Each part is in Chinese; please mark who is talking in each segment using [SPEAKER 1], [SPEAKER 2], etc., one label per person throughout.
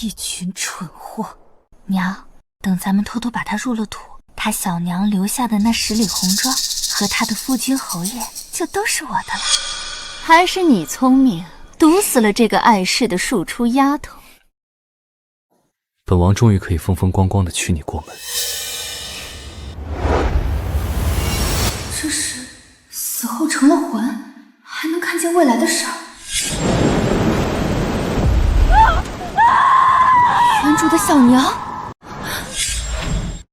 [SPEAKER 1] 一群蠢货！娘，等咱们偷偷把他入了土，他小娘留下的那10里红妆和他的夫君侯爷就都是我的了。
[SPEAKER 2] 还是你聪明，毒死了这个碍事的庶出丫头。
[SPEAKER 3] 本王终于可以风风光光的娶你过门。
[SPEAKER 1] 这是死后成了魂，还能看见未来的事儿。原主的小娘，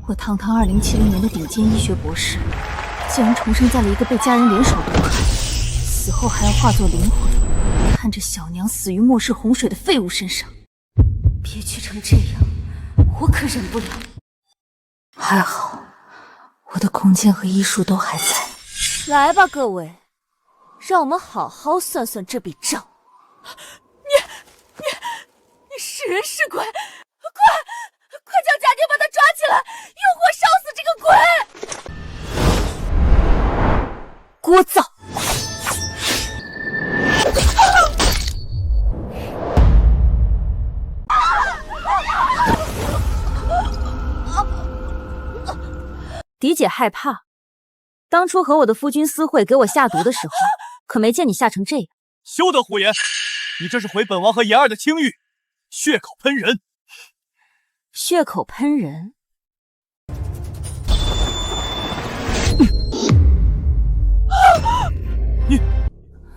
[SPEAKER 1] 我堂堂2070年的顶尖医学博士，竟然重生在了一个被家人联手毒害，死后还要化作灵魂，看着小娘死于末世洪水的废物身上，憋屈成这样，我可忍不了。还好，我的空间和医术都还在。
[SPEAKER 2] 来吧，各位，让我们好好算算这笔账。你是人是鬼？快叫家丁把他抓起来，用火烧死这个鬼！聒噪！嫡姐害怕，当初和我的夫君私会给我下毒的时候，可没见你吓成这样。
[SPEAKER 4] 休得胡言！你这是毁本王和妍儿的清誉，血口喷人！
[SPEAKER 2] 血口喷人？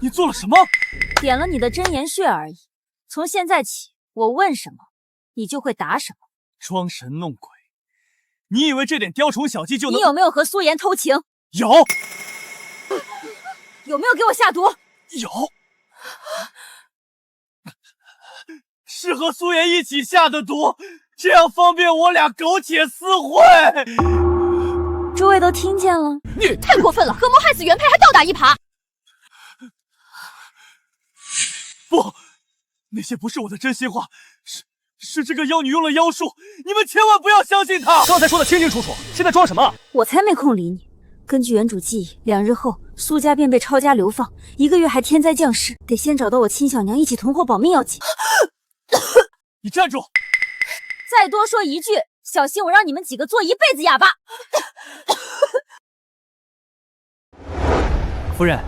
[SPEAKER 4] 你做了什么？
[SPEAKER 2] 点了你的真言血而已。从现在起，我问什么，你就会答什么。
[SPEAKER 4] 装神弄鬼！你以为这点雕虫小技就能……
[SPEAKER 2] 你有没有和苏妍偷情？
[SPEAKER 4] 有。
[SPEAKER 2] 有没有给我下毒？
[SPEAKER 4] 有。是和苏妍一起下的毒，这样方便我俩苟且私会。
[SPEAKER 2] 诸位都听见了？
[SPEAKER 4] 你
[SPEAKER 2] 太过分了！合谋害死原配，还倒打一耙。
[SPEAKER 4] 不，那些不是我的真心话，是这个妖女用了妖术，你们千万不要相信她。
[SPEAKER 3] 刚才说的清清楚楚，现在装什么？
[SPEAKER 2] 我才没空理你。根据原主记忆，2日后苏家便被抄家流放，1个月还天灾降世，得先找到我亲小娘一起囤货保命要紧。
[SPEAKER 4] 你站住！
[SPEAKER 2] 再多说一句，小心我让你们几个做一辈子哑巴。
[SPEAKER 3] 夫人，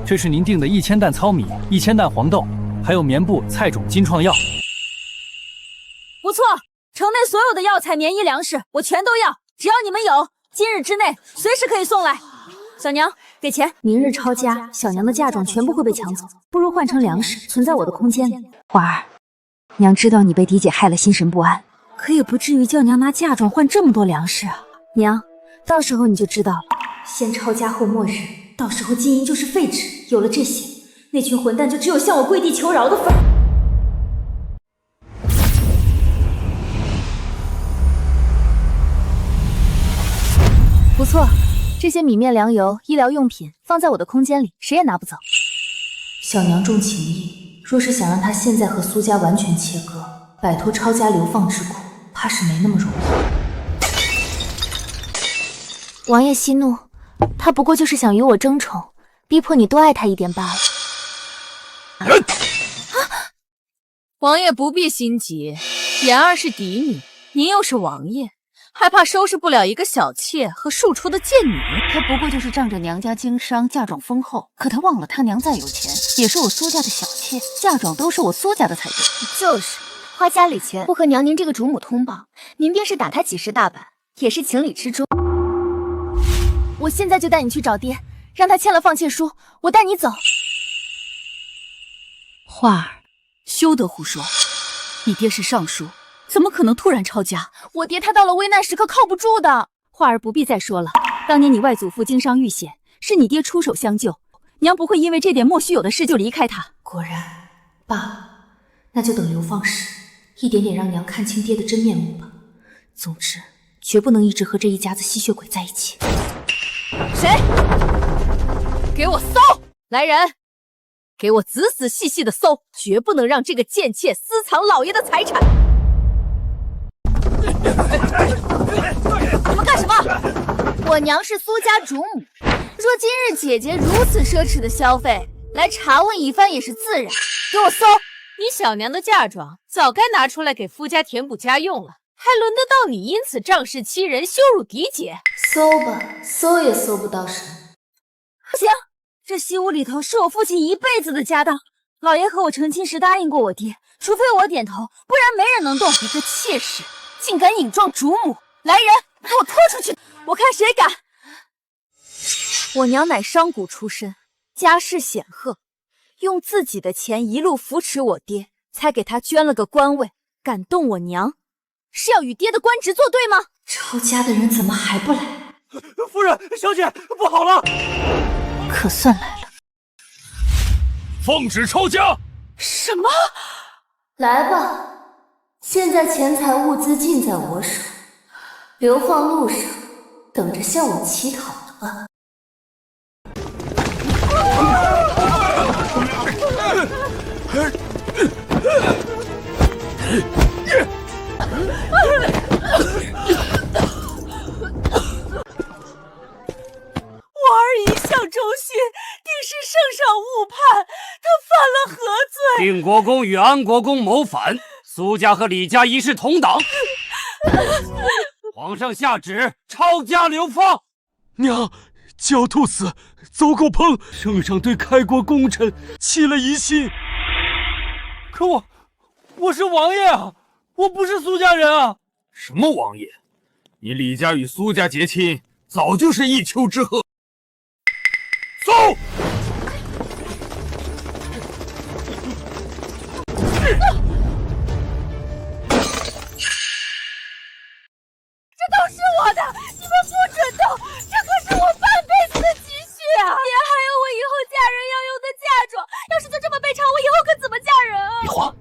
[SPEAKER 3] 这是您订的1000担糙米、1000担黄豆，还有棉布、菜种、金创药。
[SPEAKER 2] 不错，城内所有的药材、棉衣、粮食我全都要，只要你们有，今日之内随时可以送来。小娘，给钱。明日抄家，小娘的嫁妆全部会被抢走，不如换成粮食，存在我的空间里。花儿，娘知道你被嫡姐害了，心神不安，可也不至于叫娘拿嫁妆换这么多粮食啊。娘，到时候你就知道了。先抄家后末日，到时候金银就是废纸。有了这些，那群混蛋就只有向我跪地求饶的份儿。不错，这些米面粮油、医疗用品放在我的空间里，谁也拿不走。小娘重情义，若是想让他现在和苏家完全切割，摆脱抄家流放之苦，怕是没那么容易。王爷息怒，他不过就是想与我争宠，逼迫你多爱他一点罢了。
[SPEAKER 5] 王爷不必心急，妍儿是嫡女，您又是王爷，还怕收拾不了一个小妾和庶出的贱女？
[SPEAKER 1] 她不过就是仗着娘家经商，嫁妆丰厚，可她忘了她娘再有钱，也是我苏家的小妾，嫁妆都是我苏家的才对。
[SPEAKER 6] 就是花家里钱不和娘您这个主母通报，您便是打他几十大板，也是情理之中。
[SPEAKER 1] 我现在就带你去找爹，让他签了放妾书，我带你走。
[SPEAKER 5] 花儿，休得胡说！你爹是尚书，怎么可能突然抄家？
[SPEAKER 1] 我爹他到了危难时刻靠不住的。
[SPEAKER 2] 话儿不必再说了，当年你外祖父经商遇险，是你爹出手相救，娘不会因为这点莫须有的事就离开他。
[SPEAKER 1] 果然，罢了，那就等流放时，一点点让娘看清爹的真面目吧。总之，绝不能一直和这一家子吸血鬼在一起。
[SPEAKER 5] 谁？给我搜！来人，给我仔仔细细的搜，绝不能让这个贱妾私藏老爷的财产。
[SPEAKER 6] 你们干什么？我娘是苏家主母，若今日姐姐如此奢侈的消费，来查问一番也是自然。给我搜！
[SPEAKER 5] 你小娘的嫁妆早该拿出来给夫家填补家用了，还轮得到你因此仗势欺人、羞辱嫡姐？
[SPEAKER 6] 搜吧，搜也搜不到什么。
[SPEAKER 2] 不行，这西屋里头是我父亲一辈子的家当，老爷和我成亲时答应过我爹，除非我点头，不然没人能动。
[SPEAKER 5] 一个妾室，竟敢引撞主母！来人，给我拖出去！
[SPEAKER 2] 我看谁敢！我娘乃商贾出身，家世显赫，用自己的钱一路扶持我爹，才给他捐了个官位。敢动我娘，是要与爹的官职作对吗？
[SPEAKER 6] 抄家的人怎么还不来？
[SPEAKER 4] 夫人，小姐，不好了！
[SPEAKER 1] 可算来了。
[SPEAKER 4] 奉旨抄家！
[SPEAKER 2] 什么？
[SPEAKER 6] 来吧，现在钱财物资尽在我手，流放路上等着向我乞讨的吧。
[SPEAKER 2] 我儿一向忠心，定是圣上误判，他犯了何罪？
[SPEAKER 7] 定国公与安国公谋反，苏家和李家一视同党。皇上下旨抄家流放。
[SPEAKER 4] 娘，狡兔死，走狗烹。圣上对开国功臣起了疑心。可我是王爷啊，我不是苏家人啊。
[SPEAKER 7] 什么王爷？你李家与苏家结亲，早就是一丘之貉。走！
[SPEAKER 2] 这都是我的，你们不准动！这可是我半辈子的积蓄啊！爹还有我以后嫁人要用的嫁妆，要是就这么被抄，我以后可怎么嫁人啊？
[SPEAKER 8] 你慌，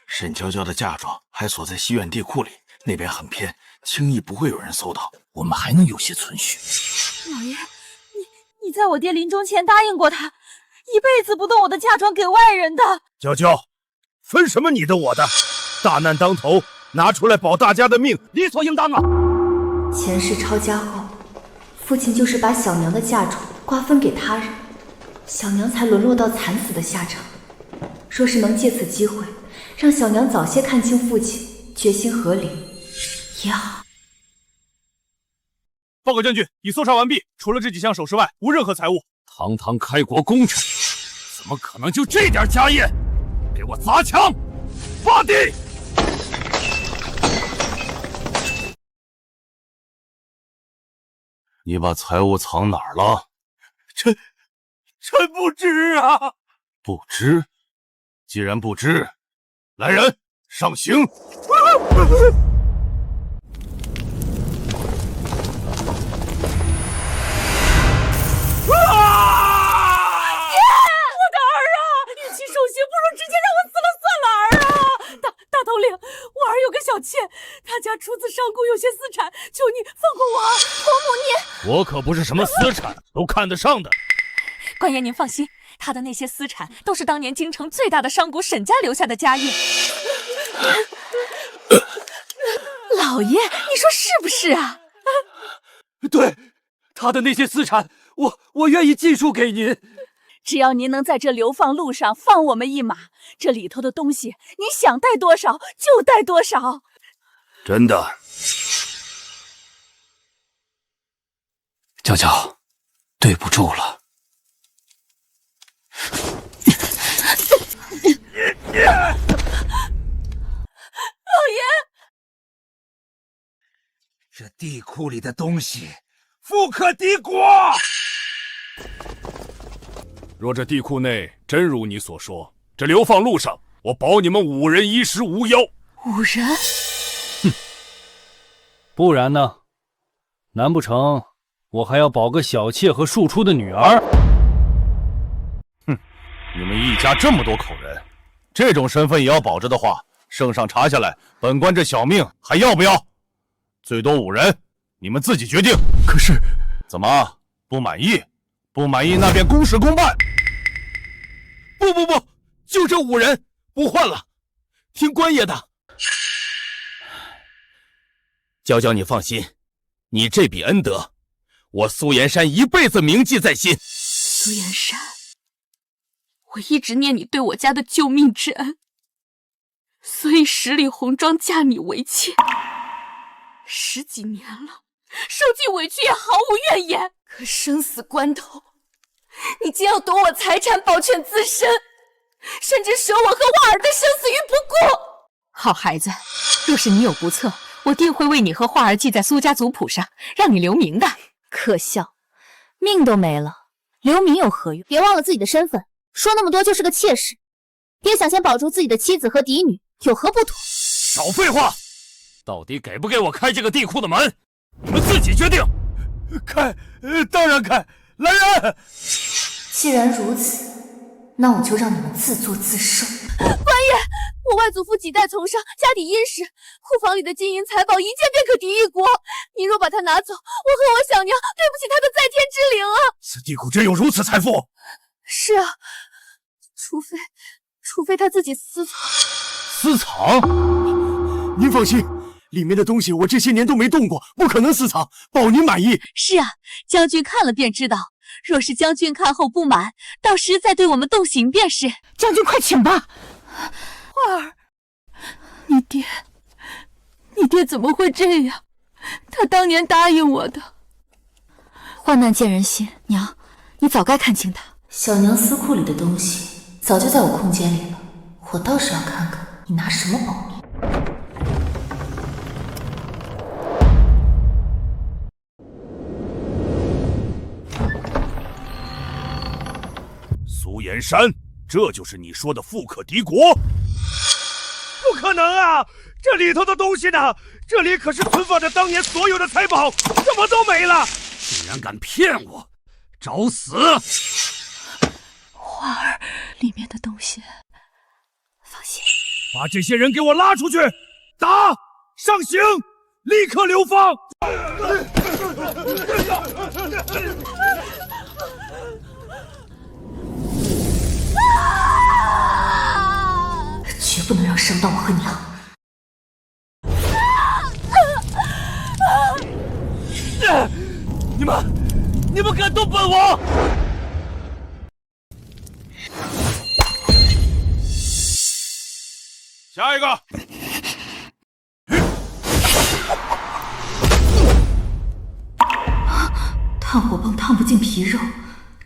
[SPEAKER 8] 沈娇娇的嫁妆还锁在西院地库里，那边很偏，轻易不会有人搜到，我们还能有些存续。
[SPEAKER 2] 老爷，你在我爹临终前答应过他，一辈子不动我的嫁妆给外人的。
[SPEAKER 9] 娇娇，分什么你的我的？大难当头，拿出来保大家的命，理所应当啊！
[SPEAKER 6] 前世抄家后，父亲就是把小娘的嫁妆瓜分给他人，小娘才沦落到惨死的下场。若是能借此机会，让小娘早些看清父亲，决心和离，也好。
[SPEAKER 4] 报告将军，已搜查完毕，除了这几项首饰外，无任何财物。
[SPEAKER 7] 堂堂开国功臣，怎么可能就这点家业？给我砸墙，挖地！
[SPEAKER 8] 你把财物藏哪儿了？
[SPEAKER 4] 臣不知啊。
[SPEAKER 8] 不知？既然不知，来人，上刑！
[SPEAKER 2] 小妾，他家出自商贾，有些私产，求你放过我儿。皇母
[SPEAKER 9] 我可不是什么私产都看得上的。
[SPEAKER 2] 官爷您放心，他的那些私产都是当年京城最大的商贾沈家留下的家业。老爷，你说是不是啊？
[SPEAKER 4] 对，他的那些私产，我愿意尽数给您。
[SPEAKER 2] 只要您能在这流放路上放我们一马，这里头的东西你想带多少就带多少。
[SPEAKER 8] 真的？娇娇，对不住了。
[SPEAKER 2] 老爷，
[SPEAKER 9] 这地库里的东西富可敌国。
[SPEAKER 4] 若这地库内真如你所说，这流放路上，我保你们5人衣食无忧。
[SPEAKER 2] 5人？
[SPEAKER 3] 哼，不然呢？难不成我还要保个小妾和庶出的女儿？
[SPEAKER 8] 哼，你们一家这么多口人，这种身份也要保着的话，圣上查下来，本官这小命还要不要？最多5人，你们自己决定。
[SPEAKER 4] 可是，
[SPEAKER 8] 怎么不满意？不满意那便公事公办。
[SPEAKER 9] 不，就这5人，不换了，听官爷的。娇娇，你放心，你这笔恩德，我苏岩山一辈子铭记在心。
[SPEAKER 2] 苏岩山，我一直念你对我家的救命之恩，
[SPEAKER 5] 所以十里红妆嫁你为妾。10几年了，受尽委屈也毫无怨言。可生死关头，你竟要夺我财产，保全自身，甚至舍我和华儿的生死于不顾。好孩子，若是你有不测，我定会为你和华儿记在苏家族谱上，让你留名的。
[SPEAKER 2] 可笑，命都没了，留名有何用？别忘了自己的身份，说那么多就是个妾室。爹想先保住自己的妻子和嫡女，有何不妥？
[SPEAKER 7] 少废话！到底给不给我开这个地库的门？你们自己决定。
[SPEAKER 4] 开，当然开。来人！
[SPEAKER 6] 既然如此，那我就让你们自作自受。
[SPEAKER 5] 官爷，我外祖父几代从商，家底殷实，库房里的金银财宝一件便可敌一国。您若把它拿走，我和我小娘对不起他的在天之灵啊！
[SPEAKER 9] 此地库真有如此财富？
[SPEAKER 5] 是啊，除非他自己私藏。
[SPEAKER 3] 私藏？
[SPEAKER 9] 您放心，里面的东西我这些年都没动过，不可能私藏，保您满意。
[SPEAKER 5] 是啊，将军看了便知道。若是将军看后不满，到时再对我们动刑便是。将军快请吧。花儿，你爹怎么会这样？他当年答应我的。
[SPEAKER 2] 患难见人心，娘，你早该看清他。
[SPEAKER 6] 小娘私库里的东西早就在我空间里了，我倒是要看看你拿什么保密。
[SPEAKER 9] 苏岩山，这就是你说的富可敌国？不可能啊！这里头的东西呢？这里可是存放着当年所有的财宝，怎么都没了？
[SPEAKER 7] 竟然敢骗我，找死！
[SPEAKER 5] 花儿，里面的东西，放心。
[SPEAKER 9] 把这些人给我拉出去，打，上刑，立刻流放！
[SPEAKER 6] 绝不能让伤到我和娘。
[SPEAKER 4] 你们敢动本王！
[SPEAKER 8] 下一个。
[SPEAKER 6] 炭火棒烫不进皮肉，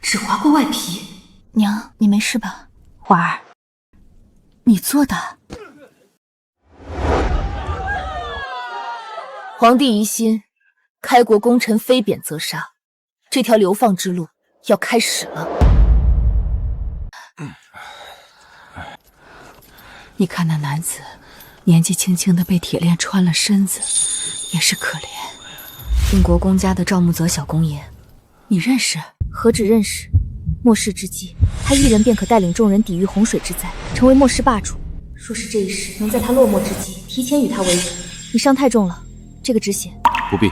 [SPEAKER 6] 只划过外皮。
[SPEAKER 2] 娘，你没事吧？
[SPEAKER 5] 花儿，你做的。
[SPEAKER 2] 皇帝疑心，开国功臣非贬则杀，这条流放之路要开始了。
[SPEAKER 5] 你看那男子，年纪轻轻的被铁链穿了身子，也是可怜。
[SPEAKER 2] 晋国公家的赵木泽小公爷，
[SPEAKER 5] 你认识？
[SPEAKER 2] 何止认识？末世之际，他一人便可带领众人抵御洪水之灾，成为末世霸主。
[SPEAKER 6] 若是这一时能在他落寞之际提前与他为敌，
[SPEAKER 2] 你伤太重了，这个止血。
[SPEAKER 8] 不必。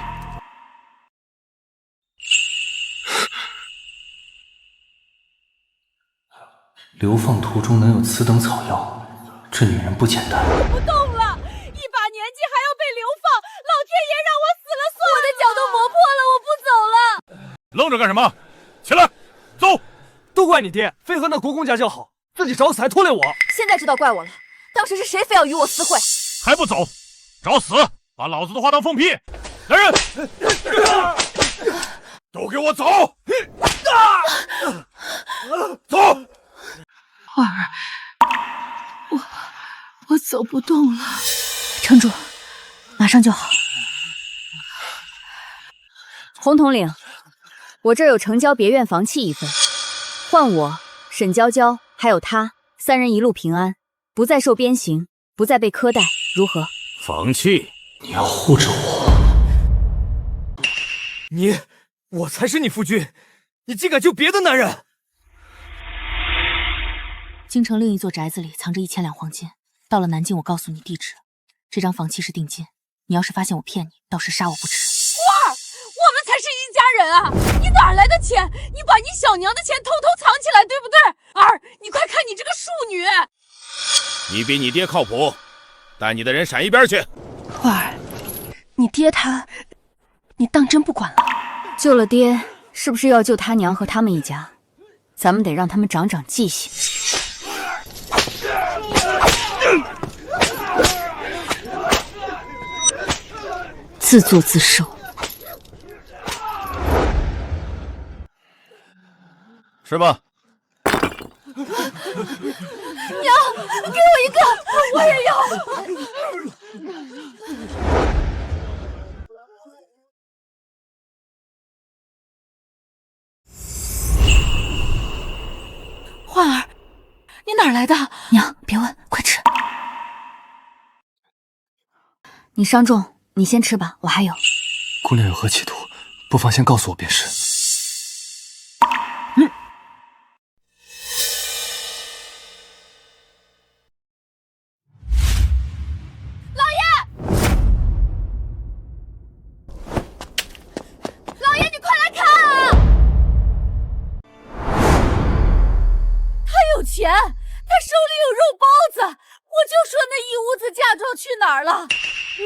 [SPEAKER 3] 流放途中能有此等草药，这女人不简单。
[SPEAKER 5] 不动了，一把年纪还要被流放，老天爷让我死了算了。我的脚都磨破了，我不走了。
[SPEAKER 8] 愣着干什么？起来，走！
[SPEAKER 4] 都怪你爹，非和那国公家交好，自己找死还拖累我。
[SPEAKER 5] 现在知道怪我了，当时是谁非要与我私会？
[SPEAKER 8] 还不走？找死！把老子的话当放屁！来人，都给我走！走！
[SPEAKER 5] 花儿，我走不动了。撑住，马上就好。
[SPEAKER 2] 洪统领，我这儿有城郊别院房契一份，换我、沈娇娇还有他3人一路平安，不再受鞭刑，不再被苛待，如何？
[SPEAKER 7] 房契，
[SPEAKER 3] 你要护着我。
[SPEAKER 4] 我才是你夫君，你竟敢救别的男人！
[SPEAKER 2] 京城另一座宅子里藏着1000两黄金，到了南京我告诉你地址，这张房契是定金，你要是发现我骗你，到时杀我不迟。
[SPEAKER 5] 花儿，我们才是一家人啊！你哪来的钱？你把你小娘的钱偷偷藏起来，对不对？儿，你快看你这个庶女！
[SPEAKER 8] 你比你爹靠谱，带你的人闪一边去。
[SPEAKER 5] 花儿，你爹他，你当真不管了？
[SPEAKER 2] 救了爹，是不是要救他娘和他们一家？咱们得让他们长长记性。
[SPEAKER 1] 自作自受。
[SPEAKER 8] 是吧？
[SPEAKER 5] 娘，给我一个，我也要。焕儿，你哪儿来的？
[SPEAKER 1] 娘，别问，快吃。你伤重，你先吃吧，我还有。
[SPEAKER 4] 姑娘有何企图？不妨先告诉我便是。
[SPEAKER 5] 老爷，你快来看啊！他有钱，他手里有肉包子，我就说那一屋子嫁妆去哪儿了？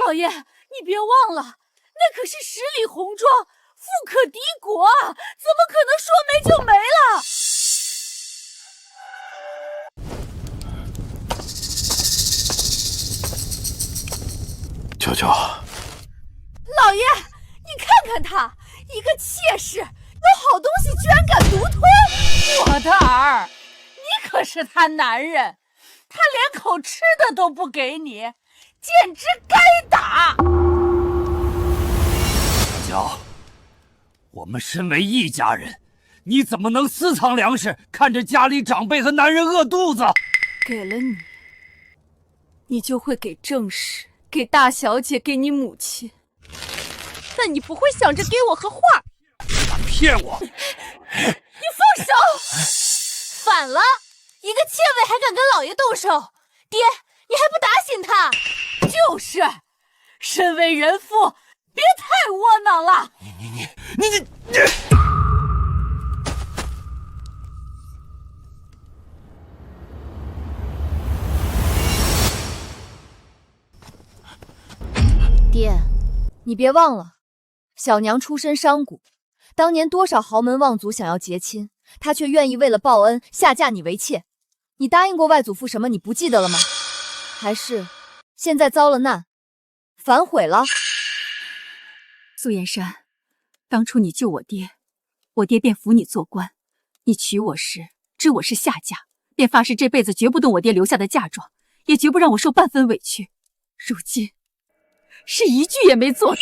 [SPEAKER 5] 老爷，你别忘了，那可是10里红妆，富可敌国，怎么可能说没就没了？
[SPEAKER 4] 舅舅，
[SPEAKER 5] 老爷，你看看他，一个妾室，有好东西居然敢独吞！
[SPEAKER 10] 我的儿，你可是他男人，他连口吃的都不给你，简直该打！
[SPEAKER 9] 小娇，我们身为一家人，你怎么能私藏粮食，看着家里长辈和男人饿肚子？
[SPEAKER 5] 给了你，你就会给正室，给大小姐，给你母亲，但你不会想着给我和画儿。
[SPEAKER 9] 敢骗我！
[SPEAKER 5] 你放手！反了，一个妾位还敢跟老爷动手？爹，你还不打醒他？
[SPEAKER 10] 就是，身为人妇，别太窝囊了。
[SPEAKER 9] 你！
[SPEAKER 2] 爹，你别忘了，小娘出身商贾，当年多少豪门望族想要结亲，她却愿意为了报恩下嫁你为妾。你答应过外祖父什么？你不记得了吗？还是现在遭了难，反悔了？
[SPEAKER 11] 苏岩山，当初你救我爹，我爹便扶你做官。你娶我时，知我是下嫁，便发誓这辈子绝不动我爹留下的嫁妆，也绝不让我受半分委屈。如今是一句也没做。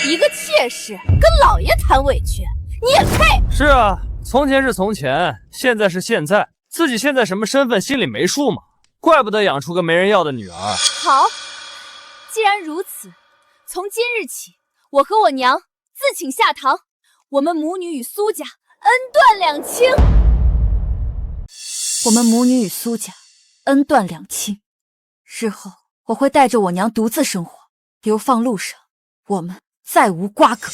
[SPEAKER 5] 一个妾室跟老爷谈委屈，你也配？
[SPEAKER 3] 是啊，从前是从前，现在是现在，自己现在什么身份，心里没数吗？怪不得养出个没人要的女儿。
[SPEAKER 2] 好，既然如此，从今日起，我和我娘自请下堂，我们母女与苏家恩断两清。我们母女与苏家恩断两清，日后我会带着我娘独自生活，流放路上，我们再无瓜葛。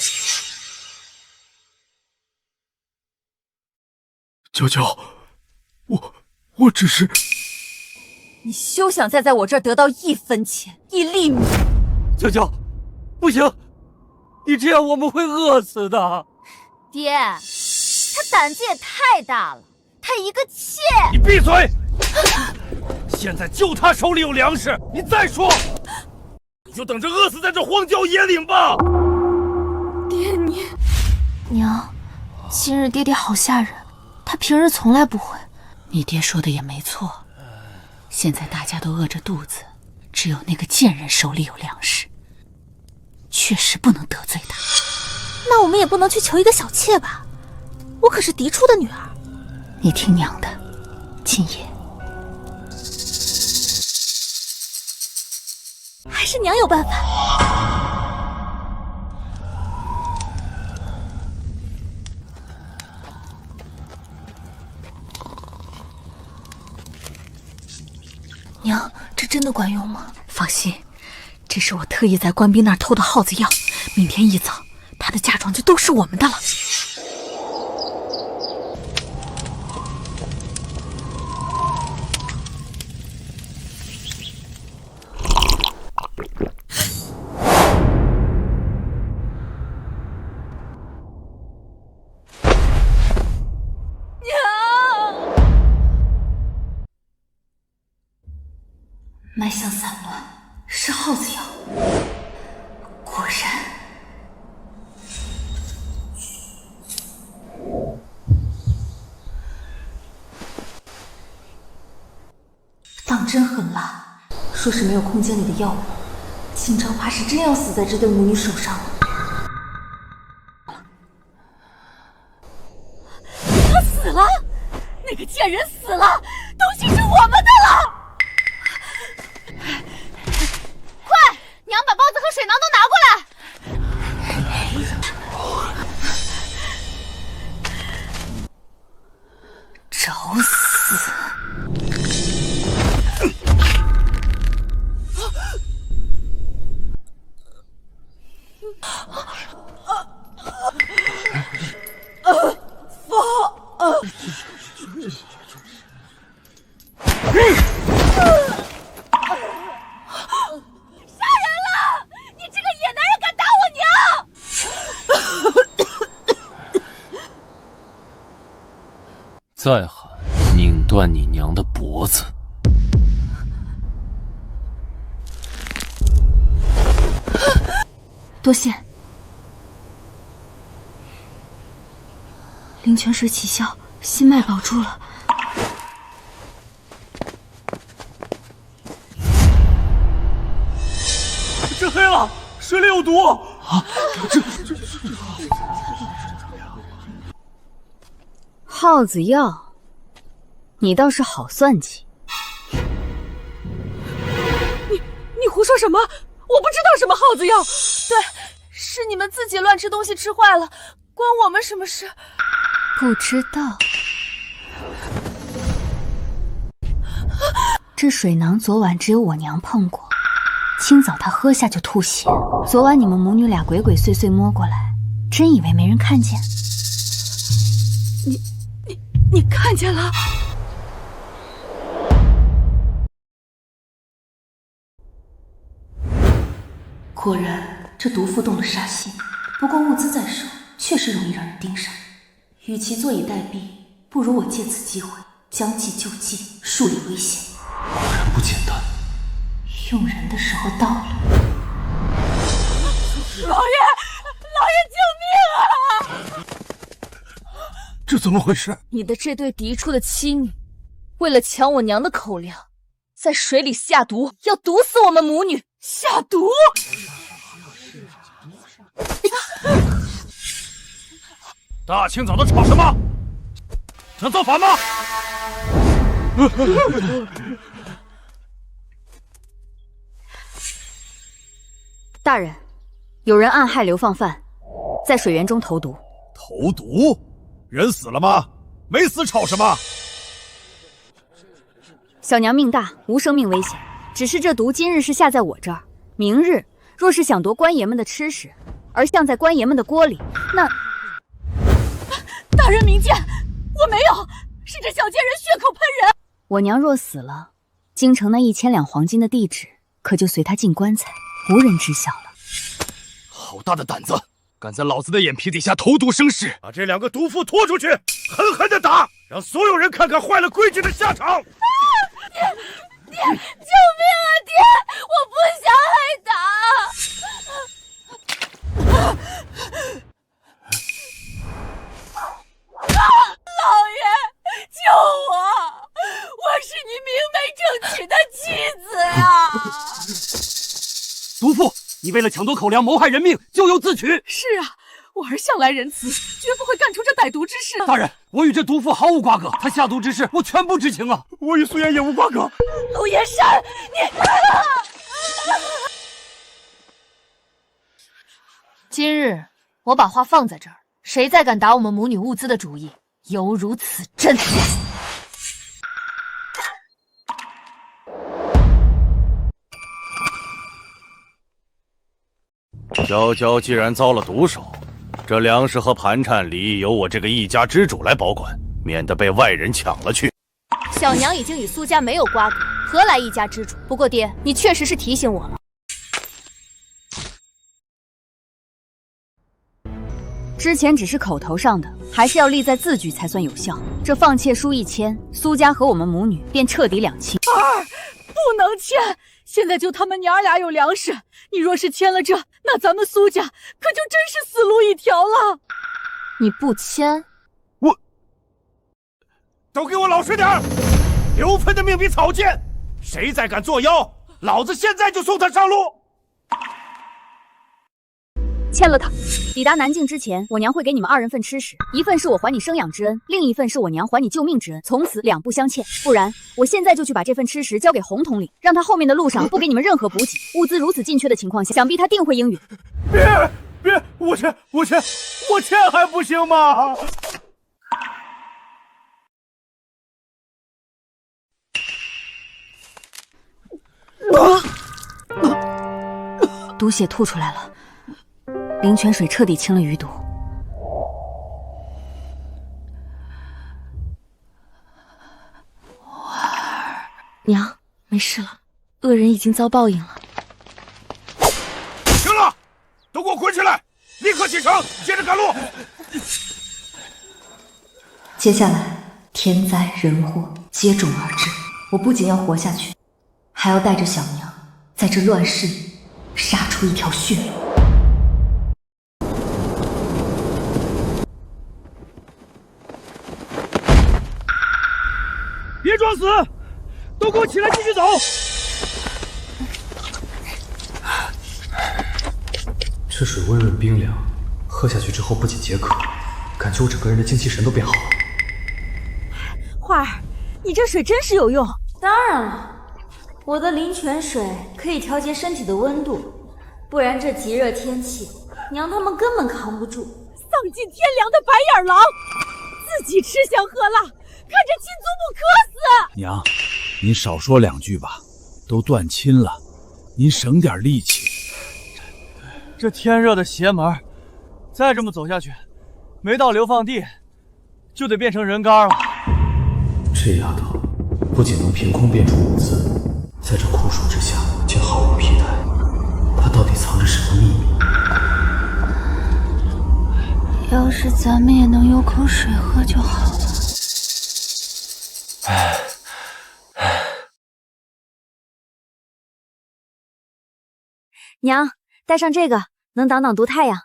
[SPEAKER 4] 舅舅，我只是……
[SPEAKER 2] 你休想再在我这儿得到1分钱1粒米！
[SPEAKER 9] 舅舅，不行，你这样我们会饿死的。
[SPEAKER 2] 爹，他胆子也太大了，他一个妾……
[SPEAKER 9] 你闭嘴！现在就他手里有粮食，你再说，你就等着饿死在这荒郊野岭吧。
[SPEAKER 5] 爹，你
[SPEAKER 1] 娘，今日爹爹好吓人，他平日从来不会。
[SPEAKER 11] 你爹说的也没错，现在大家都饿着肚子，只有那个贱人手里有粮食，确实不能得罪他。
[SPEAKER 1] 那我们也不能去求一个小妾吧？我可是嫡出的女儿。
[SPEAKER 11] 你听娘的，今夜
[SPEAKER 1] 还是娘有办法。娘，这真的管用吗？
[SPEAKER 11] 放心，这是我特意在官兵那儿偷的耗子药，明天一早，她的嫁妆就都是我们的了。
[SPEAKER 1] 脉象散乱，是耗子药。果
[SPEAKER 6] 说是没有空间里的药物，今朝怕是真要死在这对母女手上了。
[SPEAKER 5] 他死了，那个贱人死了，东西是我们的了。快，娘把包子和水囊都拿过来。
[SPEAKER 1] 找死！
[SPEAKER 5] 杀人了！你这个野男人敢打我娘！
[SPEAKER 3] 再喊，拧断你娘的脖子！
[SPEAKER 1] 多谢。灵泉水起效，心脉保住了。
[SPEAKER 4] 这黑了，水里有毒啊！
[SPEAKER 2] 耗子药，你倒是好算计。
[SPEAKER 5] 你胡说什么？我不知道什么耗子药。对，是你们自己乱吃东西吃坏了，关我们什么事？
[SPEAKER 1] 不知道。这水囊昨晚只有我娘碰过，清早她喝下就吐血。昨晚你们母女俩鬼鬼祟祟摸过来，真以为没人看见？
[SPEAKER 5] 你看见了？
[SPEAKER 6] 果然，这毒妇动了杀心。不过物资在手，确实容易让人盯上。与其坐以待毙，不如我借此机会将计就计，树立威胁。
[SPEAKER 4] 果然不简单。
[SPEAKER 6] 用人的时候到了。
[SPEAKER 5] 老爷，救命啊！
[SPEAKER 4] 这怎么回事？
[SPEAKER 2] 你的这对嫡出的妻女，为了抢我娘的口粮，在水里下毒，要毒死我们母女。
[SPEAKER 5] 下毒！
[SPEAKER 8] 大清早的吵什么？想造反吗？
[SPEAKER 2] 大人，有人暗害流放犯，在水源中投毒。
[SPEAKER 8] 投毒？人死了吗？没死吵什么？
[SPEAKER 2] 小娘命大，无生命危险。只是这毒今日是下在我这儿，明日若是想夺官爷们的吃食，而降在官爷们的锅里，那……
[SPEAKER 5] 大人明鉴，我没有，是这小贱人血口喷人。
[SPEAKER 2] 我娘若死了，京城那1000两黄金的地址可就随她进棺材，无人知晓了。
[SPEAKER 7] 好大的胆子，敢在老子的眼皮底下投毒生事！
[SPEAKER 9] 把这2个毒妇拖出去，狠狠地打，让所有人看看坏了规矩的下场！
[SPEAKER 5] 爹，救命啊！爹，我不想挨打。老爷，救我！我是你明媒正娶的妻子呀！
[SPEAKER 4] 毒妇，你为了抢夺口粮，谋害人命，咎由自取。
[SPEAKER 5] 是啊，我儿向来仁慈，绝不会干出这歹毒之事。
[SPEAKER 4] 大人，我与这毒妇毫无瓜葛，她下毒之事我全部知情啊！我与苏妍也无瓜葛。
[SPEAKER 5] 陆延山，你……
[SPEAKER 2] 今日我把话放在这儿，谁再敢打我们母女物资的主意，犹如此针。
[SPEAKER 8] 娇娇既然遭了毒手，这粮食和盘缠理由我这个一家之主来保管，免得被外人抢了去。
[SPEAKER 2] 小娘已经与苏家没有瓜葛，何来一家之主？不过爹，你确实是提醒我了。之前只是口头上的，还是要立在字据才算有效。这放弃书一签，苏家和我们母女便彻底两清。
[SPEAKER 5] 儿，不能签！现在就他们娘俩有粮食，你若是签了这，那咱们苏家可就真是死路一条了。
[SPEAKER 2] 你不签，
[SPEAKER 9] 都给我老实点儿！刘芬的命比草贱，谁再敢作妖，老子现在就送他上路。
[SPEAKER 2] 签了他。抵达南境之前，我娘会给你们2人份吃食，一份是我还你生养之恩，另一份是我娘还你救命之恩，从此2不相欠。不然，我现在就去把这份吃食交给洪统领，让他后面的路上不给你们任何补给。物资如此紧缺的情况下，想必他定会应允。
[SPEAKER 9] 别，我签还不行吗？
[SPEAKER 2] 毒血吐出来了，灵泉水彻底清了余毒。娘，没事了，恶人已经遭报应了。
[SPEAKER 9] 行了，都给我滚起来！立刻启程，接着赶路。
[SPEAKER 6] 接下来，天灾人祸接踵而至，我不仅要活下去，还要带着小娘在这乱世里杀出一条血路。
[SPEAKER 9] 别装死，都给我起来，继续走！
[SPEAKER 12] 这水温润冰凉，喝下去之后不仅解渴，感觉我整个人的精气神都变好了。
[SPEAKER 2] 花儿，你这水真是有用。当然了，我的灵泉水可以调节身体的温度，不然这极热天气，娘他们根本扛不住。
[SPEAKER 10] 丧尽天良的白眼狼，自己吃香喝辣，看着亲族母渴死。
[SPEAKER 7] 娘，您少说2句吧，都断亲了，您省点力气。
[SPEAKER 4] 这天热的邪门，再这么走下去，没到流放地，就得变成人干了。
[SPEAKER 12] 这丫头不仅能凭空变出物资，在这酷暑之下竟毫无疲态，她到底藏着什么秘密？
[SPEAKER 1] 要是咱们也能有口水喝就好了。
[SPEAKER 2] 娘，戴上这个能挡挡毒太阳。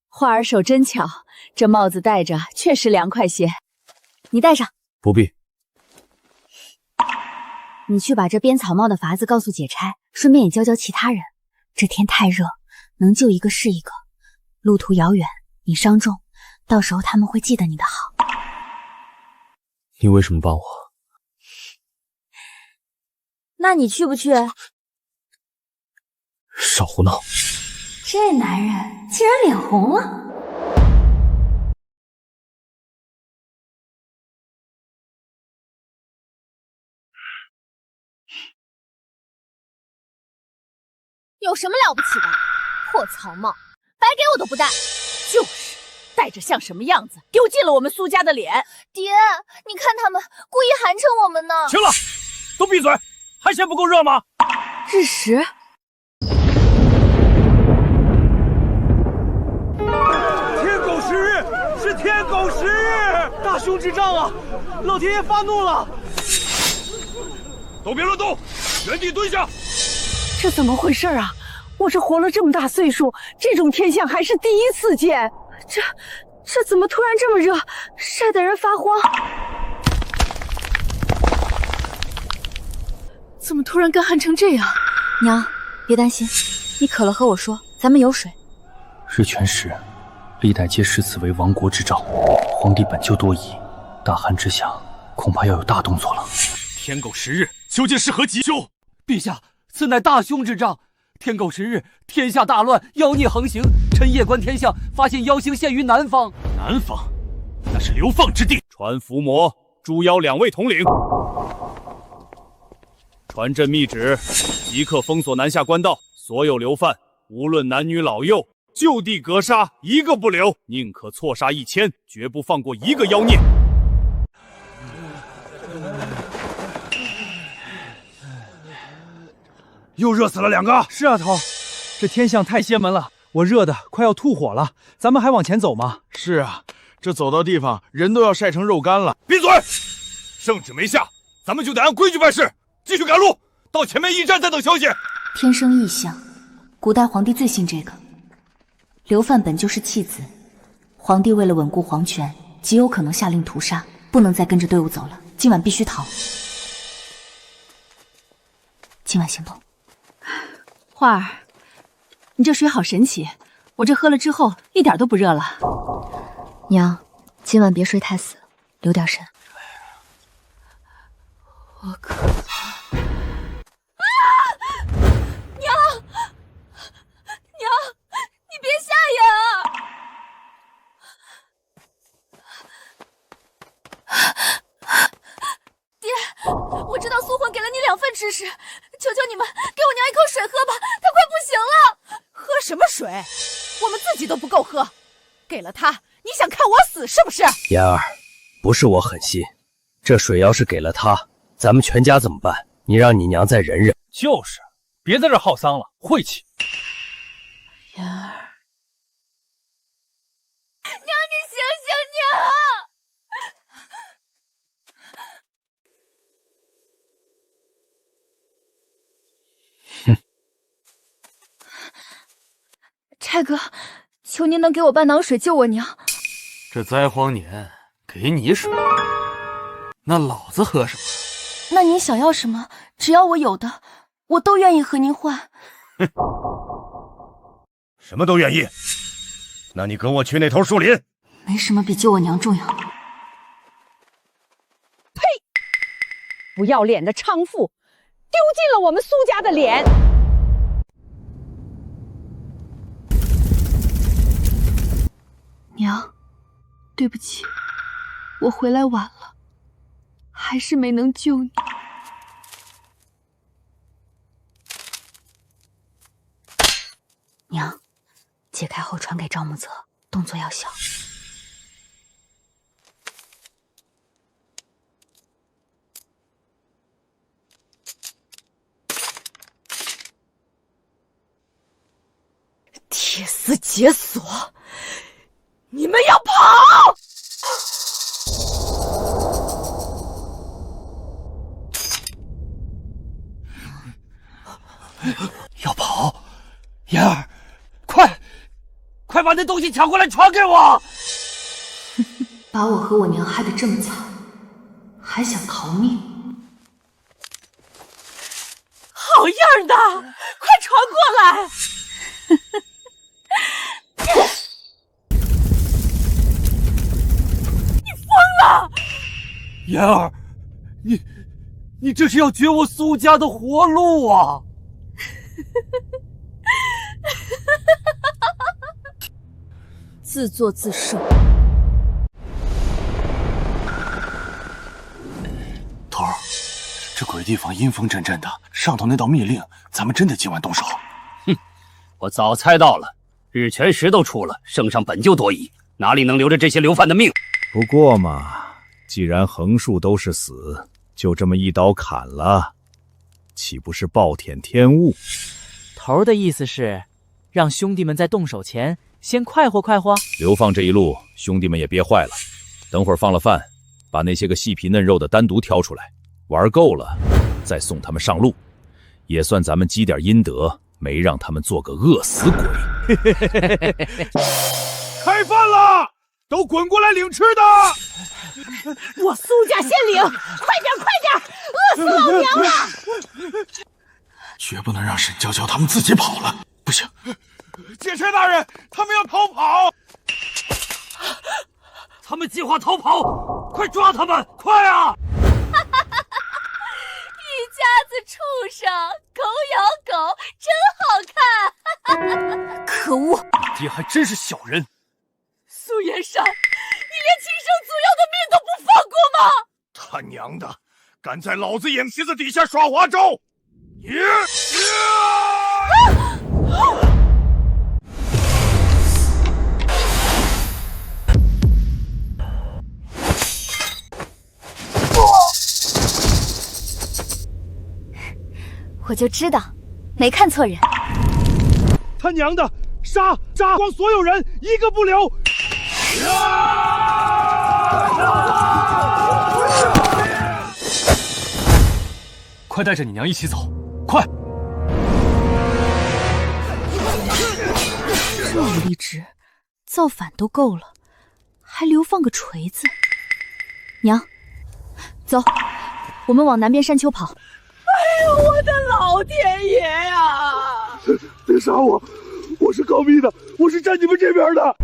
[SPEAKER 10] 花儿手真巧，这帽子戴着确实凉快些。
[SPEAKER 2] 你戴上。
[SPEAKER 7] 不必。
[SPEAKER 2] 你去把这编草帽的法子告诉解差，顺便也教教其他人。这天太热，能救一个是一个。路途遥远，你伤重，到时候他们会记得你的好。
[SPEAKER 12] 你为什么帮我？
[SPEAKER 2] 那你去不去？
[SPEAKER 12] 少胡闹！
[SPEAKER 2] 这男人竟然脸红了。
[SPEAKER 5] 有什么了不起的？破草帽，白给我都不戴。
[SPEAKER 10] 就是，戴着像什么样子，丢尽了我们苏家的脸。
[SPEAKER 5] 爹，你看他们故意寒碜我们呢。
[SPEAKER 9] 行了，都闭嘴，还嫌不够热吗？
[SPEAKER 2] 日食。
[SPEAKER 9] 天狗食日，是天狗食日！
[SPEAKER 4] 大凶之兆啊！老天爷发怒了！
[SPEAKER 9] 都别乱动，原地蹲下！
[SPEAKER 10] 这怎么回事啊？我这活了这么大岁数，这种天象还是第一次见。这怎么突然这么热，晒得人发慌？怎么突然干旱成这样？
[SPEAKER 2] 娘，别担心，你渴了和我说，咱们有水。
[SPEAKER 12] 日全食，历代皆视此为亡国之兆，皇帝本就多疑，大旱之下，恐怕要有大动作了。
[SPEAKER 9] 天狗食日，究竟是何吉凶？
[SPEAKER 4] 陛下，此乃大凶之兆。天狗食日，天下大乱，妖孽横行。臣夜观天象，发现妖星现于南方。
[SPEAKER 9] 南方，那是流放之地。
[SPEAKER 7] 传伏魔、猪妖2位统领，传朕密旨，即刻封锁南下官道，所有流犯，无论男女老幼，就地格杀，一个不留，宁可错杀1000，绝不放过一个妖孽。
[SPEAKER 9] 又热死了2个。
[SPEAKER 4] 是啊，头，这天象太邪门了，我热的快要吐火了。咱们还往前走吗？
[SPEAKER 7] 是啊，这走到地方，人都要晒成肉干了。
[SPEAKER 9] 闭嘴！圣旨没下，咱们就得按规矩办事，继续赶路，到前面驿站再等消息。
[SPEAKER 6] 天生异象，古代皇帝最信这个。流犯本就是弃子，皇帝为了稳固皇权，极有可能下令屠杀，不能再跟着队伍走了。今晚必须逃。今晚行动。
[SPEAKER 11] 花儿，你这水好神奇，我这喝了之后一点都不热了。
[SPEAKER 6] 娘，今晚别睡太死，留点神。
[SPEAKER 11] 我可……
[SPEAKER 5] 娘，你别瞎眼啊！爹，我知道苏魂给了你2份吃食，求求你们给我娘一口水喝吧，她快不行了。
[SPEAKER 10] 喝什么水？我们自己都不够喝，给了她，你想看我死是不是？
[SPEAKER 13] 妍儿，不是我狠心，这水要是给了她，咱们全家怎么办？你让你娘再忍忍。
[SPEAKER 3] 就是，别在这耗丧了，晦气。
[SPEAKER 11] 妍儿，
[SPEAKER 5] 娘，你醒醒，娘！
[SPEAKER 6] 差哥，求您能给我半囊水救我娘。
[SPEAKER 14] 这灾荒年给你水，那老子喝什么？
[SPEAKER 6] 那您想要什么？只要我有的，我都愿意和您换。
[SPEAKER 9] 哼，什么都愿意。那你跟我去那头树林。
[SPEAKER 1] 没什么比救我娘重要。
[SPEAKER 10] 呸！不要脸的娼妇，丢尽了我们苏家的脸。
[SPEAKER 6] 娘，对不起，我回来晚了，还是没能救你。
[SPEAKER 1] 娘，解开后传给赵木泽，动作要小。
[SPEAKER 10] 铁丝解锁，你们要跑！
[SPEAKER 4] 要跑，妍儿，快把那东西抢过来传给我！
[SPEAKER 6] 把我和我娘害得这么惨，还想逃命？
[SPEAKER 10] 好样的！快传过来！你疯了！
[SPEAKER 4] 妍儿，你这是要绝我苏家的活路啊！
[SPEAKER 2] 自作自受。
[SPEAKER 8] 头儿，这鬼地方阴风阵阵的，上头那道密令，咱们真得今晚动手？
[SPEAKER 13] 哼，我早猜到了，日全食都出了，圣上本就多疑，哪里能留着这些流犯的命？
[SPEAKER 7] 不过嘛，既然横竖都是死，就这么一刀砍了，岂不是暴殄天物？
[SPEAKER 15] 头儿的意思是，让兄弟们在动手前先快活快活。
[SPEAKER 7] 流放这一路，兄弟们也憋坏了。等会儿放了饭，把那些个细皮嫩肉的单独挑出来，玩够了，再送他们上路，也算咱们积点阴德，没让他们做个饿死鬼。
[SPEAKER 9] 开饭了，都滚过来领吃的！
[SPEAKER 10] 我苏家先领，快点，饿死老娘了！
[SPEAKER 8] 绝不能让沈娇娇他们自己跑了，不行！
[SPEAKER 9] 解差大人，他们要逃跑！
[SPEAKER 4] 他们计划逃跑，快抓他们，快啊！
[SPEAKER 5] 一家子畜生，狗咬狗，真好看！
[SPEAKER 2] 可恶，
[SPEAKER 4] 爹还真是小人。
[SPEAKER 10] 苏延山，你连亲生祖友的命都不放过吗？
[SPEAKER 9] 他娘的，敢在老子眼皮子底下耍花招！
[SPEAKER 6] 我就知道，没看错人。
[SPEAKER 9] 他娘的，杀光所有人，一个不留！
[SPEAKER 4] 快带着你娘一起走，快！
[SPEAKER 2] 这武力值，造反都够了，还流放个锤子。娘，走，我们往南边山丘跑。
[SPEAKER 10] 哎呦，我的老天爷呀！
[SPEAKER 9] 别杀我！我是告密的，我是站你们这边的。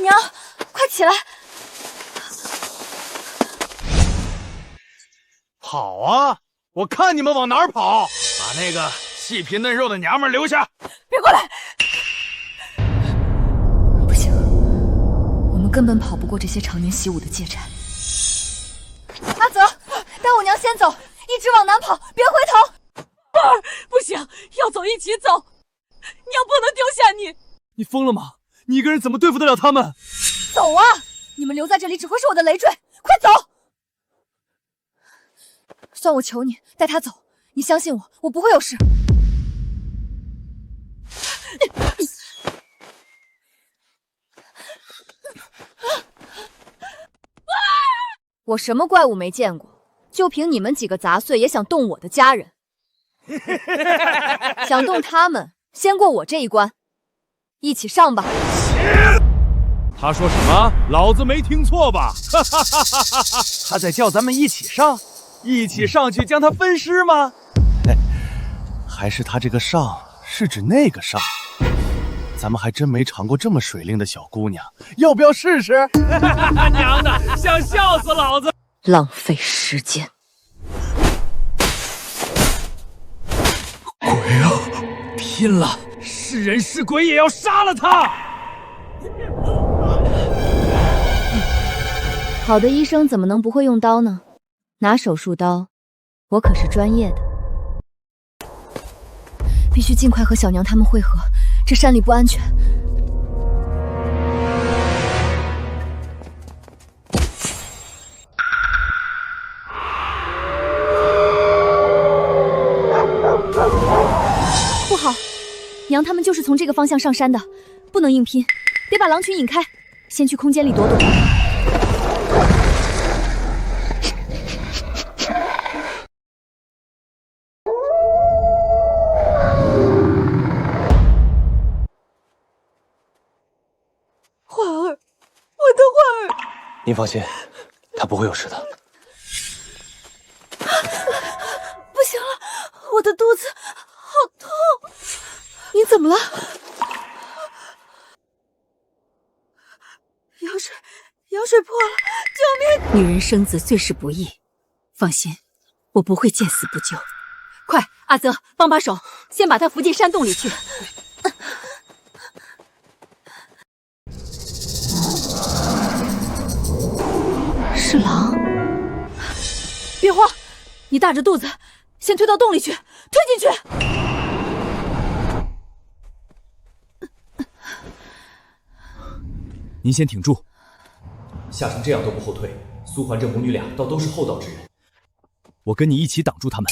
[SPEAKER 2] 娘，快起来！
[SPEAKER 8] 跑啊！我看你们往哪儿跑！把那个细皮嫩肉的娘们留下！
[SPEAKER 2] 别过来！不行，我们根本跑不过这些常年习武的借斩。阿泽，带我娘先走，一直往南跑，别回头。
[SPEAKER 5] 凤儿，不行，要走一起走，娘不能丢下你。
[SPEAKER 4] 你疯了吗？你一个人怎么对付得了他们？
[SPEAKER 2] 走啊！你们留在这里只会是我的累赘，快走！算我求你，带他走。你相信我，我不会有事。我什么怪物没见过，就凭你们几个杂碎也想动我的家人？想动他们，先过我这一关。一起上吧！
[SPEAKER 8] 他说什么？老子没听错吧？
[SPEAKER 4] 他在叫咱们一起上，一起上去将他分尸吗？
[SPEAKER 8] 还是他这个上是指那个上？咱们还真没尝过这么水灵的小姑娘，要不要试试？
[SPEAKER 4] 娘的，想笑死老子！
[SPEAKER 2] 浪费时间。
[SPEAKER 4] 鬼啊！拼了！是人是鬼也要杀了他！
[SPEAKER 2] 好的医生怎么能不会用刀呢？拿手术刀，我可是专业的。必须尽快和小娘他们会合，这山里不安全。不好，娘他们就是从这个方向上山的，不能硬拼，得把狼群引开。先去空间里躲躲。
[SPEAKER 10] 焕儿，我的焕儿！
[SPEAKER 12] 您放心，他不会有事的。
[SPEAKER 10] 不行了，我的肚子好痛！你怎么了？羊水破了，救命！
[SPEAKER 11] 女人生子最是不易，放心，我不会见死不救。快，阿泽，帮把手，先把他扶进山洞里去。
[SPEAKER 10] 是狼！
[SPEAKER 2] 别慌，你大着肚子，先推到洞里去，推进去。
[SPEAKER 12] 您先挺住，吓成这样都不后退，苏环这母女俩倒都是厚道之人。我跟你一起挡住他们。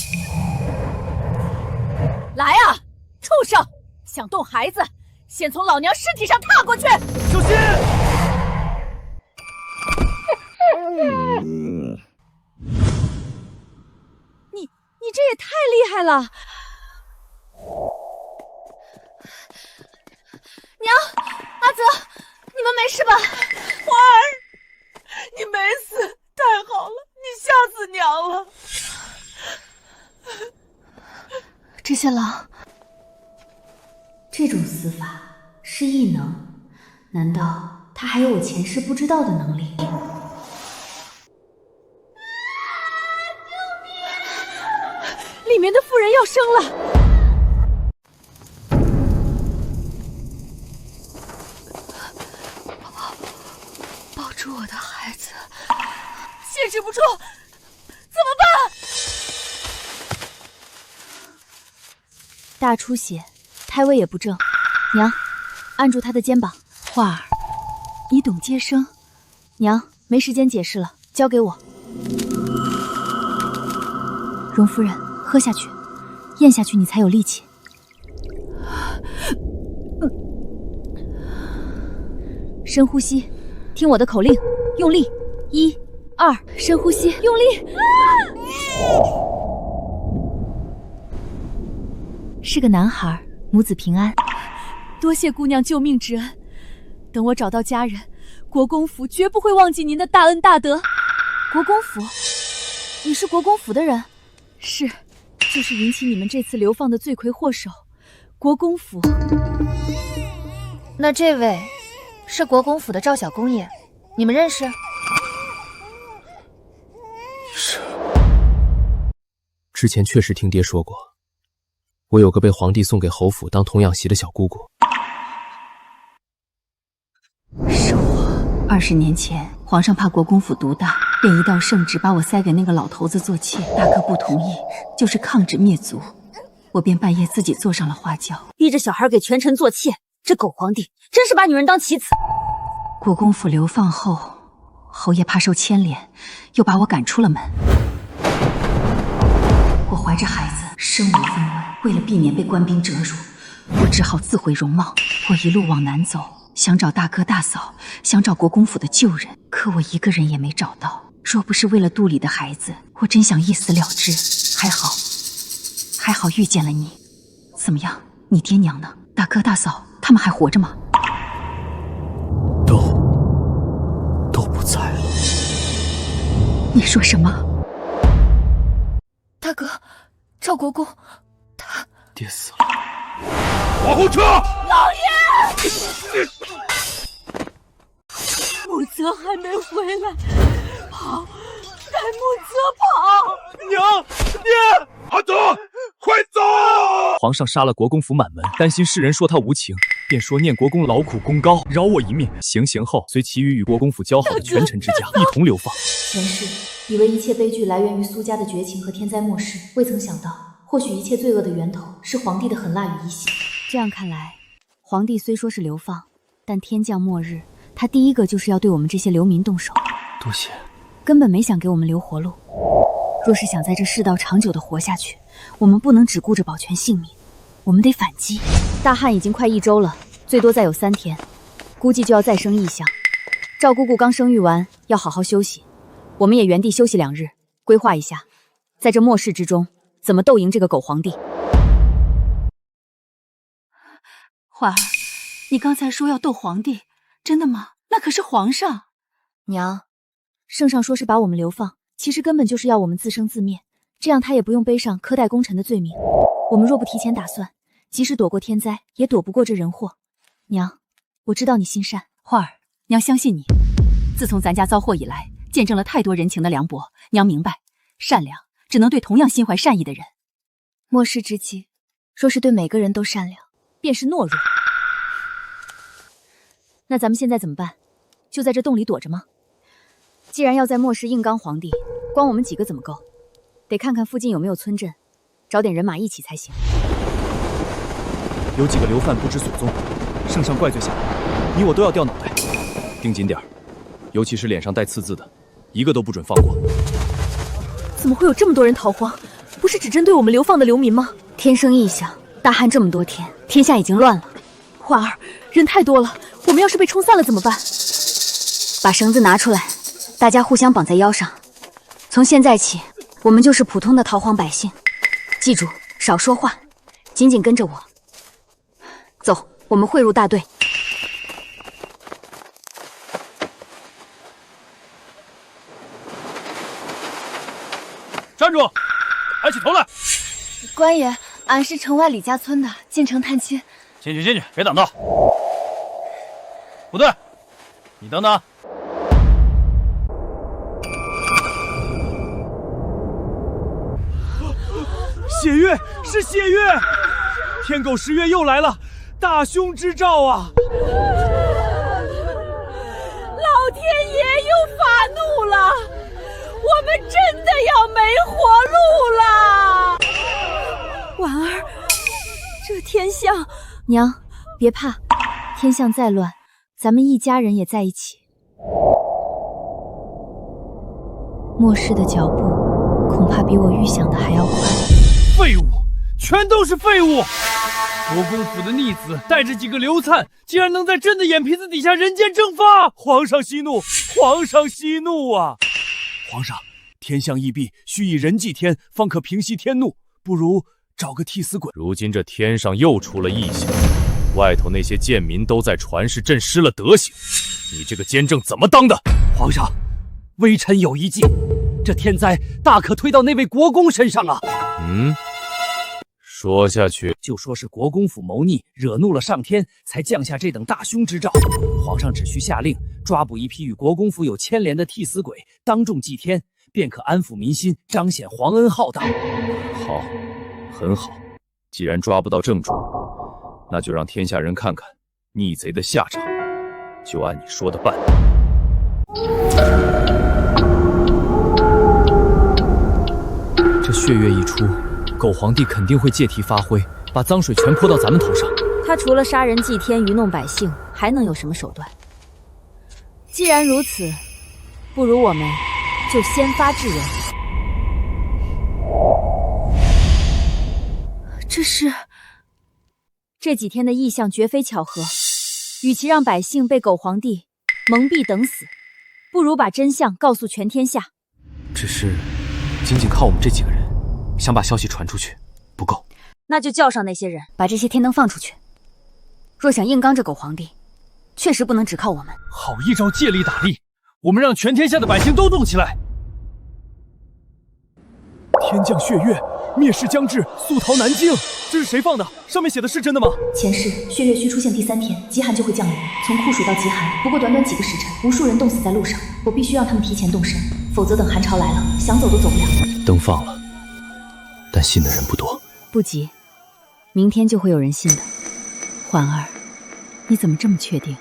[SPEAKER 2] 来啊，畜生！想动孩子，先从老娘尸体上踏过去！
[SPEAKER 4] 小心！
[SPEAKER 2] 你这也太厉害了！娘，阿泽，你们没事吧？
[SPEAKER 10] 花儿，你没死，太好了，你吓死娘了。
[SPEAKER 6] 这些狼，这种死法是异能，难道他还有我前世不知道的能力？
[SPEAKER 2] 里面的妇人要生了！
[SPEAKER 10] 抱住我的孩子，
[SPEAKER 2] 坚持不住，怎么办？大出血，胎位也不正。娘，按住他的肩膀。
[SPEAKER 11] 花儿，你懂接生？
[SPEAKER 2] 娘，没时间解释了，交给我。荣夫人，喝下去，咽下去，你才有力气。深呼吸，听我的口令，用力，1、2，深呼吸，用力。是个男孩，母子平安。多谢姑娘救命之恩。等我找到家人，
[SPEAKER 11] 国公府绝不会忘记您的大恩大德。
[SPEAKER 2] 国公府？你是国公府的人？
[SPEAKER 11] 是，就是引起你们这次流放的罪魁祸首，国公府。
[SPEAKER 2] 那这位是国公府的赵小公爷，你们认识？
[SPEAKER 13] 是。之前确实听爹说过，我有个被皇帝送给侯府当童养媳的小姑姑。
[SPEAKER 11] 是我。20年前，皇上怕国公府独大，便一道圣旨把我塞给那个老头子做妾。大哥不同意，就是抗旨灭族，我便半夜自己坐上了花轿，
[SPEAKER 2] 逼着小孩给权臣做妾。这狗皇帝真是把女人当棋子。
[SPEAKER 11] 国公府流放后，侯爷怕受牵连，又把我赶出了门。我怀着孩子，身无分文，为了避免被官兵折辱，我只好自毁容貌。我一路往南走，想找大哥大嫂，想找国公府的旧人，可我一个人也没找到。若不是为了肚里的孩子，我真想一死了之。还好遇见了你。怎么样，你爹娘呢？大哥大嫂他们还活着吗？
[SPEAKER 12] 都不在了。
[SPEAKER 11] 你说什么？
[SPEAKER 5] 大哥，赵国公，他
[SPEAKER 12] 爹死了。
[SPEAKER 9] 往后撤！
[SPEAKER 5] 老爷，穆泽还没回来，跑，带穆泽跑！
[SPEAKER 9] 娘，爹，阿德，快走！
[SPEAKER 16] 皇上杀了国公府满门，担心世人说他无情，便说念国公劳苦功高，饶我一命。行刑后，随其余与国公府交好的权臣之家一同流放。
[SPEAKER 6] 前世以为一切悲剧来源于苏家的绝情和天灾末世，未曾想到，或许一切罪恶的源头是皇帝的狠辣与异心。
[SPEAKER 2] 这样看来，皇帝虽说是流放，但天降末日，他第一个就是要对我们这些流民动手。
[SPEAKER 12] 多谢。
[SPEAKER 2] 根本没想给我们留活路。若是想在这世道长久的活下去，我们不能只顾着保全性命，我们得反击。大旱已经快1周了，最多再有3天，估计就要再生异象。赵姑姑刚生育完，要好好休息，我们也原地休息2日，规划一下，在这末世之中怎么斗赢这个狗皇帝。
[SPEAKER 11] 花儿，你刚才说要斗皇帝，真的吗？那可是皇上。
[SPEAKER 2] 娘，圣上说是把我们流放，其实根本就是要我们自生自灭，这样他也不用背上苛待功臣的罪名。我们若不提前打算，即使躲过天灾，也躲不过这人祸。娘，我知道你心善。
[SPEAKER 11] 花儿，娘相信你。自从咱家遭祸以来，见证了太多人情的凉薄，娘明白，善良只能对同样心怀善意的人。
[SPEAKER 2] 末世之际，若是对每个人都善良，便是懦弱。那咱们现在怎么办？就在这洞里躲着吗？既然要在末世硬刚皇帝，光我们几个怎么够？得看看附近有没有村镇，找点人马一起才行。
[SPEAKER 16] 有几个流犯不知所踪，圣上怪罪下来，你我都要掉脑袋。盯紧点儿，尤其是脸上带刺字的，一个都不准放过。
[SPEAKER 2] 怎么会有这么多人逃荒？不是只针对我们流放的流民吗？天生异象，大旱这么多天，天下已经乱了。花儿，人太多了，我们要是被冲散了怎么办？把绳子拿出来，大家互相绑在腰上。从现在起，我们就是普通的逃荒百姓。记住，少说话，紧紧跟着我。走，我们汇入大队。
[SPEAKER 3] 站住！抬起头来！
[SPEAKER 5] 官爷，俺是城外李家村的，进城探亲。
[SPEAKER 3] 进去，别挡道。不对，你等等。
[SPEAKER 4] 血月，是血月！天狗10月又来了，大凶之兆啊！
[SPEAKER 5] 老天爷又发怒了，我们真的要没活路了！
[SPEAKER 2] 婉儿，这天象……娘，别怕，天象再乱，咱们一家人也在一起。末世的脚步，恐怕比我预想的还要快。
[SPEAKER 3] 废物，全都是废物！国公府的逆子带着几个流窜，竟然能在朕的眼皮子底下人间蒸发！
[SPEAKER 4] 皇上息怒，皇上息怒啊！
[SPEAKER 12] 皇上，天象异弊，须以人祭天，方可平息天怒。不如找个替死鬼。
[SPEAKER 7] 如今这天上又出了异象，外头那些贱民都在传是朕失了德行，你这个监正怎么当的？
[SPEAKER 14] 皇上，微臣有一计，这天灾大可推到那位国公身上啊！
[SPEAKER 7] 说下去。
[SPEAKER 14] 就说是国公府谋逆，惹怒了上天，才降下这等大凶之兆。皇上只需下令抓捕一批与国公府有牵连的替死鬼，当众祭天，便可安抚民心，彰显皇恩浩荡。
[SPEAKER 7] 好，很好。既然抓不到正主，那就让天下人看看逆贼的下场，就按你说的办。
[SPEAKER 16] 这血月一出，狗皇帝肯定会借题发挥，把脏水全泼到咱们头上。
[SPEAKER 2] 他除了杀人祭天、愚弄百姓，还能有什么手段？既然如此，不如我们就先发制人。这几天的异象绝非巧合，与其让百姓被狗皇帝蒙蔽等死，不如把真相告诉全天下。
[SPEAKER 16] 只是仅仅靠我们这几个人，想把消息传出去不够。
[SPEAKER 2] 那就叫上那些人，把这些天灯放出去。若想硬刚这狗皇帝，确实不能只靠我们。
[SPEAKER 3] 好一招借力打力，我们让全天下的百姓都动起来。
[SPEAKER 16] 天降血月，灭世将至，速逃南境。这是谁放的？上面写的是真的吗？
[SPEAKER 6] 前世血月虚出现第3天，极寒就会降临。从酷暑到极寒，不过短短几个时辰，无数人冻死在路上。我必须让他们提前动身，否则等寒潮来了，想走都走不了。
[SPEAKER 16] 灯放了，但信的人不多。
[SPEAKER 2] 不急，明天就会有人信的。
[SPEAKER 11] 环儿，你怎么这么确定？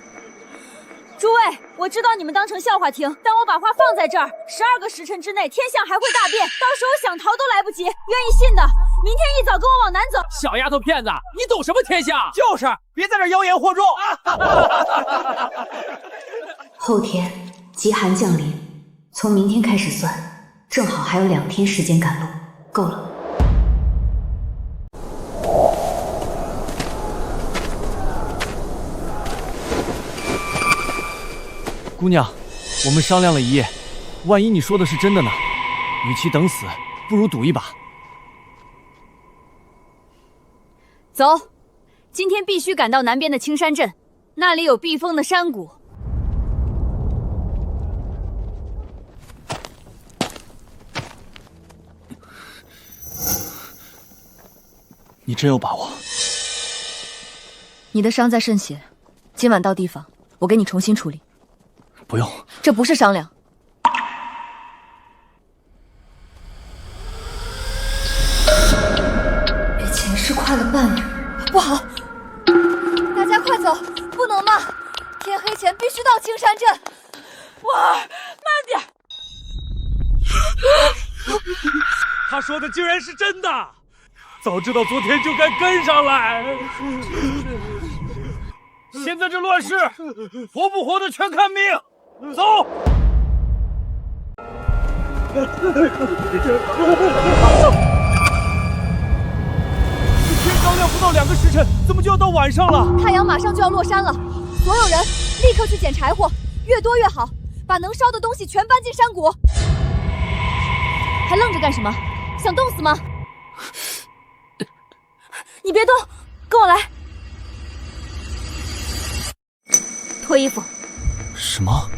[SPEAKER 2] 诸位，我知道你们当成笑话听，但我把话放在这儿，12个时辰之内，天象还会大变，到时候想逃都来不及。愿意信的，明天一早跟我往南走。
[SPEAKER 14] 小丫头片子，你懂什么天象？
[SPEAKER 3] 就是别在这妖言惑众啊！
[SPEAKER 6] 后天极寒降临，从明天开始算，正好还有2天时间赶路，够了。
[SPEAKER 16] 姑娘，我们商量了一夜，万一你说的是真的呢？与其等死，不如赌一把。
[SPEAKER 2] 走，今天必须赶到南边的青山镇，那里有避风的山谷。
[SPEAKER 16] 你真有把握？
[SPEAKER 5] 你的伤在渗血，今晚到地方，我给你重新处理。
[SPEAKER 16] 不用，
[SPEAKER 5] 这不是商量。
[SPEAKER 6] 比前世快了半日，
[SPEAKER 5] 不好！大家快走，不能慢，天黑前必须到青山镇。
[SPEAKER 3] 婉儿，慢点！他说的竟然是真的！早知道昨天就该跟上来。现在这乱世，活不活的全看命。走！天刚亮不到2个时辰，怎么就要到晚上了？
[SPEAKER 5] 太阳马上就要落山了，所有人立刻去捡柴火，越多越好，把能烧的东西全搬进山谷。还愣着干什么？想冻死吗？
[SPEAKER 2] 你别动，跟我来。脱衣服。
[SPEAKER 16] 什么？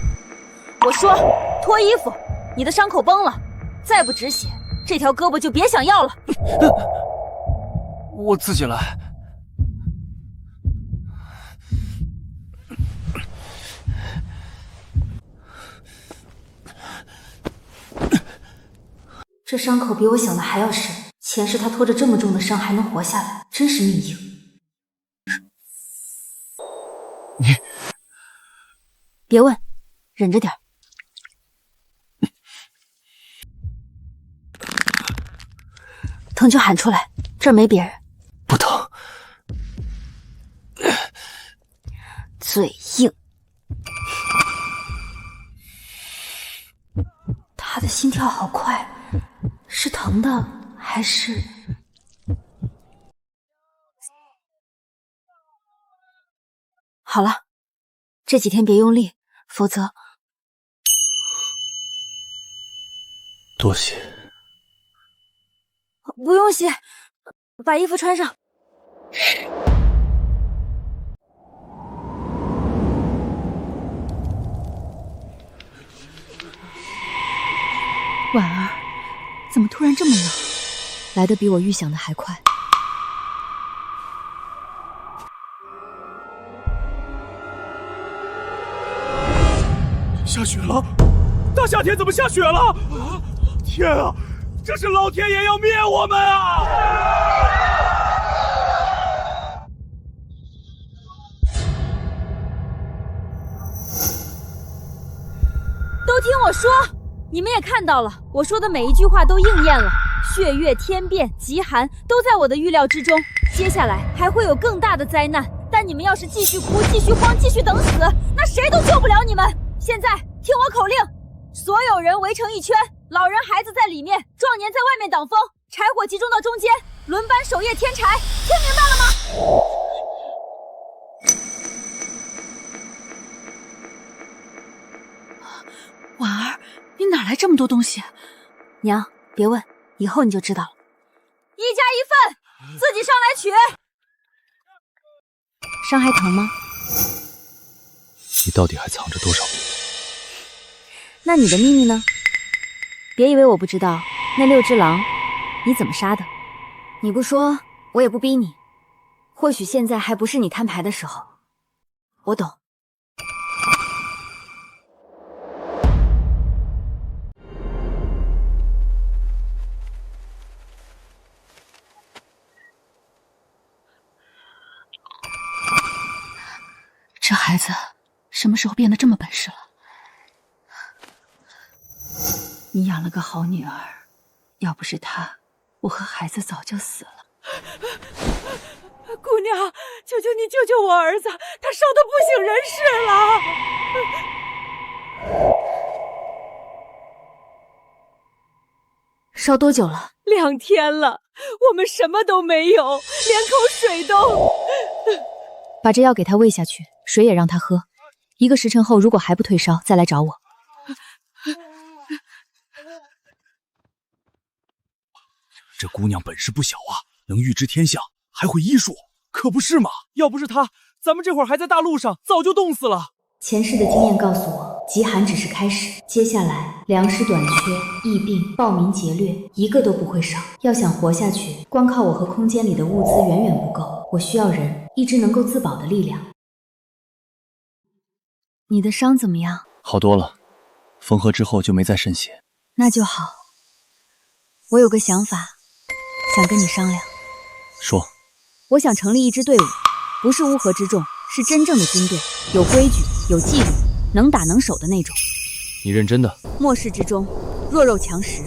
[SPEAKER 2] 我说脱衣服，你的伤口崩了，再不止血，这条胳膊就别想要了。
[SPEAKER 16] 我自己来。
[SPEAKER 6] 这伤口比我想的还要深，前世他拖着这么重的伤还能活下来，真是命硬。
[SPEAKER 16] 你
[SPEAKER 2] 别问，忍着点。疼就喊出来，这儿没别人。
[SPEAKER 16] 不疼。
[SPEAKER 2] 嘴硬。
[SPEAKER 6] 他的心跳好快，是疼的还是……
[SPEAKER 2] 好了，这几天别用力，否则……
[SPEAKER 16] 多谢。
[SPEAKER 2] 不用谢，把衣服穿上。
[SPEAKER 1] 怎么突然这么冷？
[SPEAKER 6] 来得比我预想的还快。
[SPEAKER 9] 下雪了！大夏天怎么下雪了？天啊，这是老天爷要灭我们啊！
[SPEAKER 2] 都听我说，你们也看到了，我说的每一句话都应验了。血月天变、极寒都在我的预料之中。接下来还会有更大的灾难，但你们要是继续哭、继续慌、继续等死，那谁都救不了你们。现在听我口令，所有人围成一圈，老人孩子在里面，壮年在外面挡风，柴火集中到中间，轮班守夜添柴，听明白了吗？
[SPEAKER 1] 婉儿，你哪来这么多东西？
[SPEAKER 2] 娘，别问，以后你就知道了。1家1份，自己上来取。
[SPEAKER 6] 伤还疼吗？
[SPEAKER 16] 你到底还藏着多少秘密？
[SPEAKER 2] 那你的秘密呢？别以为我不知道，那6只狼你怎么杀的？你不说，我也不逼你。或许现在还不是你摊牌的时候。我懂。
[SPEAKER 1] 这孩子什么时候变得这么本事了？你养了个好女儿，要不是她，我和孩子早就死了。
[SPEAKER 10] 姑娘，求求你救救我儿子，他烧得不省人事了。
[SPEAKER 2] 烧多久了
[SPEAKER 10] ？2天了，我们什么都没有，连口水都……
[SPEAKER 6] 把这药给他喂下去，水也让他喝。1个时辰后，如果还不退烧，再来找我。
[SPEAKER 16] 这姑娘本事不小啊，能预知天象，还会医术，可不是嘛？
[SPEAKER 3] 要不是她，咱们这会儿还在大路上，早就冻死了。
[SPEAKER 6] 前世的经验告诉我，极寒只是开始，接下来粮食短缺、疫病、暴民劫掠，一个都不会少。要想活下去，光靠我和空间里的物资远远不够，我需要人，一支能够自保的力量。你的伤怎么样？
[SPEAKER 16] 好多了，缝合之后就没再渗血。
[SPEAKER 6] 那就好。我有个想法，想跟你商量。
[SPEAKER 16] 说。
[SPEAKER 6] 我想成立一支队伍，不是乌合之众，是真正的军队，有规矩，有纪律，能打能守的那种。
[SPEAKER 16] 你认真的？
[SPEAKER 6] 末世之中，弱肉强食。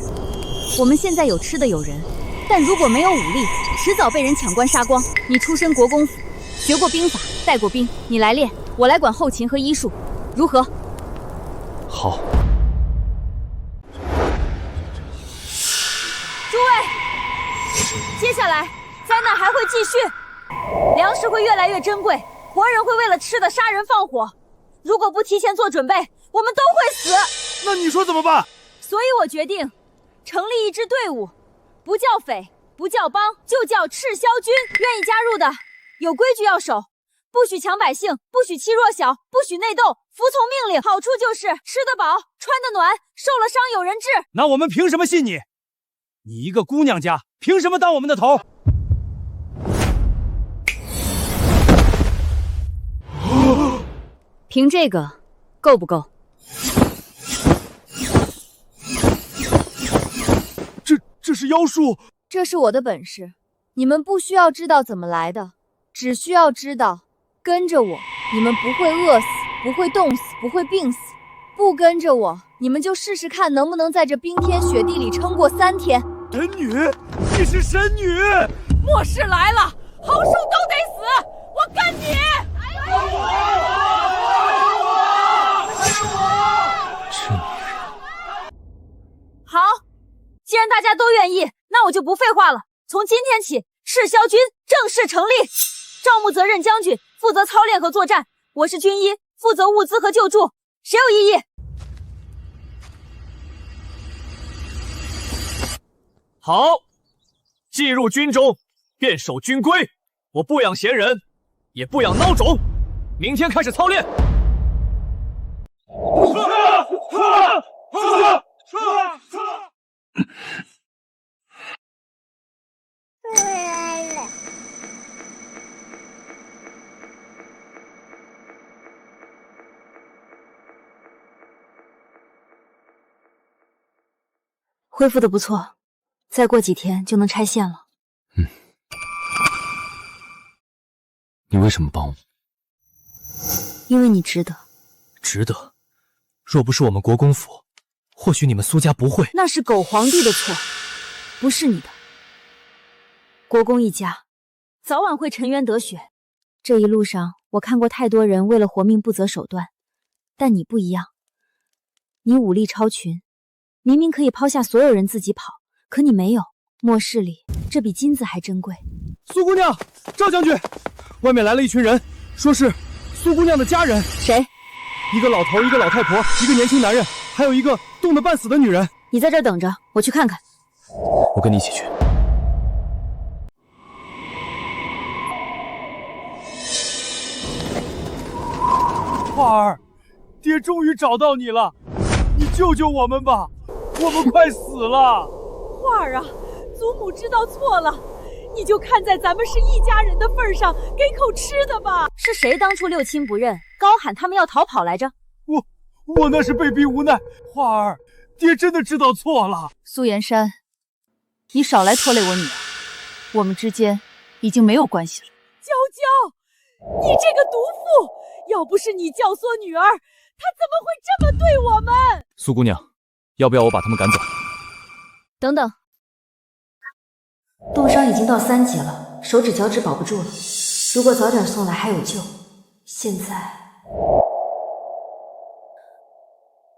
[SPEAKER 6] 我们现在有吃的有人，但如果没有武力，迟早被人抢光杀光。你出身国公府，学过兵法，带过兵，你来练，我来管后勤和医术，如何？
[SPEAKER 16] 好。
[SPEAKER 2] 诸位，接下来灾难还会继续，粮食会越来越珍贵，活人会为了吃的杀人放火。如果不提前做准备，我们都会死。
[SPEAKER 9] 那你说怎么办？
[SPEAKER 2] 所以我决定成立一支队伍，不叫匪，不叫帮，就叫赤霄军。愿意加入的，有规矩要守，不许抢百姓，不许欺弱小，不许内斗，服从命令。好处就是吃得饱，穿得暖，受了伤有人治。
[SPEAKER 3] 那我们凭什么信你？你一个姑娘家，凭什么当我们的头？
[SPEAKER 6] 凭这个够不够？
[SPEAKER 3] 这是妖术。
[SPEAKER 2] 这是我的本事，你们不需要知道怎么来的，只需要知道跟着我，你们不会饿死，不会冻死，不会病死。不跟着我，你们就试试看能不能在这冰天雪地里撑过3天。
[SPEAKER 9] 神女，你是神女！
[SPEAKER 10] 末世来了，好树都得死，我跟你！
[SPEAKER 16] 这女人。
[SPEAKER 2] 好，既然大家都愿意，那我就不废话了。从今天起，赤霄军正式成立。赵牧责任将军，负责操练和作战；我是军医，负责物资和救助。谁有异议？
[SPEAKER 3] 好，进入军中，便守军规。我不养闲人，也不养孬种。明天开始操练。
[SPEAKER 2] 恢复的不错，再过几天就能拆线了。
[SPEAKER 16] 你为什么帮我？
[SPEAKER 2] 因为你值得。
[SPEAKER 16] 值得。若不是我们国公府，或许你们苏家不会。
[SPEAKER 2] 那是狗皇帝的错，不是你的。国公一家早晚会沉冤得雪。这一路上，我看过太多人为了活命不择手段，但你不一样。你武力超群，明明可以抛下所有人自己跑，可你没有。末世里，这比金子还珍贵。
[SPEAKER 3] 苏姑娘，赵将军，外面来了一群人，说是苏姑娘的家人。
[SPEAKER 2] 谁？
[SPEAKER 3] 一个老头，一个老太婆，一个年轻男人，还有一个冻得半死的女人。
[SPEAKER 2] 你在这儿等着，我去看看。
[SPEAKER 16] 我跟你一起去。
[SPEAKER 3] 花儿，爹终于找到你了，你救救我们吧，我们快死了。
[SPEAKER 10] 花儿啊，祖母知道错了，你就看在咱们是一家人的份上，给口吃的吧。
[SPEAKER 2] 是谁当初六亲不认，高喊他们要逃跑来着？
[SPEAKER 3] 我那是被逼无奈。花儿，爹真的知道错了。
[SPEAKER 11] 苏岩山，你少来拖累我女儿，我们之间已经没有关系了。
[SPEAKER 10] 娇娇，你这个毒妇，要不是你教唆女儿，她怎么会这么对我们？
[SPEAKER 16] 苏姑娘，要不要我把他们赶走？
[SPEAKER 2] 等等，
[SPEAKER 6] 冻伤已经到3级了，手指脚趾保不住了。如果早点送来还有救，现在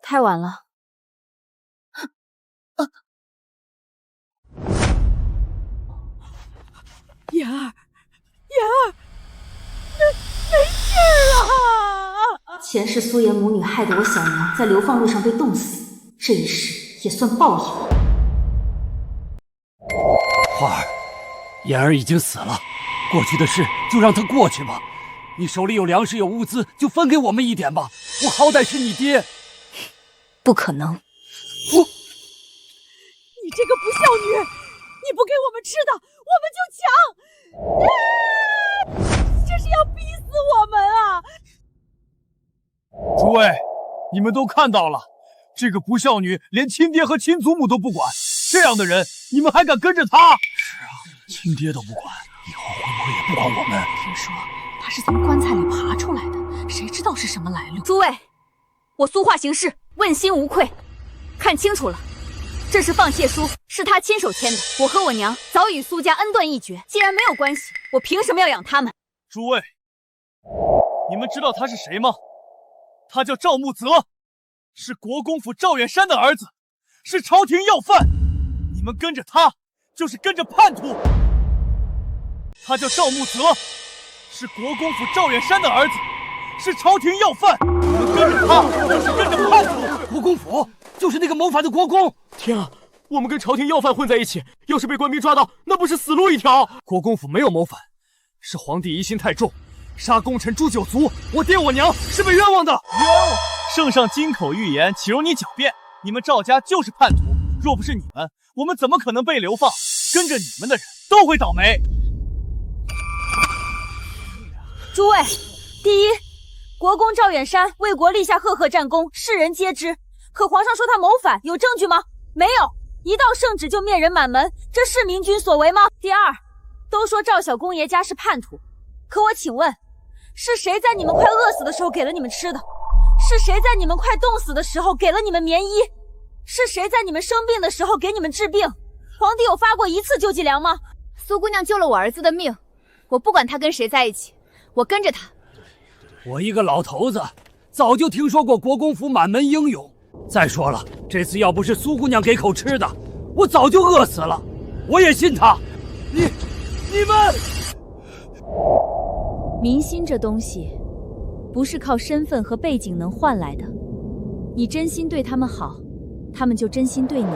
[SPEAKER 2] 太晚了。
[SPEAKER 10] 妍儿，没事了。
[SPEAKER 6] 前世苏妍母女害得我小娘在流放路上被冻死，这一世也算报应。
[SPEAKER 4] 花儿，妍儿已经死了，过去的事就让它过去吧。你手里有粮食有物资，就分给我们一点吧。我好歹是你爹。
[SPEAKER 2] 不可能！
[SPEAKER 10] 你这个不孝女，你不给我们吃的，我们就抢！这是要逼死我们啊！
[SPEAKER 3] 诸位，你们都看到了，这个不孝女连亲爹和亲祖母都不管，这样的人你们还敢跟着她？
[SPEAKER 4] 是啊，亲爹都不管，以后会不会也不管我们？
[SPEAKER 11] 听说她是从棺材里爬出来的，谁知道是什么来路？
[SPEAKER 2] 诸位，我苏化行事，问心无愧，看清楚了，这是放弃书，是他亲手签的。我和我娘早与苏家恩断义绝，既然没有关系，我凭什么要养他们？
[SPEAKER 3] 诸位，你们知道他是谁吗？他叫赵木泽，是国公府赵远山的儿子，是朝廷要犯。你们跟着他，就是跟着叛徒。他叫赵木泽，是国公府赵远山的儿子，是朝廷要犯。你们跟着他，就是跟着叛徒。
[SPEAKER 4] 国公府就是那个谋反的国公。天啊，我们跟朝廷要犯混在一起，要是被官兵抓到，那不是死路一条？
[SPEAKER 3] 国公府没有谋反，是皇帝疑心太重，杀功臣诛九族。我爹我娘是被冤枉的。冤枉！圣上金口玉言，岂容你狡辩？你们赵家就是叛徒，若不是你们，我们怎么可能被流放？跟着你们的人都会倒霉。
[SPEAKER 2] 诸位，第一，国公赵远山为国立下赫赫战功，世人皆知。可皇上说他谋反，有证据吗？没有。一道圣旨就灭人满门，这是明君所为吗？第二，都说赵小公爷家是叛徒，可我请问，是谁在你们快饿死的时候给了你们吃的？是谁在你们快冻死的时候给了你们棉衣？是谁在你们生病的时候给你们治病？皇帝有发过一次救济粮吗？
[SPEAKER 5] 苏姑娘救了我儿子的命，我不管她跟谁在一起，我跟着她。
[SPEAKER 4] 我一个老头子，早就听说过国公府满门英勇。再说了，这次要不是苏姑娘给口吃的，我早就饿死了。我也信她。你们，
[SPEAKER 2] 民心这东西，不是靠身份和背景能换来的。你真心对他们好，他们就真心对你。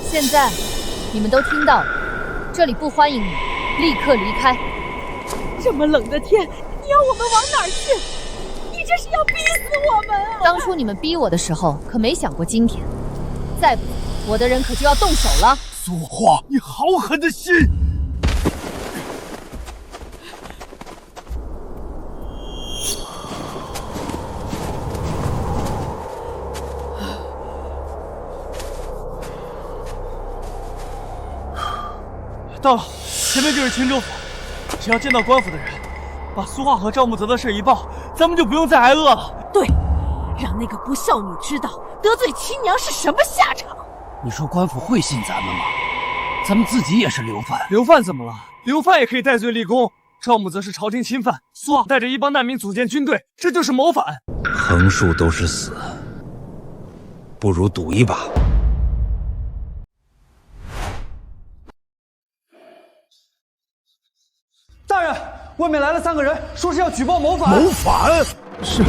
[SPEAKER 5] 现在你们都听到了，这里不欢迎你，立刻离开。
[SPEAKER 10] 这么冷的天，你要我们往哪儿去？你这是要逼死我们啊！
[SPEAKER 5] 当初你们逼我的时候，可没想过今天。再不，我的人可就要动手了。
[SPEAKER 3] 苏化，你好狠的心！到了，前面就是青州府。只要见到官府的人，把苏画和赵木泽的事一报，咱们就不用再挨饿了。
[SPEAKER 10] 对，让那个不孝女知道得罪亲娘是什么下场。
[SPEAKER 14] 你说官府会信咱们吗？咱们自己也是流犯。
[SPEAKER 3] 流犯怎么了？流犯也可以戴罪立功。赵木泽是朝廷钦犯，苏画带着一帮难民组建军队，这就是谋反。
[SPEAKER 13] 横竖都是死，不如赌一把。
[SPEAKER 4] 大人，外面来了3个人，说是要举报谋反。
[SPEAKER 9] 谋反？
[SPEAKER 3] 是。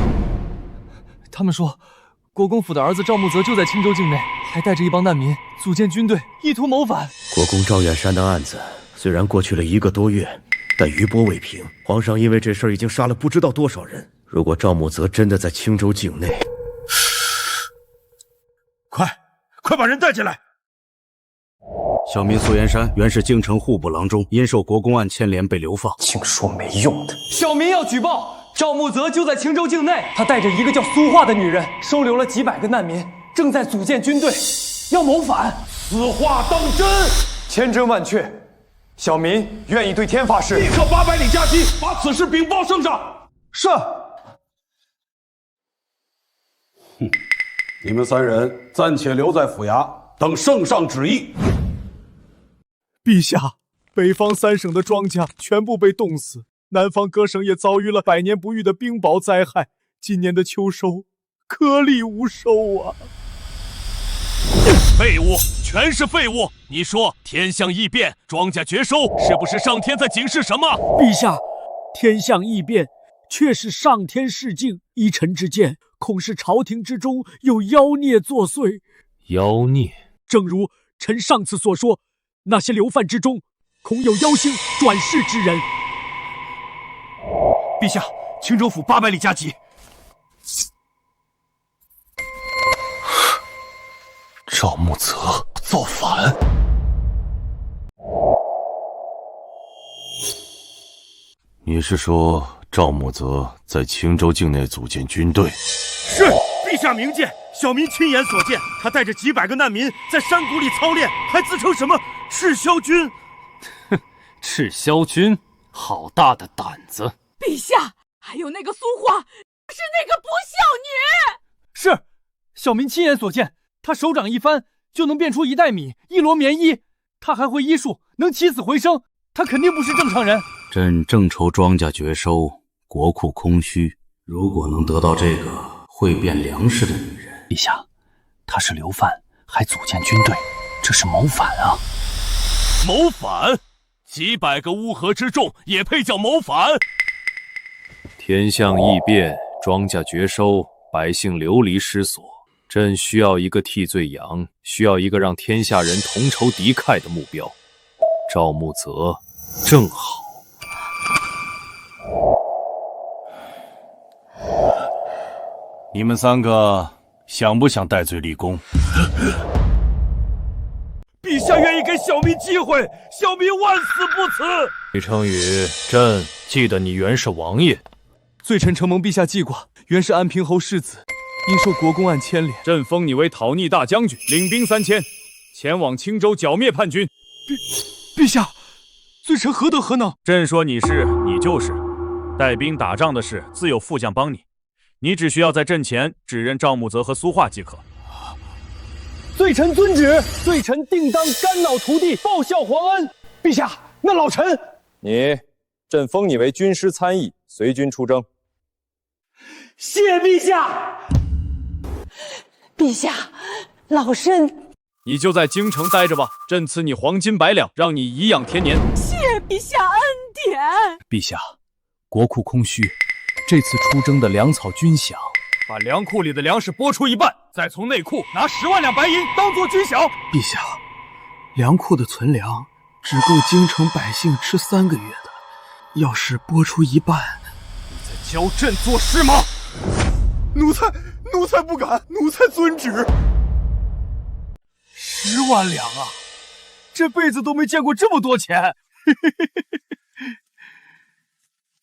[SPEAKER 3] 他们说，国公府的儿子赵木泽就在青州境内，还带着一帮难民组建军队，意图谋反。
[SPEAKER 12] 国公赵远山的案子虽然过去了1个多月，但余波未平。皇上因为这事儿已经杀了不知道多少人。如果赵木泽真的在青州境内，
[SPEAKER 9] 快把人带进来！
[SPEAKER 17] 小民苏岩山原是京城户部郎中，因受国公案牵连被流放。
[SPEAKER 12] 净说没用的！
[SPEAKER 4] 小民要举报，赵木泽就在青州境内，他带着一个叫苏画的女人，收留了几百个难民，正在组建军队，要谋反。
[SPEAKER 9] 此话当真？
[SPEAKER 4] 千真万确。小民愿意对天发誓，
[SPEAKER 9] 立刻800里加急，把此事禀报圣上。
[SPEAKER 4] 是。
[SPEAKER 9] 你们3人暂且留在府衙，等圣上旨意。
[SPEAKER 16] 陛下，北方3省的庄稼全部被冻死，南方各省也遭遇了百年不遇的冰雹灾害，今年的秋收颗粒无收啊！
[SPEAKER 3] 废物，全是废物！你说天象异变，庄稼绝收，是不是上天在警示什么？
[SPEAKER 14] 陛下，天象异变，却是上天示镜，依臣之见，恐是朝廷之中有妖孽作祟。
[SPEAKER 7] 妖孽？
[SPEAKER 14] 正如臣上次所说，那些流犯之中，恐有妖星转世之人。
[SPEAKER 9] 陛下，青州府800里加急。
[SPEAKER 8] 赵木泽造反。你是说赵木泽在青州境内组建军队？
[SPEAKER 9] 是，陛下明鉴，小民亲眼所见，他带着几百个难民在山谷里操练，还自称什么赤霄军。
[SPEAKER 16] 哼，赤霄军，好大的胆子！
[SPEAKER 10] 陛下，还有那个苏画，是那个不孝女。
[SPEAKER 3] 是，小民亲眼所见，他手掌一翻就能变出1袋米、1箩棉衣，他还会医术，能起死回生，他肯定不是正常人。
[SPEAKER 17] 朕正愁庄稼绝收，国库空虚，如果能得到这个会变粮食的女人。
[SPEAKER 14] 陛下，他是流犯，还组建军队，这是谋反啊！
[SPEAKER 3] 谋反？几百个乌合之众也配叫谋反？
[SPEAKER 7] 天象异变，庄稼绝收，百姓流离失所。朕需要一个替罪羊，需要一个让天下人同仇敌忾的目标。赵木泽正好。
[SPEAKER 8] 你们3个想不想戴罪立功？
[SPEAKER 9] 陛下愿意给小民机会，小民万死不辞。
[SPEAKER 7] 李成宇，朕记得你原是王爷，
[SPEAKER 3] 罪臣承蒙陛下记挂，原是安平侯世子，因受国公案牵连，
[SPEAKER 16] 朕封你为讨逆大将军，领兵3000，前往青州剿灭叛军。
[SPEAKER 3] 陛下，罪臣何德何能？
[SPEAKER 16] 朕说你是，你就是。带兵打仗的事，自有副将帮你。你只需要在阵前指认赵木泽和苏画即可。
[SPEAKER 4] 罪臣遵旨，罪臣定当肝脑涂地，报效皇恩。陛下，那老臣，
[SPEAKER 7] 朕封你为军师参议，随军出征。
[SPEAKER 4] 谢陛下。
[SPEAKER 10] 陛下，老身，
[SPEAKER 16] 你就在京城待着吧，朕赐你黄金100两，让你颐养天年。
[SPEAKER 10] 谢陛下恩典。
[SPEAKER 14] 陛下，国库空虚，这次出征的粮草军饷，
[SPEAKER 3] 把粮库里的粮食拨出一半，再从内库拿10万两白银当做军饷。
[SPEAKER 12] 陛下，粮库的存粮只够京城百姓吃3个月的，要是拨出一半，
[SPEAKER 3] 你在教朕做事吗？
[SPEAKER 9] 奴才不敢，奴才遵旨。
[SPEAKER 3] 10万两啊！这辈子都没见过这么多钱。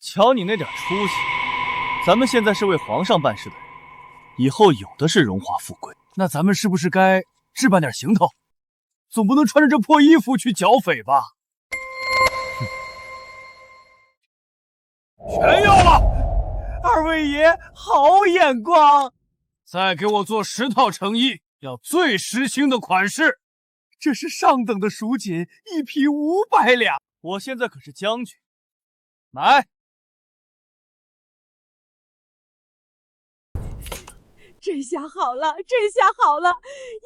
[SPEAKER 3] 瞧你那点出息，咱们现在是为皇上办事的人，以后有的是荣华富贵，那咱们是不是该置办点行头？总不能穿着这破衣服去剿匪吧？全要了！二位爷好眼光！再给我做10套成衣，要最时兴的款式。这是上等的蜀锦，1匹500两。我现在可是将军，买！
[SPEAKER 10] 这下好了，这下好了，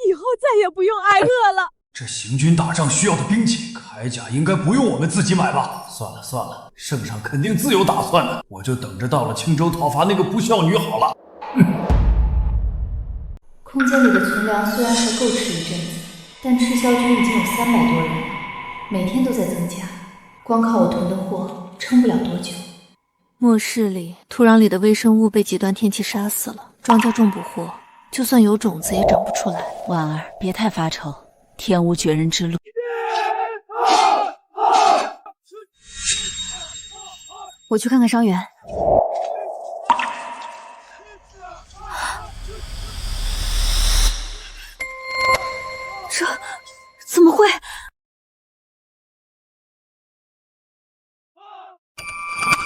[SPEAKER 10] 以后再也不用挨饿了。
[SPEAKER 3] 这行军打仗需要的兵器，铠甲应该不用我们自己买吧？算了算了，圣上肯定自有打算的，我就等着到了青州讨伐那个不孝女好了。
[SPEAKER 6] 空间里的存粮虽然还够吃一阵子，但赤霄军已经有300多人，每天都在增加，光靠我囤的货撑不了多久。
[SPEAKER 1] 末世里，土壤里的微生物被极端天气杀死了，庄稼种不活，就算有种子也长不出来。婉儿，别太发愁，天无绝人之路。我去看看伤员。这怎么会？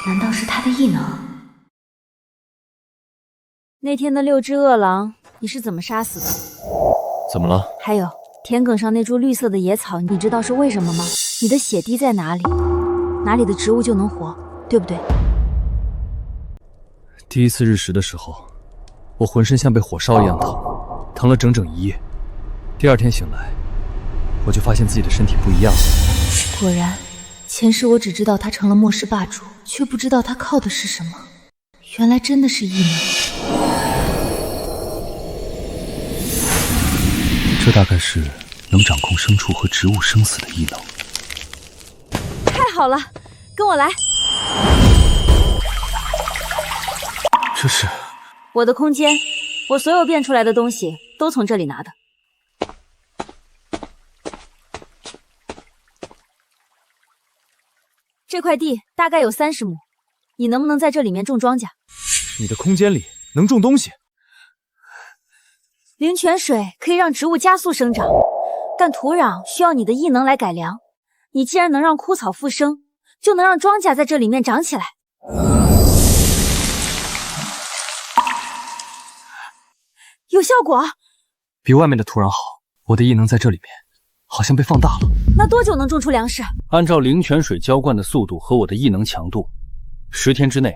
[SPEAKER 6] 难道是他的异能？
[SPEAKER 2] 那天的6只饿狼，你是怎么杀死的？
[SPEAKER 13] 怎么了？
[SPEAKER 2] 还有田埂上那株绿色的野草，你知道是为什么吗？你的血滴在哪里，哪里的植物就能活，对不对？
[SPEAKER 13] 第一次日食的时候，我浑身像被火烧一样疼，疼了整整1夜。第2天醒来，我就发现自己的身体不一样了。
[SPEAKER 6] 果然，前世我只知道他成了末世霸主，却不知道他靠的是什么。原来真的是异能。
[SPEAKER 17] 这大概是能掌控牲畜和植物生死的异能。
[SPEAKER 2] 太好了，跟我来。
[SPEAKER 17] 这是
[SPEAKER 2] 我的空间，我所有变出来的东西都从这里拿的。这块地大概有30亩，你能不能在这里面种庄稼？
[SPEAKER 13] 你的空间里能种东西？
[SPEAKER 2] 灵泉水可以让植物加速生长，但土壤需要你的异能来改良。你既然能让枯草复生，就能让庄稼在这里面长起来。有效果，
[SPEAKER 13] 比外面的土壤好。我的异能在这里面好像被放大了。
[SPEAKER 2] 那多久能种出粮食？
[SPEAKER 13] 按照灵泉水浇灌的速度和我的异能强度，10天之内，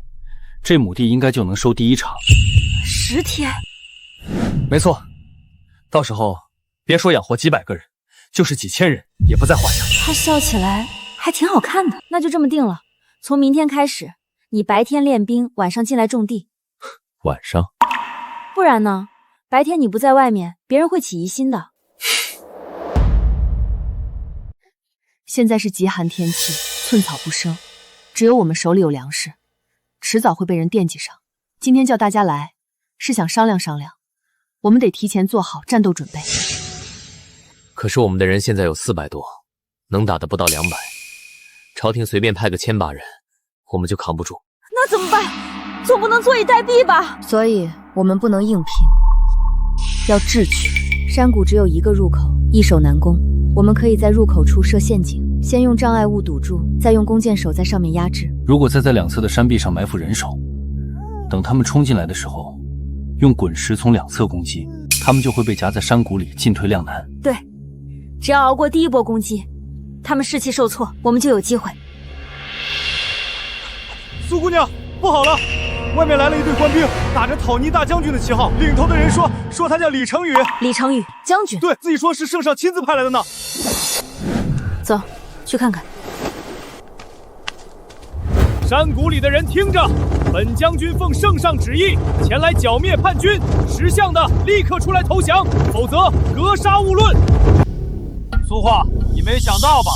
[SPEAKER 13] 这亩地应该就能收第1茬。
[SPEAKER 2] 10天？
[SPEAKER 13] 没错，到时候别说养活几百个人，就是几千人也不在话下。
[SPEAKER 2] 他笑起来还挺好看的。那就这么定了，从明天开始，你白天练兵，晚上进来种地。
[SPEAKER 13] 晚上？
[SPEAKER 2] 不然呢？白天你不在外面，别人会起疑心的。
[SPEAKER 11] 现在是极寒天气，寸草不生，只有我们手里有粮食，迟早会被人惦记上。今天叫大家来，是想商量商量，我们得提前做好战斗准备。
[SPEAKER 18] 可是我们的人现在有400多，能打的不到200，朝廷随便派个1000把人，我们就扛不住。
[SPEAKER 2] 那怎么办？总不能坐以待毙吧？
[SPEAKER 6] 所以我们不能硬拼，要智取。
[SPEAKER 2] 山谷只有1个入口，易守难攻。我们可以在入口处设陷阱，先用障碍物堵住，再用弓箭手在上面压制。
[SPEAKER 13] 如果再在2侧的山壁上埋伏人手，等他们冲进来的时候，用滚石从2侧攻击，他们就会被夹在山谷里，进退两难。
[SPEAKER 2] 对，只要熬过第1波攻击，他们士气受挫，我们就有机会。
[SPEAKER 16] 苏姑娘，不好了！外面来了一队官兵，打着讨逆大将军的旗号，领头的人说他叫李成宇。
[SPEAKER 2] 李成宇将军？
[SPEAKER 16] 对，自己说是圣上亲自派来的呢。
[SPEAKER 2] 走，去看看。
[SPEAKER 3] 山谷里的人听着，本将军奉圣上旨意前来剿灭叛军，识相的立刻出来投降，否则格杀勿论。苏画，你没想到吧？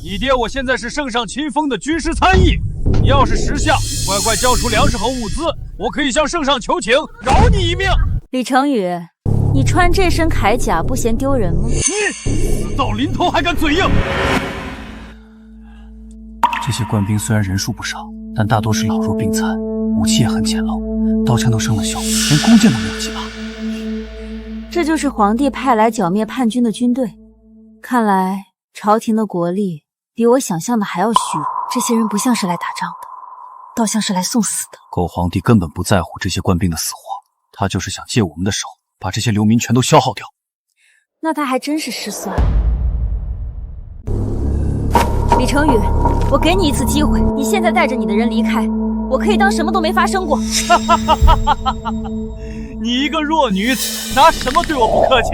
[SPEAKER 3] 你爹我现在是圣上亲封的军师参议，你要是识相，乖乖交出粮食和物资，我可以向圣上求情，饶你一命。
[SPEAKER 2] 李成宇，你穿这身铠甲不嫌丢人吗？
[SPEAKER 3] 你死到临头还敢嘴硬！
[SPEAKER 13] 这些官兵虽然人数不少，但大多是老弱病残，武器也很简陋，刀枪都生了锈，连弓箭都没有几把。
[SPEAKER 2] 这就是皇帝派来剿灭叛军的军队。看来朝廷的国力比我想象的还要虚弱。这些人不像是来打仗的，
[SPEAKER 1] 倒像是来送死的。
[SPEAKER 13] 狗皇帝根本不在乎这些官兵的死活，他就是想借我们的手把这些流民全都消耗掉。
[SPEAKER 2] 那他还真是失算了。李成宇，我给你一次机会，你现在带着你的人离开，我可以当什么都没发生过。
[SPEAKER 3] 你一个弱女子，拿什么对我不客气？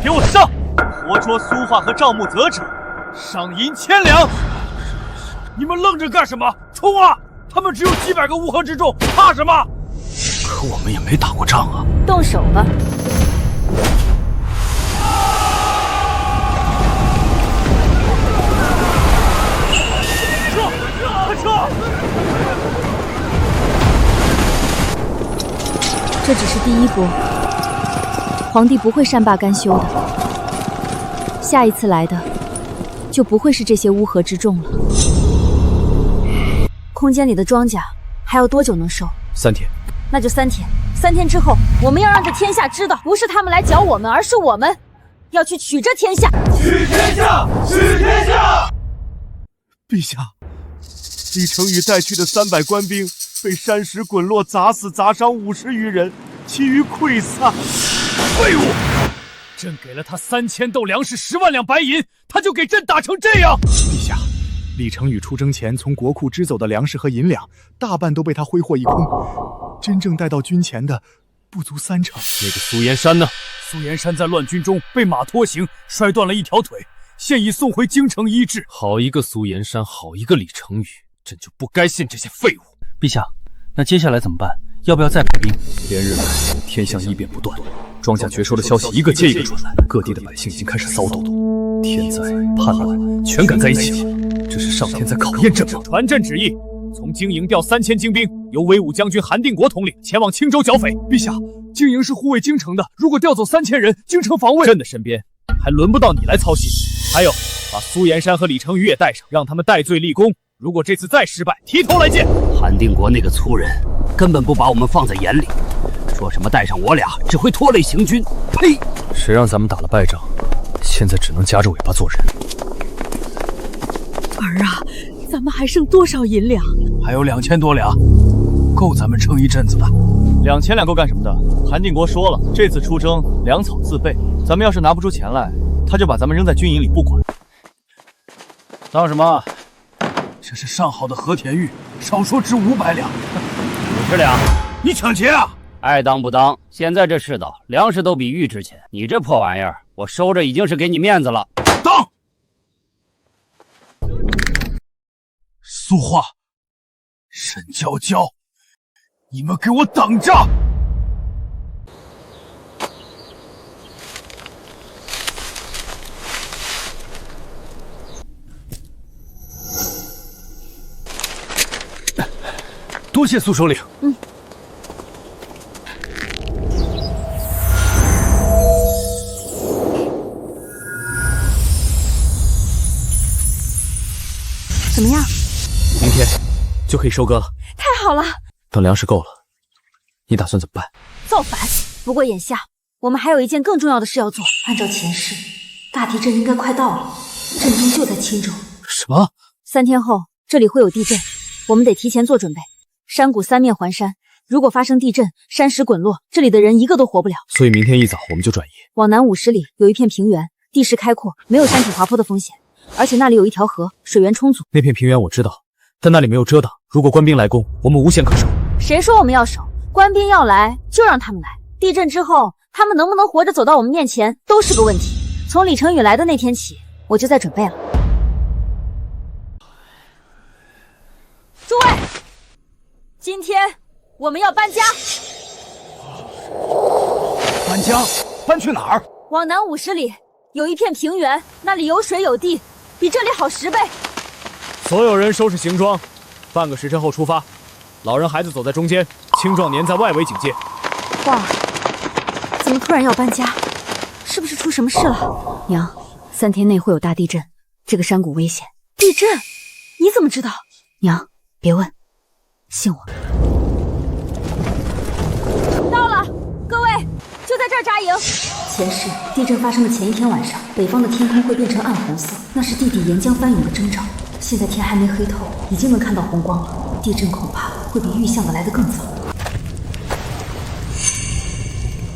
[SPEAKER 3] 给我上！活捉苏化和赵木泽者，赏银1000两。
[SPEAKER 9] 你们愣着干什么？冲啊！他们只有几百个乌合之众，怕什么？
[SPEAKER 13] 可我们也没打过仗啊！
[SPEAKER 2] 动手吧！
[SPEAKER 3] 快撤！
[SPEAKER 2] 这只是第一波，皇帝不会善罢甘休的。下一次来的就不会是这些乌合之众了。空间里的装甲还要多久能收
[SPEAKER 13] ？3天。
[SPEAKER 2] 那就3天。3天之后，我们要让这天下知道，不是他们来剿我们，而是我们要去取这天下。
[SPEAKER 9] 取天下！取天下！
[SPEAKER 16] 陛下，李成宇带去的300官兵被山石滚落，砸死砸伤50余人，其余溃散。
[SPEAKER 3] 废物！朕给了他3000斗粮食，10万两白银，他就给朕打成这样。
[SPEAKER 16] 陛下，李成宇出征前从国库支走的粮食和银两，大半都被他挥霍一空，真正带到军前的不足3成。
[SPEAKER 3] 那个苏延山呢？苏延山在乱军中被马拖行，摔断了一条腿，现已送回京城医治。好一个苏延山，好一个李成宇，朕就不该信这些废物。
[SPEAKER 13] 陛下，那接下来怎么办？要不要再派兵？连日来，天象异变不断，庄稼绝收的消息一个接一个传来，各地的百姓已经开始骚动，天灾、叛乱全赶在一起了。这是上天在考验朕吗？
[SPEAKER 3] 传朕旨意，从京营调3000精兵，由威武将军韩定国统领，前往青州剿匪。
[SPEAKER 16] 陛下，京营是护卫京城的，如果调走3000人，京城防卫……
[SPEAKER 3] 朕的身边还轮不到你来操心。还有，把苏延山和李成宇也带上，让他们戴罪立功。如果这次再失败，提头来见。
[SPEAKER 14] 韩定国那个粗人根本不把我们放在眼里，说什么带上我俩只会拖累行军。呸！
[SPEAKER 13] 谁让咱们打了败仗，现在只能夹着尾巴做人。
[SPEAKER 10] 儿啊，咱们还剩多少银两？
[SPEAKER 13] 还有2000多两，够咱们撑一阵子的。
[SPEAKER 3] 2000两够干什么的？韩定国说了，这次出征粮草自备，咱们要是拿不出钱来，他就把咱们扔在军营里不管。
[SPEAKER 13] 当什么？这是上好的和田玉，少说值500两。
[SPEAKER 14] 50两，
[SPEAKER 9] 你抢劫啊？
[SPEAKER 14] 爱当不当，现在这世道，粮食都比玉值钱。你这破玩意儿，我收着已经是给你面子了。
[SPEAKER 9] 当！
[SPEAKER 16] 苏化、沈娇娇，你们给我等着！
[SPEAKER 13] 多谢苏首领。
[SPEAKER 2] 怎么样？
[SPEAKER 13] 明天就可以收割了。
[SPEAKER 2] 太好了！
[SPEAKER 13] 等粮食够了，你打算怎么办？
[SPEAKER 2] 造反！不过眼下我们还有一件更重要的事要做。
[SPEAKER 6] 按照前世，大地震应该快到了，震中就在青州。
[SPEAKER 13] 什么
[SPEAKER 2] ？3天后这里会有地震，我们得提前做准备。山谷3面环山，如果发生地震，山石滚落，这里的人一个都活不了。
[SPEAKER 13] 所以明天一早我们就转移。
[SPEAKER 2] 往南50里有一片平原，地势开阔，没有山体滑坡的风险，而且那里有一条河，水源充足。
[SPEAKER 13] 那片平原我知道，但那里没有遮挡，如果官兵来攻，我们无险可守。
[SPEAKER 2] 谁说我们要守？官兵要来就让他们来。地震之后，他们能不能活着走到我们面前都是个问题。从李成宇来的那天起，我就在准备了。诸位，今天我们要搬家。
[SPEAKER 9] 搬家？搬去哪儿？
[SPEAKER 2] 往南50里有一片平原，那里有水有地，比这里好10倍。
[SPEAKER 3] 所有人收拾行装，半个时辰后出发。老人孩子走在中间，青壮年在外围警戒。
[SPEAKER 2] 花儿，怎么突然要搬家？是不是出什么事了？娘，3天内会有大地震，这个山谷危险。地震？你怎么知道？娘，别问，信我。到了，各位，就在这儿扎营。
[SPEAKER 6] 前世地震发生的前一天晚上，北方的天空会变成暗红色，那是地底岩浆翻涌的征兆。现在天还没黑透，已经能看到红光了，地震恐怕会比预想的来得更早。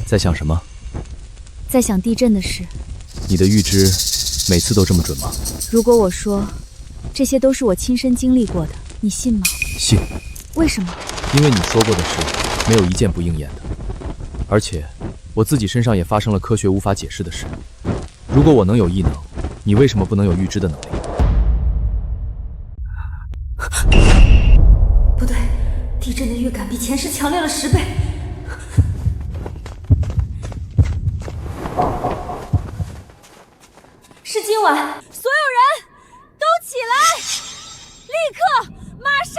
[SPEAKER 13] 在想什么？
[SPEAKER 2] 在想地震的事。
[SPEAKER 13] 你的预知每次都这么准吗？
[SPEAKER 2] 如果我说这些都是我亲身经历过的，你信吗？
[SPEAKER 13] 信。
[SPEAKER 2] 为什么？
[SPEAKER 13] 因为你说过的事没有一件不应验的，而且我自己身上也发生了科学无法解释的事。如果我能有异能，你为什么不能有预知的能力？
[SPEAKER 6] 不对，地震的预感比前世强烈了10倍。
[SPEAKER 2] 是今晚，所有人都起来，立刻，马上！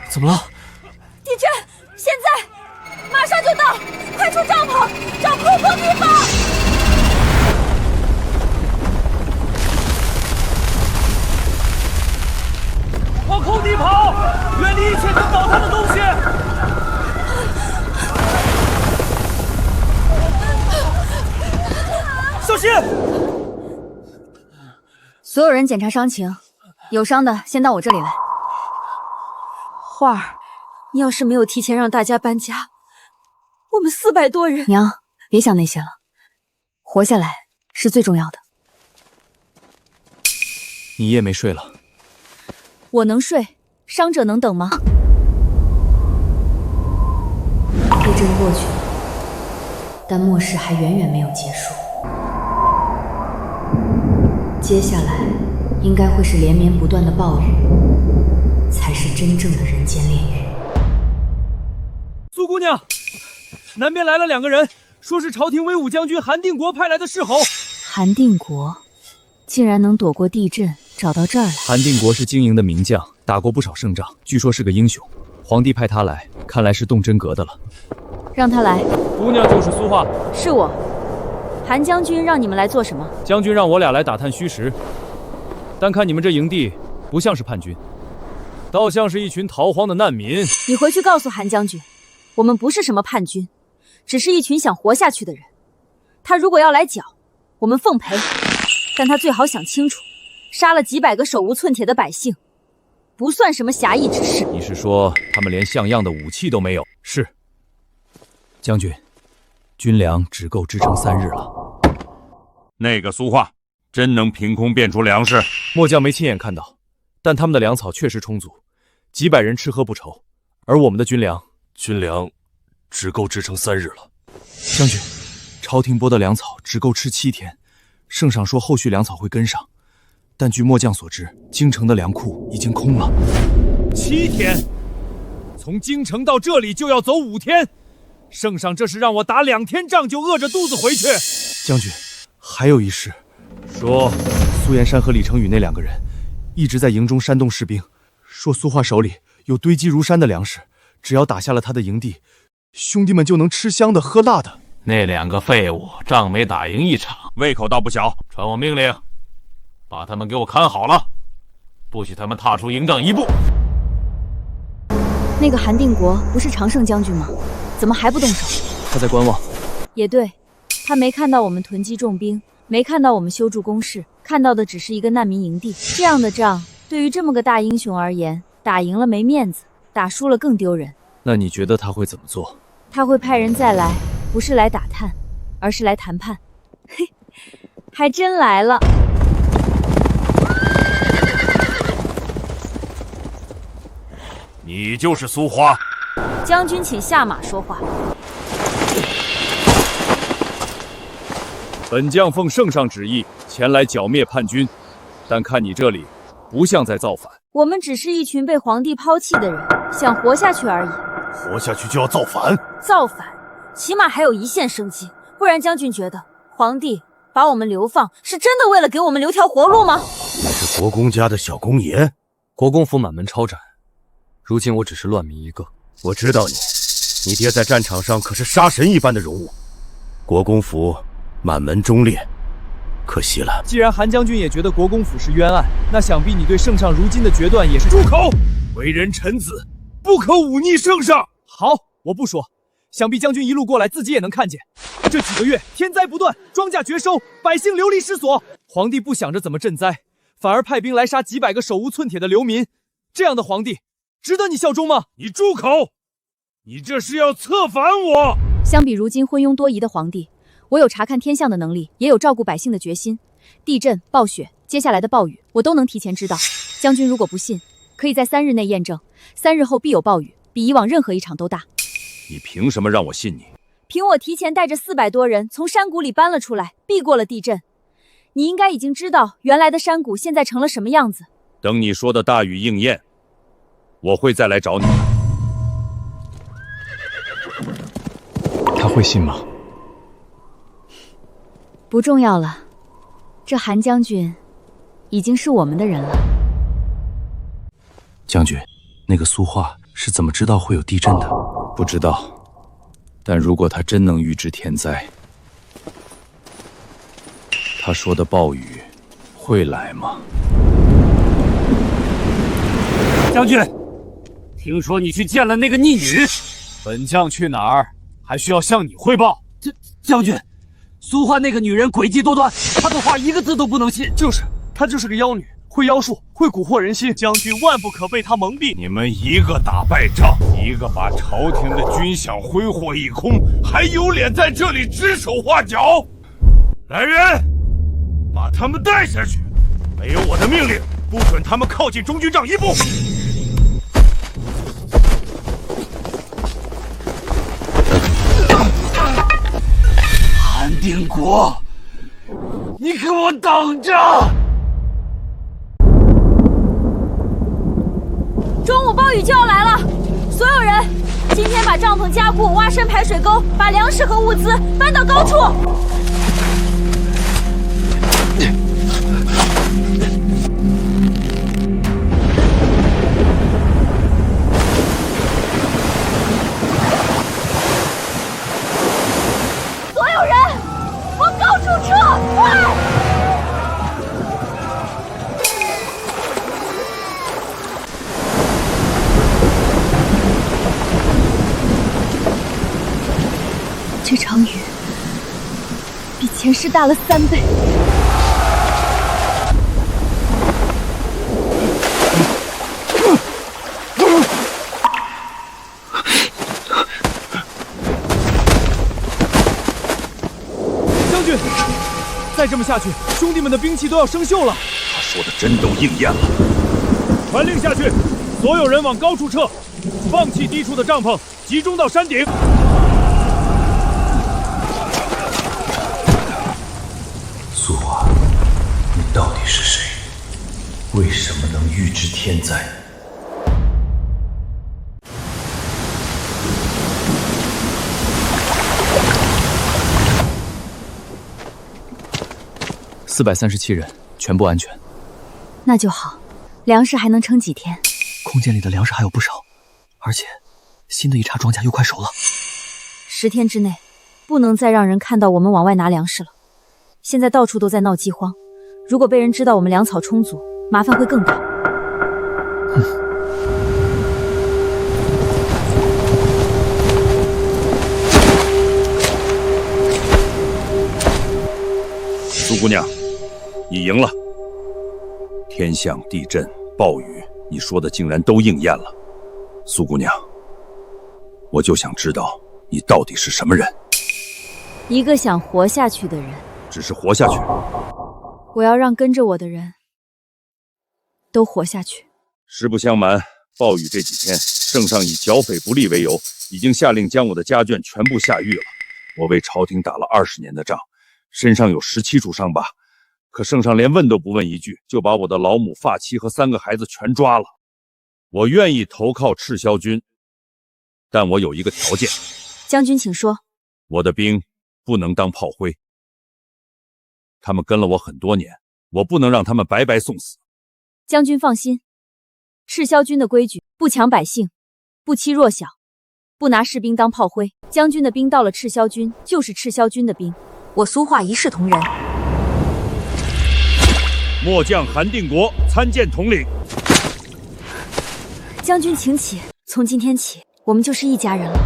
[SPEAKER 13] 怎么了？
[SPEAKER 2] 地震，现在，马上就到，快出帐篷，找空地方！
[SPEAKER 3] 往空地跑，远离一切能倒塌的东西。小心！
[SPEAKER 2] 所有人检查伤情，有伤的先到我这里来。花儿，你要是没有提前让大家搬家，我们400多人……娘，别想那些了，活下来是最重要的。
[SPEAKER 13] 你夜没睡了？
[SPEAKER 2] 我能睡，伤者能等吗？
[SPEAKER 6] 地震过去了，但末世还远远没有结束。接下来应该会是连绵不断的暴雨，才是真正的人间炼狱。
[SPEAKER 3] 苏姑娘，南边来了2个人，说是朝廷威武将军韩定国派来的侍候。
[SPEAKER 2] 韩定国竟然能躲过地震，找到这儿来。
[SPEAKER 13] 韩定国是经营的名将，打过不少胜仗，据说是个英雄。皇帝派他来，看来是动真格的了。
[SPEAKER 2] 让他来。
[SPEAKER 3] 姑娘就是苏画。
[SPEAKER 2] 是我。韩将军让你们来做什么？
[SPEAKER 13] 将军让我俩来打探虚实，但看你们这营地不像是叛军，倒像是一群逃荒的难民。
[SPEAKER 2] 你回去告诉韩将军，我们不是什么叛军，只是一群想活下去的人。他如果要来剿，我们奉陪，但他最好想清楚，杀了几百个手无寸铁的百姓，不算什么侠义之事。
[SPEAKER 13] 你是说他们连像样的武器都没有？是。将军，军粮只够支撑3日了。
[SPEAKER 8] 那个苏画真能凭空变出粮食？
[SPEAKER 13] 末将没亲眼看到，但他们的粮草确实充足，几百人吃喝不愁。而我们的军粮只够支撑3日了。将军，朝廷拨的粮草只够吃7天，圣上说后续粮草会跟上，但据末将所知，京城的粮库已经空了。
[SPEAKER 3] 7天？从京城到这里就要走5天？圣上这是让我打2天仗就饿着肚子回去？
[SPEAKER 13] 将军，还有一事。说苏延山和李成宇那2个人一直在营中煽动士兵，说苏画手里有堆积如山的粮食，只要打下了他的营地，兄弟们就能吃香的喝辣的。
[SPEAKER 17] 那2个废物仗没打赢一场，
[SPEAKER 8] 胃口倒不小。
[SPEAKER 17] 传我命令，把他们给我看好了，不许他们踏出营帐1步。
[SPEAKER 2] 那个韩定国不是常胜将军吗？怎么还不动手？
[SPEAKER 13] 他在观望。
[SPEAKER 2] 也对，他没看到我们囤积重兵，没看到我们修筑工事，看到的只是一个难民营地。这样的仗，对于这么个大英雄而言，打赢了没面子，打输了更丢人。
[SPEAKER 13] 那你觉得他会怎么做？
[SPEAKER 2] 他会派人再来，不是来打探，而是来谈判。嘿，还真来了。
[SPEAKER 8] 你就是苏花。
[SPEAKER 2] 将军请下马说话。
[SPEAKER 13] 本将奉圣上旨意前来剿灭叛军，但看你这里不像在造反。
[SPEAKER 2] 我们只是一群被皇帝抛弃的人，想活下去而已。
[SPEAKER 8] 活下去就要造反？
[SPEAKER 2] 造反，起码还有一线生机。不然将军觉得皇帝把我们流放是真的为了给我们留条活路吗？
[SPEAKER 12] 你是国公家的小公爷，
[SPEAKER 13] 国公府满门抄斩，如今我只是乱民一个。
[SPEAKER 12] 我知道你爹在战场上可是杀神一般的荣辱，国公府满门忠烈，可惜了。
[SPEAKER 3] 既然韩将军也觉得国公府是冤案，那想必你对圣上如今的决断也是……
[SPEAKER 9] 住口！为人臣子，不可忤逆圣上。
[SPEAKER 3] 好，我不说。想必将军一路过来，自己也能看见，这几个月天灾不断，庄稼绝收，百姓流离失所。皇帝不想着怎么赈灾，反而派兵来杀几百个手无寸铁的流民，这样的皇帝值得你效忠吗？
[SPEAKER 9] 你住口！你这是要策反我！
[SPEAKER 2] 相比如今昏庸多疑的皇帝，我有查看天象的能力，也有照顾百姓的决心。地震、暴雪，接下来的暴雨，我都能提前知道。将军如果不信，可以在3日内验证，3日后必有暴雨，比以往任何一场都大。
[SPEAKER 7] 你凭什么让我信你？
[SPEAKER 2] 凭我提前带着400多人从山谷里搬了出来，避过了地震。你应该已经知道原来的山谷现在成了什么样子。
[SPEAKER 7] 等你说的大雨应验，我会再来找你。
[SPEAKER 13] 他会信吗？
[SPEAKER 2] 不重要了，这韩将军已经是我们的人了。
[SPEAKER 13] 将军，那个苏画是怎么知道会有地震的？
[SPEAKER 7] 不知道，但如果他真能预知天灾，他说的暴雨会来吗？
[SPEAKER 9] 将军，听说你去见了那个逆女，
[SPEAKER 3] 本将去哪儿，还需要向你汇报。
[SPEAKER 9] 将军，苏画那个女人诡计多端，她的话一个字都不能信。
[SPEAKER 3] 她就是个妖女，会妖术，会蛊惑人心。将军万不可被她蒙蔽。
[SPEAKER 9] 你们一个打败仗，一个把朝廷的军饷挥霍一空，还有脸在这里指手画脚？来人，把他们带下去！没有我的命令，不准他们靠近中军帐一步。韩定国，你给我等着！
[SPEAKER 2] 中午暴雨就要来了，所有人今天把帐篷加固，挖深排水沟，把粮食和物资搬到高处。所有人往高处撤，快！这场雨比前世大了3倍。
[SPEAKER 3] 将军，再这么下去，兄弟们的兵器都要生锈了。
[SPEAKER 7] 他说的真都应验了。
[SPEAKER 9] 传令下去，所有人往高处撤，放弃低处的帐篷，集中到山顶。
[SPEAKER 12] 苏画，你到底是谁？为什么能预知天灾？
[SPEAKER 13] 437人，全部安全。
[SPEAKER 2] 那就好，粮食还能撑几天？
[SPEAKER 13] 空间里的粮食还有不少，而且新的一茬庄稼又快熟了。
[SPEAKER 2] 10天之内，不能再让人看到我们往外拿粮食了。现在到处都在闹饥荒，如果被人知道我们粮草充足，麻烦会更大。
[SPEAKER 7] 苏姑娘，你赢了。天象、地震、暴雨，你说的竟然都应验了。苏姑娘，我就想知道你到底是什么人。
[SPEAKER 2] 一个想活下去的人。
[SPEAKER 7] 只是活下去。
[SPEAKER 2] 我要让跟着我的人都活下去。
[SPEAKER 7] 实不相瞒，暴雨这几天，圣上以剿匪不利为由，已经下令将我的家眷全部下狱了。我为朝廷打了20年的仗，身上有17处伤疤，可圣上连问都不问一句，就把我的老母、发妻和3个孩子全抓了。我愿意投靠赤霄军，但我有一个条件。
[SPEAKER 2] 将军请说。
[SPEAKER 7] 我的兵不能当炮灰。他们跟了我很多年，我不能让他们白白送死。
[SPEAKER 2] 将军放心，赤霄军的规矩：不抢百姓，不欺弱小，不拿士兵当炮灰。将军的兵到了赤霄军，就是赤霄军的兵。我苏画一视同仁。
[SPEAKER 9] 末将韩定国参见统领。
[SPEAKER 2] 将军请起，从今天起，我们就是一家人了。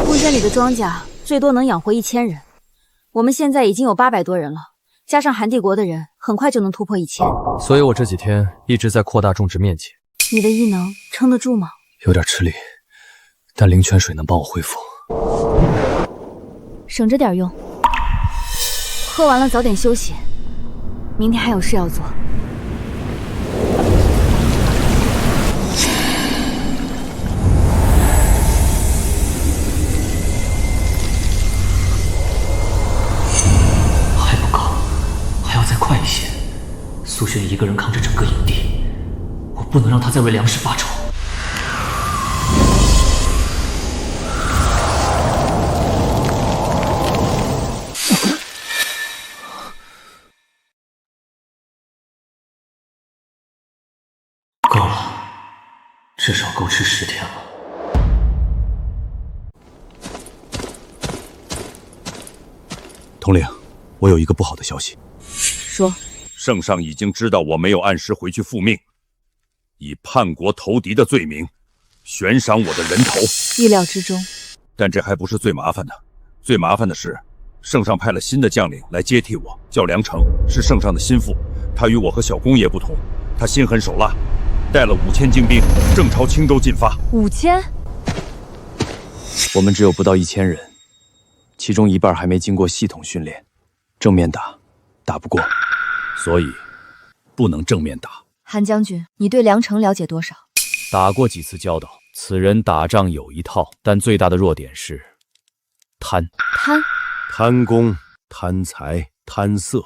[SPEAKER 2] 空间里的庄稼最多能养活1000人，我们现在已经有800多人了，加上韩帝国的人，很快就能突破1000。
[SPEAKER 13] 所以我这几天一直在扩大种植面积。
[SPEAKER 2] 你的异能撑得住吗？
[SPEAKER 13] 有点吃力，但灵泉水能帮我恢复。
[SPEAKER 2] 省着点用。喝完了早点休息，明天还有事要做。
[SPEAKER 14] 还不够，还要再快一些。苏璇一个人扛着整个营地，我不能让他再为粮食发愁。够了，至少够吃10天了。
[SPEAKER 7] 统领，我有一个不好的消息。
[SPEAKER 2] 说，
[SPEAKER 7] 圣上已经知道我没有按时回去复命，以叛国投敌的罪名，悬赏我的人头。
[SPEAKER 2] 意料之中。
[SPEAKER 7] 但这还不是最麻烦的，最麻烦的是，圣上派了新的将领来接替我，叫梁成，是圣上的心腹。他与我和小公爷不同，他心狠手辣，带了5000精兵，正朝青州进发。
[SPEAKER 2] 5000？
[SPEAKER 13] 我们只有不到1000人，其中一半还没经过系统训练，正面打不过，
[SPEAKER 7] 所以不能正面打。
[SPEAKER 2] 韩将军，你对梁成了解多少？
[SPEAKER 7] 打过几次交道，此人打仗有一套，但最大的弱点是贪。贪功、贪财、贪色，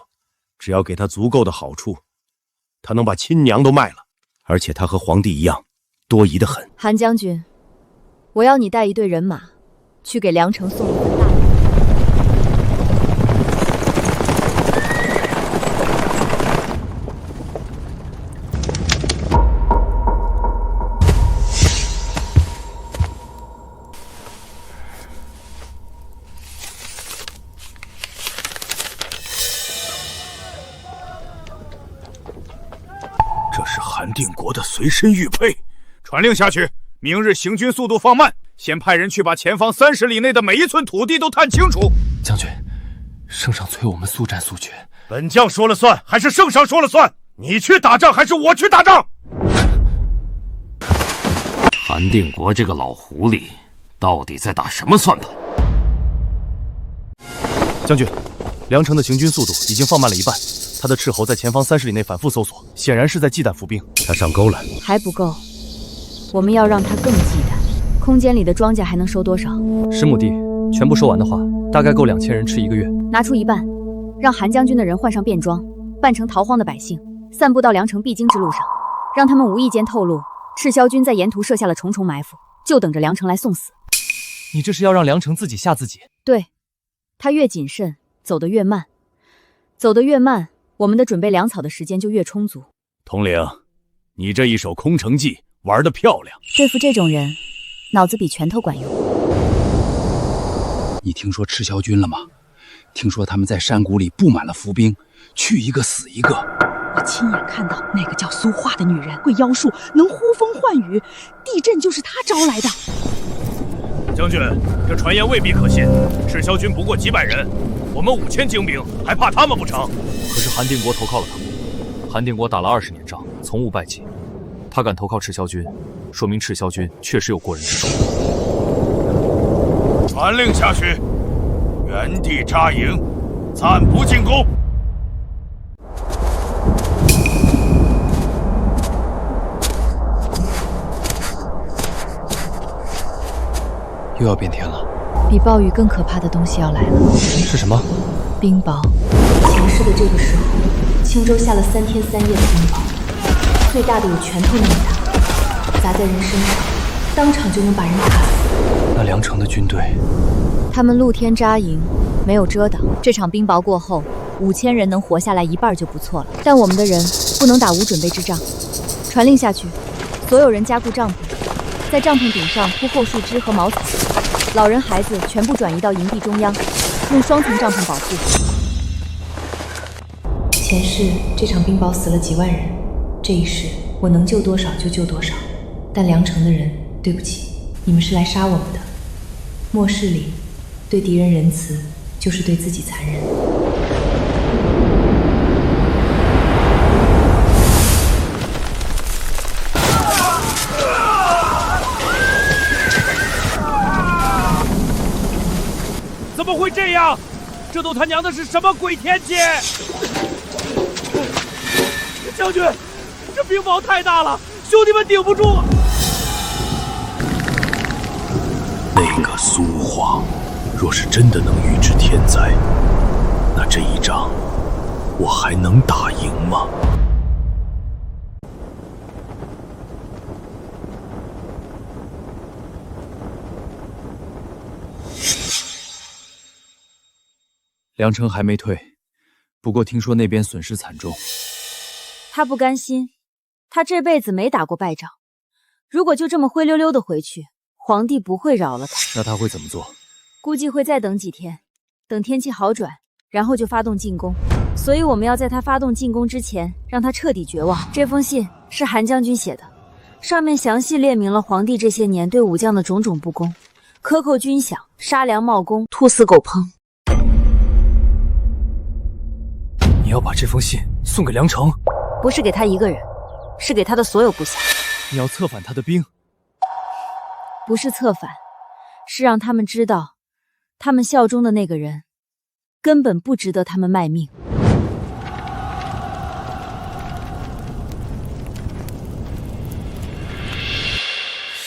[SPEAKER 7] 只要给他足够的好处，他能把亲娘都卖了。而且他和皇帝一样，多疑得很。
[SPEAKER 2] 韩将军，我要你带一队人马，去给梁成送一份大礼。
[SPEAKER 9] 这是韩定国的随身玉佩，传令下去，明日行军速度放慢，先派人去把前方30里内的每一寸土地都探清楚。
[SPEAKER 13] 将军，圣上催我们速战速决。
[SPEAKER 9] 本将说了算，还是圣上说了算？你去打仗，还是我去打仗？
[SPEAKER 17] 韩定国这个老狐狸，到底在打什么算盘？
[SPEAKER 13] 将军，梁成的行军速度已经放慢了一半，他的斥候在前方30里内反复搜索，显然是在忌惮伏兵。
[SPEAKER 7] 他上钩了，
[SPEAKER 2] 还不够，我们要让他更忌惮。空间里的庄稼还能收多少
[SPEAKER 13] ？10亩地，全部收完的话，大概够2000人吃1个月。
[SPEAKER 2] 拿出一半，让韩将军的人换上便装，扮成逃荒的百姓，散布到梁城必经之路上，让他们无意间透露赤霄军在沿途设下了重重埋伏，就等着梁城来送死。
[SPEAKER 13] 你这是要让梁城自己吓自己？
[SPEAKER 2] 对，他越谨慎，走得越慢，走得越慢，我们的准备粮草的时间就越充足。
[SPEAKER 7] 统领，你这一手空城计玩得漂亮。
[SPEAKER 2] 对付这种人，脑子比拳头管用。
[SPEAKER 19] 你听说赤霄军了吗？听说他们在山谷里布满了伏兵，去一个死一个。
[SPEAKER 10] 我亲眼看到那个叫苏画的女人会妖术，能呼风唤雨，地震就是她招来的。
[SPEAKER 3] 将军，这传言未必可信。赤霄军不过几百人，我们5000精兵，还怕他们不成？
[SPEAKER 13] 可是韩定国投靠了他们。韩定国打了20年仗，从无败绩。他敢投靠赤霄军，说明赤霄军确实有过人之处。
[SPEAKER 9] 传令下去，原地扎营，暂不进攻。
[SPEAKER 13] 又要变天了，
[SPEAKER 6] 比暴雨更可怕的东西要来了。
[SPEAKER 13] 是什么？
[SPEAKER 6] 冰雹。前世的这个时候，青州下了3天3夜的冰雹，最大的有拳头那么大，砸在人身上，当场就能把人打死。
[SPEAKER 13] 那梁城的军队，
[SPEAKER 2] 他们露天扎营，没有遮挡。这场冰雹过后，5000人能活下来一半就不错了。但我们的人不能打无准备之仗。传令下去，所有人加固帐篷，在帐篷顶上铺厚树枝和茅草，老人孩子全部转移到营地中央，用双层帐篷保护。
[SPEAKER 6] 前世这场冰雹死了几万人，这一世我能救多少就救多少。但梁城的人，对不起，你们是来杀我们的。末世里对敌人仁慈，就是对自己残忍。
[SPEAKER 3] 怎么会这样？这都他娘的是什么鬼天气？将军，这冰雹太大了，兄弟们顶不住啊！
[SPEAKER 7] 那个苏晃，若是真的能预知天灾，那这一仗我还能打赢吗？
[SPEAKER 13] 梁城还没退，不过听说那边损失惨重。
[SPEAKER 2] 他不甘心，他这辈子没打过败仗，如果就这么灰溜溜的回去，皇帝不会饶了他。
[SPEAKER 13] 那他会怎么做？
[SPEAKER 2] 估计会再等几天，等天气好转，然后就发动进攻。所以我们要在他发动进攻之前，让他彻底绝望。这封信是韩将军写的，上面详细列明了皇帝这些年对武将的种种不公，克扣军饷，杀良冒功，兔死狗烹。
[SPEAKER 13] 你要把这封信送给梁城？
[SPEAKER 2] 不是给他一个人，是给他的所有部下。
[SPEAKER 13] 你要策反他的兵？
[SPEAKER 2] 不是策反，是让他们知道，他们效忠的那个人根本不值得他们卖命。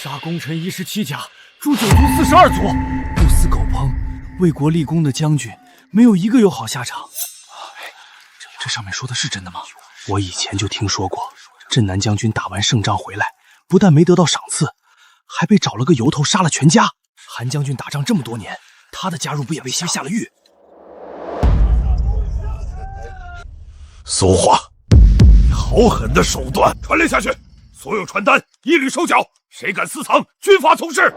[SPEAKER 13] 杀功臣17甲，诛九族42族，不死狗烹，为国立功的将军没有一个有好下场。这上面说的是真的吗？我以前就听说过，镇南将军打完胜仗回来，不但没得到赏赐，还被找了个由头杀了全家。韩将军打仗这么多年，他的加入不也被先下了狱？
[SPEAKER 9] 苏晃，你好狠的手段！传令下去，所有传单一律收缴，谁敢私藏，军法从事。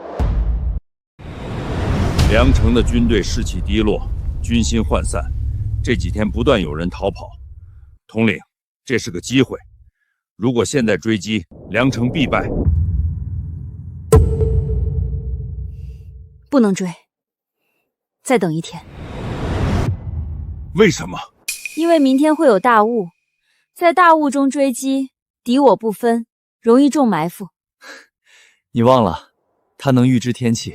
[SPEAKER 7] 梁城的军队士气低落，军心涣散，这几天不断有人逃跑。统领，这是个机会，如果现在追击，梁城必败。
[SPEAKER 2] 不能追，再等一天。
[SPEAKER 9] 为什么？
[SPEAKER 2] 因为明天会有大雾，在大雾中追击，敌我不分，容易中埋伏。
[SPEAKER 13] 你忘了，他能预知天气。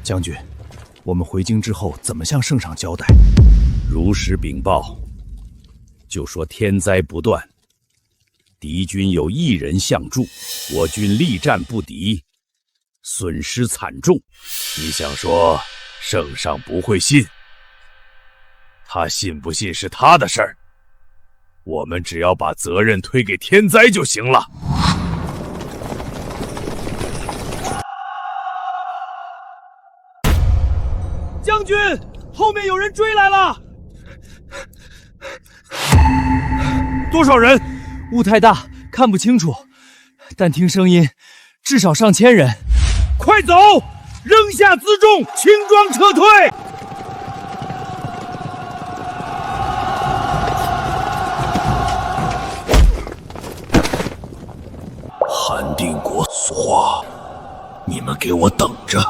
[SPEAKER 13] 将军，我们回京之后怎么向圣上交代？
[SPEAKER 7] 如实禀报，就说天灾不断，敌军有1人相助，我军力战不敌，损失惨重。你想说圣上不会信？他信不信是他的事儿，我们只要把责任推给天灾就行了。
[SPEAKER 3] 将军，后面有人追来了！
[SPEAKER 13] 多少人？雾太大，看不清楚，但听声音，至少上千人。
[SPEAKER 3] 快走！扔下辎重，轻装撤退！
[SPEAKER 7] 韩定国、苏晃，你们给我等着！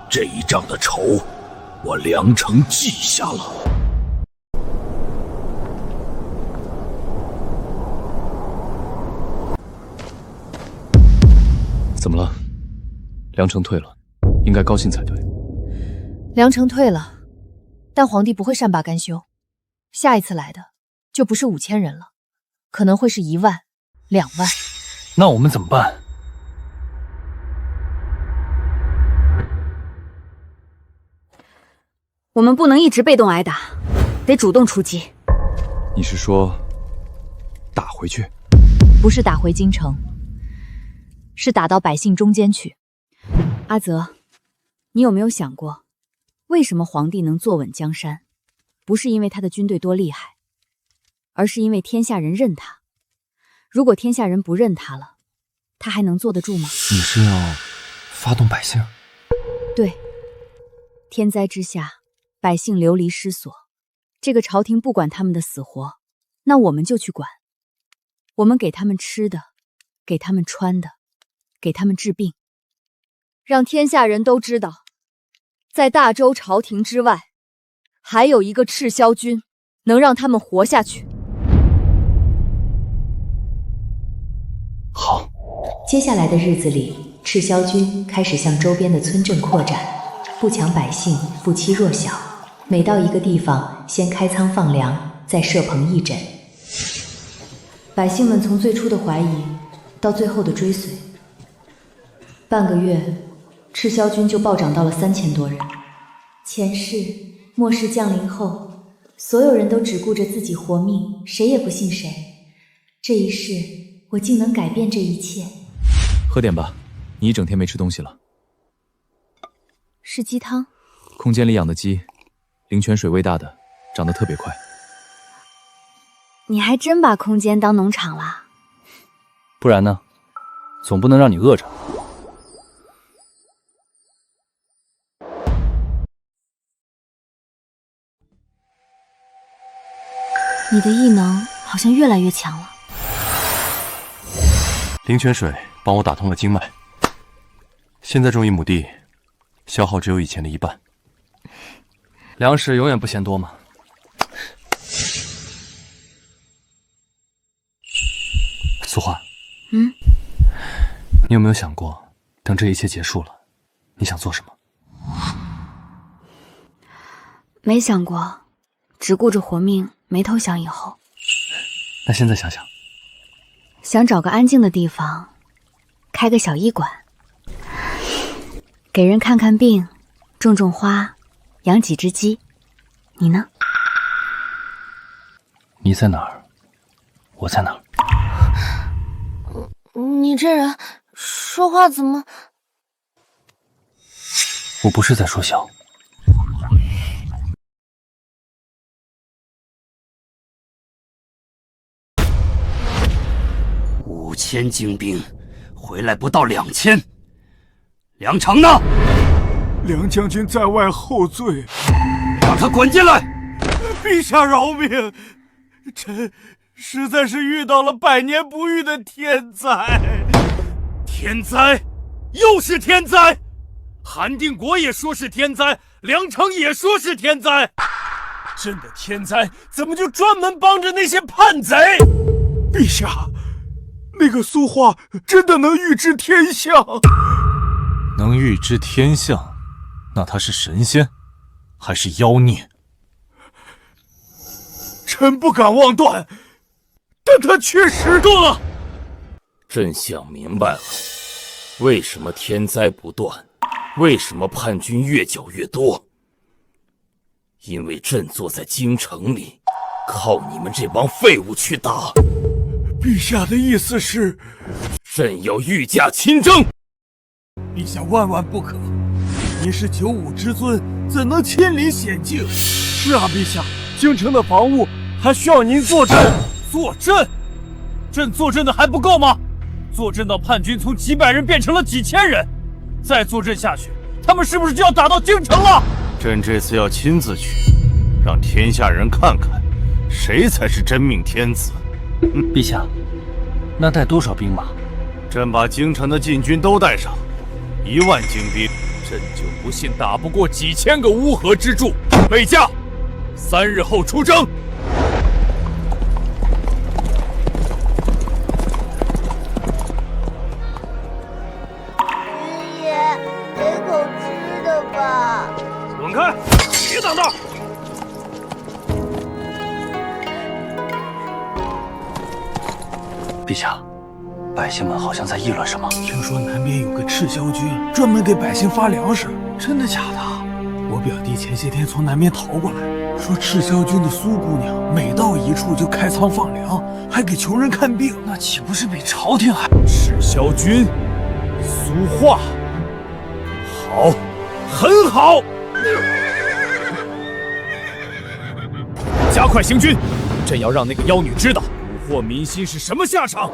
[SPEAKER 7] 这一仗的仇，我梁城记下了。
[SPEAKER 13] 怎么了？梁城退了，应该高兴才对。
[SPEAKER 6] 梁城退了，但皇帝不会善罢甘休，下一次来的就不是5000人了，可能会是1万、2万。
[SPEAKER 13] 那我们怎么办？
[SPEAKER 2] 我们不能一直被动挨打，得主动出击。
[SPEAKER 13] 你是说打回去？
[SPEAKER 6] 不是打回京城，是打到百姓中间去。
[SPEAKER 2] 阿泽，你有没有想过，为什么皇帝能坐稳江山？不是因为他的军队多厉害，而是因为天下人认他。如果天下人不认他了，他还能坐得住吗？
[SPEAKER 13] 你是要发动百姓？
[SPEAKER 2] 对，天灾之下，百姓流离失所，这个朝廷不管他们的死活，那我们就去管。我们给他们吃的，给他们穿的，给他们治病，让天下人都知道，在大周朝廷之外，还有一个赤霄君能让他们活下去。
[SPEAKER 13] 好。
[SPEAKER 6] 接下来的日子里，赤霄军开始向周边的村镇扩展，富强百姓，富妻弱小。每到一个地方，先开仓放粮，再设棚义诊。百姓们从最初的怀疑，到最后的追随，半个月，赤霄军就暴涨到了3000多人。前世、末世降临后，所有人都只顾着自己活命，谁也不信谁。这一世，我竟能改变这一切。
[SPEAKER 13] 喝点吧，你一整天没吃东西了。
[SPEAKER 2] 是鸡汤。
[SPEAKER 13] 空间里养的鸡，灵泉水喂大的，长得特别快。
[SPEAKER 2] 你还真把空间当农场了？
[SPEAKER 13] 不然呢？总不能让你饿着。
[SPEAKER 2] 你的异能好像越来越强了。
[SPEAKER 20] 灵泉水帮我打通了经脉，现在种1亩地，消耗只有以前的1半。
[SPEAKER 13] 粮食永远不嫌多嘛。苏画，你有没有想过，等这一切结束了，你想做什么？
[SPEAKER 2] 没想过，只顾着活命，没头想以后。
[SPEAKER 13] 那现在想想。
[SPEAKER 2] 想找个安静的地方，开个小医馆，给人看看病，种种花，养几只鸡。你呢？
[SPEAKER 13] 你在哪儿？我在哪儿？
[SPEAKER 5] 你这人说话怎么……
[SPEAKER 13] 我不是在说笑。
[SPEAKER 21] 5000精兵，回来不到2000。梁成呢？
[SPEAKER 16] 梁将军在外后罪，
[SPEAKER 21] 让他滚进来！
[SPEAKER 16] 陛下饶命！臣实在是遇到了百年不遇的天灾。
[SPEAKER 3] 天灾？又是天灾！韩定国也说是天灾，梁成也说是天灾。朕的天灾怎么就专门帮着那些叛贼？
[SPEAKER 16] 陛下，那个苏画真的能预知天象？
[SPEAKER 8] 能预知天象，那他是神仙，还是妖孽？
[SPEAKER 16] 臣不敢妄断，但他确实……
[SPEAKER 3] 够了！
[SPEAKER 22] 朕想明白了，为什么天灾不断，为什么叛军越剿越多？因为朕坐在京城里，靠你们这帮废物去打。
[SPEAKER 16] 陛下的意思是，
[SPEAKER 22] 朕要御驾亲征。
[SPEAKER 16] 陛下万万不可！您是95之尊，怎能亲临险境？
[SPEAKER 3] 是啊，陛下，京城的防务还需要您坐镇。坐镇？朕坐镇的还不够吗？坐镇到叛军从几百人变成了几千人，再坐镇下去，他们是不是就要打到京城了？
[SPEAKER 8] 朕这次要亲自去，让天下人看看，谁才是真命天子。
[SPEAKER 13] 陛下，那带多少兵马？
[SPEAKER 8] 朕把京城的禁军都带上，1万精兵。
[SPEAKER 3] 朕就不信打不过几千个乌合之众。备驾，3日后出征。
[SPEAKER 23] 军爷，给口吃的吧。
[SPEAKER 3] 滚开！别挡道！
[SPEAKER 13] 陛下，百姓们好像在议论什么。
[SPEAKER 16] 听说南边有个赤霄军，专门给百姓发粮食，真的假的？我表弟前些天从南边逃过来，说赤霄军的苏姑娘每到一处就开仓放粮，还给穷人看病，那岂不是比朝廷还……
[SPEAKER 3] 赤霄军，苏画，好，很好。加快行军，朕要让那个妖女知道蛊惑民心是什么下场。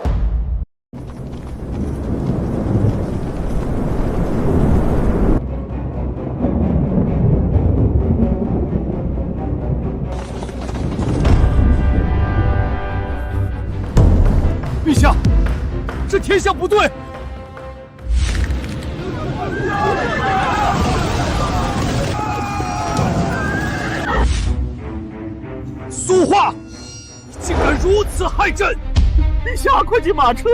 [SPEAKER 3] 陛下，这天象不对。此害朕！陛下，快进马车！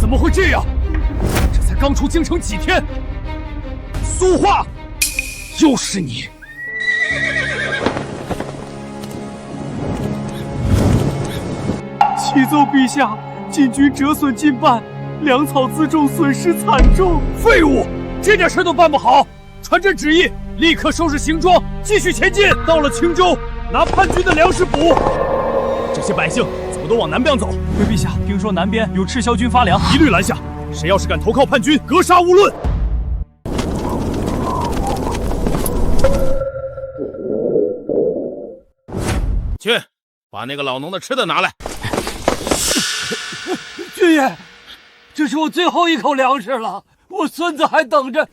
[SPEAKER 3] 怎么会这样？这才刚出京城几天，苏画，又是你！
[SPEAKER 16] 启奏陛下，禁军折损近半，粮草辎重损失惨重。
[SPEAKER 3] 废物，这点事都办不好！传朕旨意，立刻收拾行装，继续前进。到了青州，拿叛军的粮食补。这些百姓怎么都往南边走？
[SPEAKER 13] 回陛下，听说南边有赤霄军发粮，
[SPEAKER 3] 一律拦下。谁要是敢投靠叛军，格杀勿论。
[SPEAKER 8] 去，把那个老农的吃的拿来。
[SPEAKER 21] 军爷，这是我最后一口粮食了，我孙子还等着。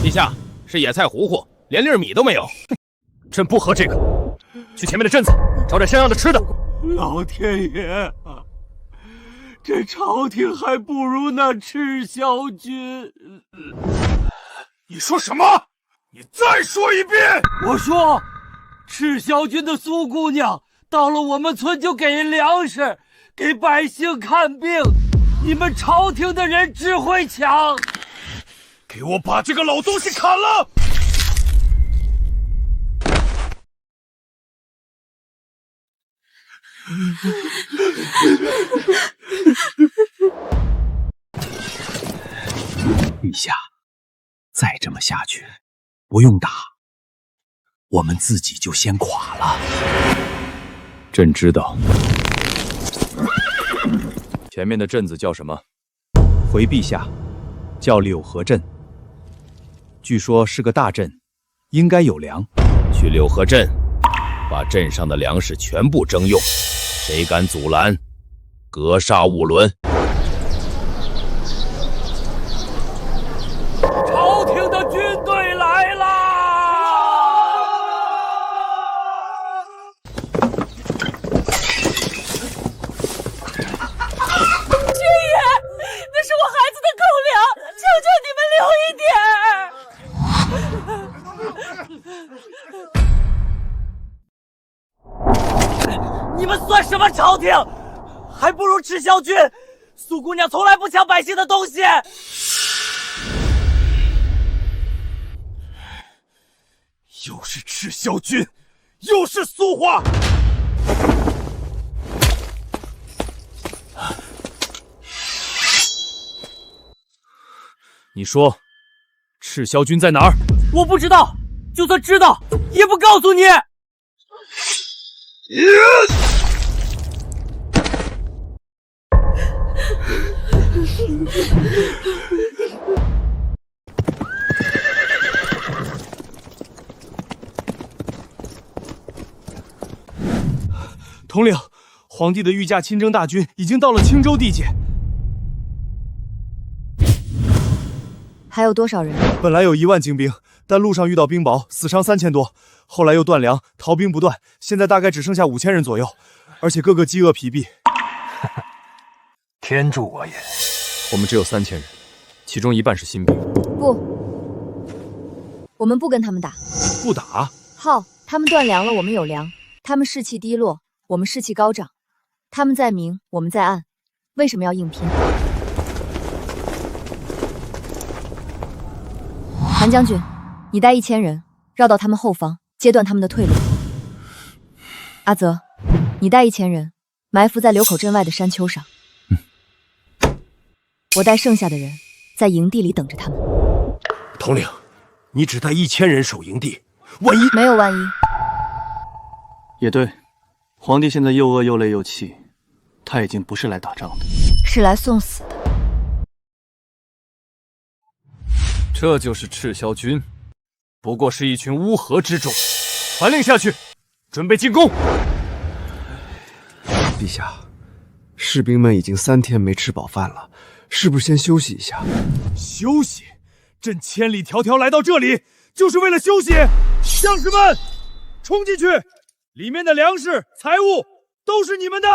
[SPEAKER 8] 陛下，是野菜糊糊，连粒米都没有。
[SPEAKER 3] 朕不喝这个，去前面的镇子找点像样的吃的。
[SPEAKER 21] 老天爷，这朝廷还不如那赤霄军。
[SPEAKER 9] 你说什么？你再说一遍！
[SPEAKER 21] 我说，赤霄军的苏姑娘到了我们村就给粮食，给百姓看病，你们朝廷的人只会抢。
[SPEAKER 9] 给我把这个老东西砍了！
[SPEAKER 19] 陛下，再这么下去，不用打，我们自己就先垮了。
[SPEAKER 7] 朕知道。前面的镇子叫什么？
[SPEAKER 13] 回陛下，叫柳河镇。据说是个大镇，应该有粮。
[SPEAKER 7] 去柳河镇，把镇上的粮食全部征用，谁敢阻拦，格杀勿论。
[SPEAKER 21] 朝廷的军队来啦！
[SPEAKER 10] 军爷，那是我孩子的口粮，求求你们留一点。
[SPEAKER 21] 你们算什么朝廷？还不如赤霄军！苏姑娘从来不抢百姓的东西。
[SPEAKER 3] 又是赤霄军，又是苏画。你说，赤霄军在哪儿？
[SPEAKER 21] 我不知道，就算知道，也不告诉你。
[SPEAKER 16] 统领，皇帝的御驾亲征大军已经到了青州地界。
[SPEAKER 6] 还有多少人？
[SPEAKER 16] 本来有1万精兵，但路上遇到冰雹，死伤3000多。后来又断粮，逃兵不断，现在大概只剩下5000人左右，而且个个饥饿疲弊。
[SPEAKER 13] 天助我也！我们只有3000人，其中1半是新兵。
[SPEAKER 6] 不，我们不跟他们打。
[SPEAKER 16] 不打？
[SPEAKER 6] 好，他们断粮了，我们有粮；他们士气低落，我们士气高涨；他们在明，我们在暗，为什么要硬拼？韩将军，你带1000人绕到他们后方，截断他们的退路。阿泽，你带1000人埋伏在柳口镇外的山丘上。我带剩下的人在营地里等着他们。
[SPEAKER 12] 统领，你只带1000人守营地，万一……
[SPEAKER 6] 没有万一。
[SPEAKER 13] 也对，皇帝现在又饿又累又气，他已经不是来打仗的，
[SPEAKER 6] 是来送死的。
[SPEAKER 13] 这就是赤霄军，不过是一群乌合之众。传令下去，准备进攻。
[SPEAKER 4] 陛下，士兵们已经3天没吃饱饭了，是不是先休息一下？
[SPEAKER 3] 休息？朕千里迢迢来到这里，就是为了休息。将士们，冲进去！里面的粮食、财物都是你们的。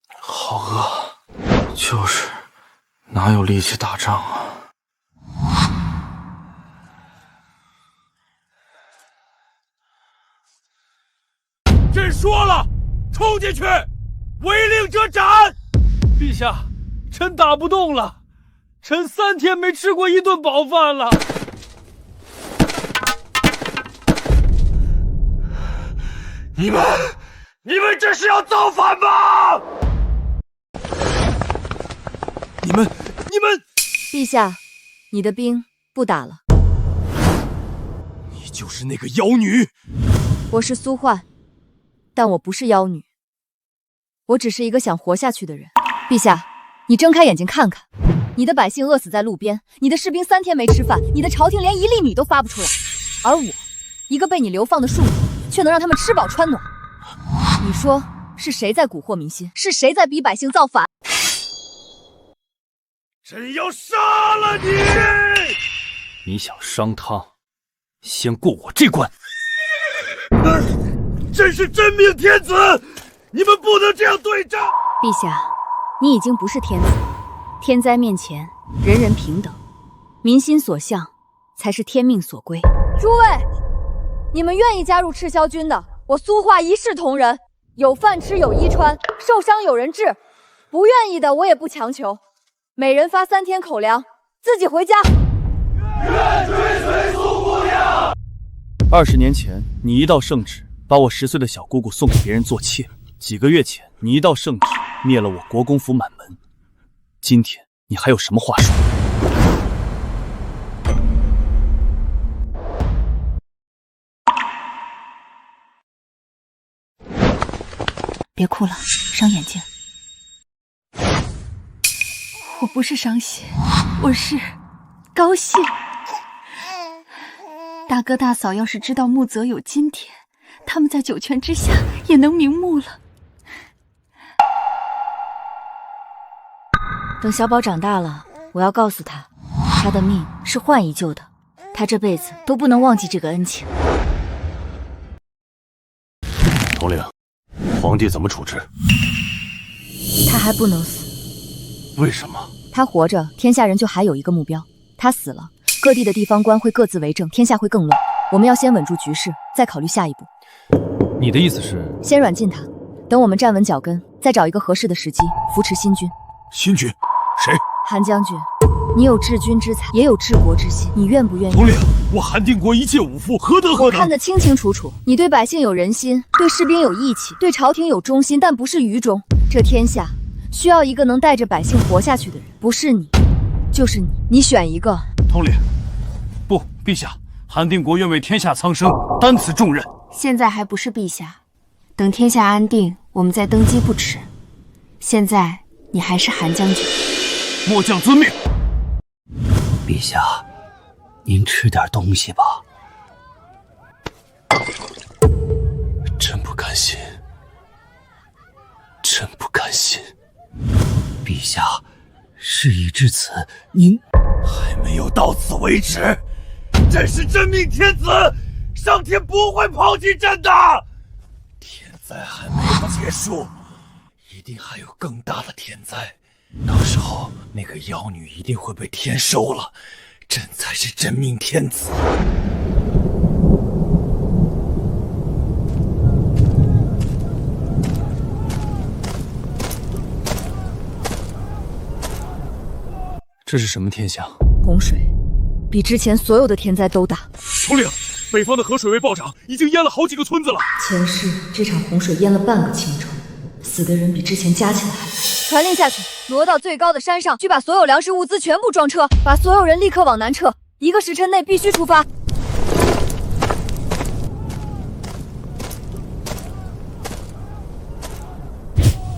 [SPEAKER 19] 好饿，就是哪有力气打仗啊？
[SPEAKER 9] 朕说了，冲进去，违令者斩！
[SPEAKER 3] 陛下，臣打不动了，臣3天没吃过一顿饱饭了。
[SPEAKER 9] 你们这是要造反吗？
[SPEAKER 3] 你们！
[SPEAKER 2] 陛下，你的兵不打了。
[SPEAKER 3] 你就是那个妖女？
[SPEAKER 2] 我是苏焕，但我不是妖女，我只是一个想活下去的人。陛下，你睁开眼睛看看，你的百姓饿死在路边，你的士兵3天没吃饭，你的朝廷连1粒米都发不出来，而我，一个被你流放的庶女，却能让他们吃饱穿暖。你说是谁在蛊惑民心？是谁在逼百姓造反？
[SPEAKER 9] 朕要杀了你！
[SPEAKER 13] 你想伤他，先过我这关。
[SPEAKER 9] 朕是真命天子，你们不能这样对朕。
[SPEAKER 2] 陛下，你已经不是天子，天灾面前人人平等，民心所向才是天命所归。诸位，你们愿意加入赤霄军的，我苏化一视同仁，有饭吃有衣穿，受伤有人治；不愿意的我也不强求，每人发3天口粮，自己回家。
[SPEAKER 9] 愿追随苏姑娘。
[SPEAKER 13] 20年前，你一道圣旨，把我10岁的小姑姑送给别人做妾；几个月前，你一道圣旨，灭了我国公府满门。今天，你还有什么话说？
[SPEAKER 1] 别哭了，伤眼睛。我不是伤心，我是高兴。大哥大嫂要是知道穆泽有今天，他们在九泉之下也能瞑目了。
[SPEAKER 2] 等小宝长大了，我要告诉他，他的命是幻姨救的，他这辈子都不能忘记这个恩情。
[SPEAKER 8] 统领，皇帝怎么处置？
[SPEAKER 2] 他还不能死。
[SPEAKER 8] 为什么？
[SPEAKER 2] 他活着，天下人就还有一个目标；他死了，各地的地方官会各自为政，天下会更乱。我们要先稳住局势，再考虑下一步。
[SPEAKER 13] 你的意思是？
[SPEAKER 2] 先软禁他，等我们站稳脚跟，再找一个合适的时机扶持新军。
[SPEAKER 9] 新军？谁？
[SPEAKER 2] 韩将军，你有治军之才，也有治国之心，你愿不愿意？
[SPEAKER 9] 统领，我韩定国一介武夫，何德何能？
[SPEAKER 2] 我看得清清楚楚，你对百姓有仁心，对士兵有义气，对朝廷有忠心，但不是愚忠。这天下需要一个能带着百姓活下去的人，不是你，就是你。你选一个。
[SPEAKER 13] 统领，不，陛下，韩定国愿为天下苍生担此重任。
[SPEAKER 1] 现在还不是陛下，等天下安定，我们再登基不迟。现在你还是韩将军。
[SPEAKER 13] 末将遵命。
[SPEAKER 19] 陛下，您吃点东西吧。
[SPEAKER 20] 真不甘心，真不甘心。
[SPEAKER 19] 陛下，事已至此，您
[SPEAKER 9] 还没有到此为止。朕是真命天子，上天不会抛弃朕的。天灾还没有结束，一定还有更大的天灾。到时候那个妖女一定会被天收了，朕才是真命天子。
[SPEAKER 13] 这是什么天象？
[SPEAKER 2] 洪水，比之前所有的天灾都大。
[SPEAKER 3] 统领，北方的河水位暴涨，已经淹了好几个村子了。
[SPEAKER 6] 前世这场洪水淹了半个青州，死的人比之前加起来还多。
[SPEAKER 2] 传令下去，挪到最高的山上，去把所有粮食物资全部装车，把所有人立刻往南撤，1个时辰内必须出发。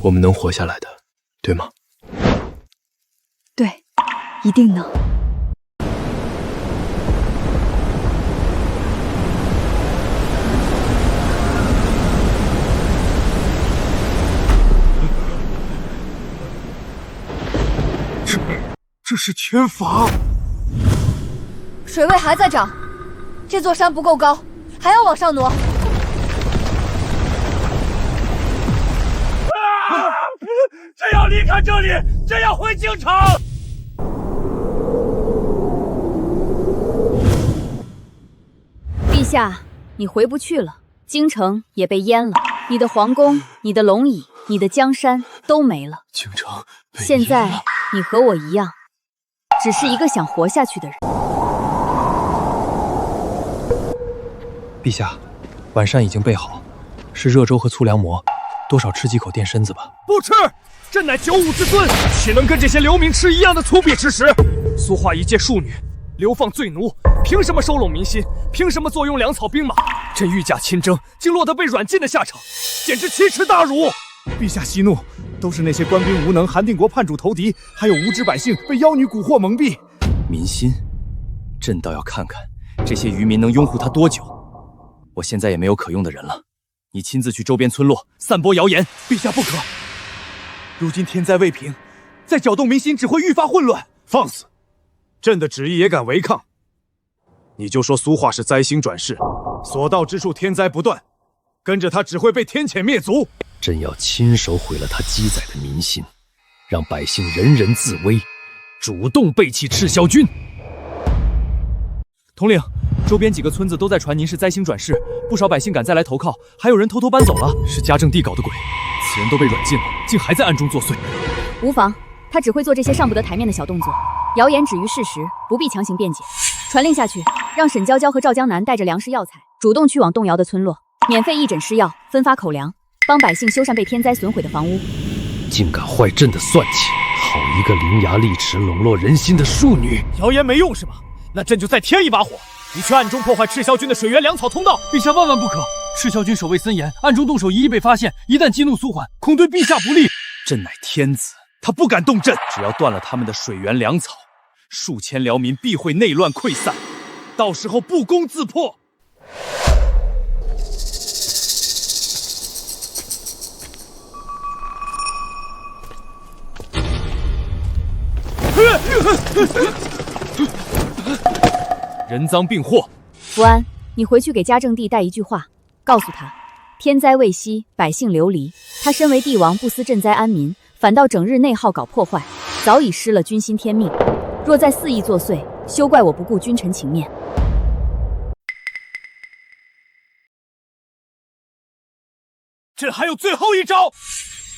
[SPEAKER 13] 我们能活下来的，对吗？
[SPEAKER 1] 对，一定能。
[SPEAKER 9] 这是天罚。
[SPEAKER 2] 水位还在涨，这座山不够高，还要往上挪。
[SPEAKER 9] 朕要离开这里，朕要回京城。
[SPEAKER 2] 陛下，你回不去了，京城也被淹了。你的皇宫、你的龙椅、你的江山都没了。
[SPEAKER 13] 京城
[SPEAKER 2] 现在你和我一样，只是一个想活下去的人。
[SPEAKER 13] 陛下，晚膳已经备好，是热粥和粗粮馍，多少吃几口垫身子吧。
[SPEAKER 3] 不吃！朕乃九五之尊，岂能跟这些流民吃一样的粗鄙之食？苏化一介庶女，流放罪奴，凭什么收拢民心？凭什么坐拥粮草兵马？朕御驾亲征，竟落得被软禁的下场，简直奇耻大辱！
[SPEAKER 16] 陛下息怒，都是那些官兵无能，韩定国叛主投敌，还有无知百姓被妖女蛊惑蒙蔽。
[SPEAKER 13] 民心，朕倒要看看这些渔民能拥护他多久。我现在也没有可用的人了，你亲自去周边村落散播谣言。
[SPEAKER 16] 陛下不可！如今天灾未平，再搅动民心只会愈发混乱。放肆！朕的旨意也敢违抗？你就说苏化是灾星转世，所到之处天灾不断，跟着他只会被天谴灭族。
[SPEAKER 13] 朕要亲手毁了他积载的民心，让百姓人人自危，主动背弃赤霄军。
[SPEAKER 3] 统领，周边几个村子都在传您是灾星转世，不少百姓赶再来投靠，还有人偷偷搬走了。是家政帝搞的鬼，此人都被软禁了，竟还在暗中作祟。
[SPEAKER 2] 无妨，他只会做这些上不得台面的小动作，谣言止于事实，不必强行辩解。传令下去，让沈娇娇和赵江南带着粮食药材，主动去往动摇的村落，免费义诊施药，分发口粮，帮百姓修缮被天灾损毁的房屋。
[SPEAKER 13] 竟敢坏朕的算计！好一个伶牙俐齿、笼络人心的庶女！
[SPEAKER 3] 谣言没用是吗？那朕就再添一把火，你去暗中破坏赤霄军的水源粮草通道。
[SPEAKER 13] 陛下万万不可！赤霄军守卫森严，暗中动手一易被发现，一旦激怒苏缓，恐对陛下不利。朕乃天子，他不敢动朕。只要断了他们的水源粮草，数千辽民必会内乱溃散，到时候不攻自破。
[SPEAKER 3] 人赃并获。
[SPEAKER 2] 福安，你回去给家政帝带一句话，告诉他，天灾未息，百姓流离。他身为帝王，不思赈灾安民，反倒整日内耗搞破坏，早已失了君心天命。若再肆意作祟，休怪我不顾君臣情面。
[SPEAKER 3] 朕还有最后一招，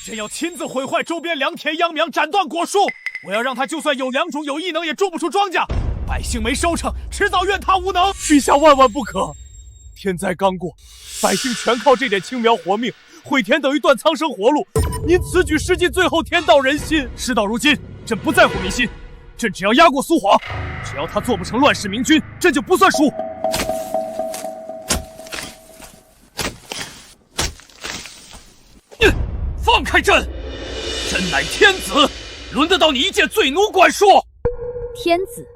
[SPEAKER 3] 朕要亲自毁坏周边良田秧苗，斩断果树。我要让他就算有良种有异能，也种不出庄稼。百姓没收成，迟早怨他无能。陛下万万不可！天灾刚过，百姓全靠这点青苗活命，毁田等于断苍生活路。您此举失尽最后天道人心。事到如今，朕不在乎民心，朕只要压过苏晃，只要他做不成乱世明君，朕就不算输。放开朕！朕乃天子，轮得到你一介罪奴管束？
[SPEAKER 2] 天子？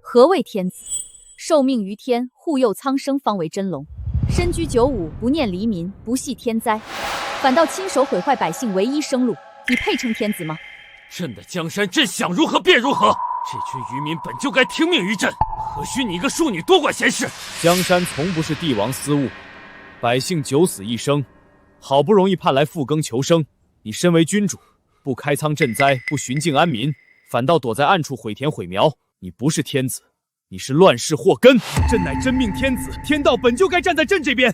[SPEAKER 2] 何谓天子？受命于天，护佑苍生，方为真龙。身居九五，不念黎民，不系天灾，反倒亲手毁坏百姓唯一生路，你配称天子吗？
[SPEAKER 21] 朕的江山，朕想如何便如何。这群渔民本就该听命于朕，何须你一个庶女多管闲事？
[SPEAKER 3] 江山从不是帝王私物，百姓九死一生，好不容易盼来复耕求生，你身为君主，不开仓赈灾，不巡境安民，反倒躲在暗处毁田毁苗，你不是天子，你是乱世祸根。朕乃真命天子，天道本就该站在朕这边。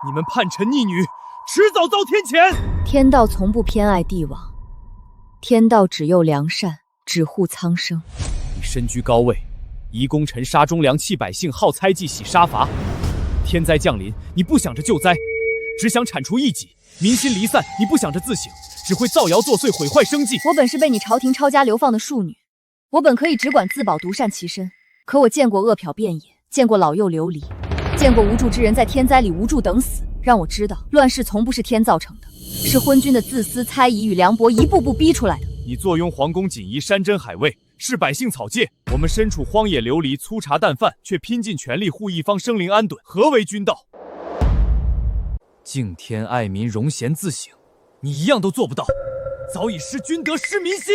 [SPEAKER 3] 你们叛臣逆女，迟早遭天谴。
[SPEAKER 2] 天道从不偏爱帝王，天道只佑良善，只护苍生。
[SPEAKER 3] 你身居高位，移功臣杀忠良，弃百姓，好猜忌，喜杀伐。天灾降临，你不想着救灾，只想铲除异己；民心离散，你不想着自省，只会造谣作祟，毁坏生计。
[SPEAKER 2] 我本是被你朝廷抄家流放的庶女，我本可以只管自保，独善其身。可我见过饿殍遍野，见过老幼流离，见过无助之人在天灾里无助等死，让我知道乱世从不是天造成的，是昏君的自私、猜疑与凉薄一步步逼出来的。
[SPEAKER 3] 你坐拥皇宫锦衣，山珍海味，是百姓草芥；我们身处荒野流离，粗茶淡饭，却拼尽全力护一方生灵安顿，何为君道？敬天爱民，容贤自省，你一样都做不到，早已失君德，失民心。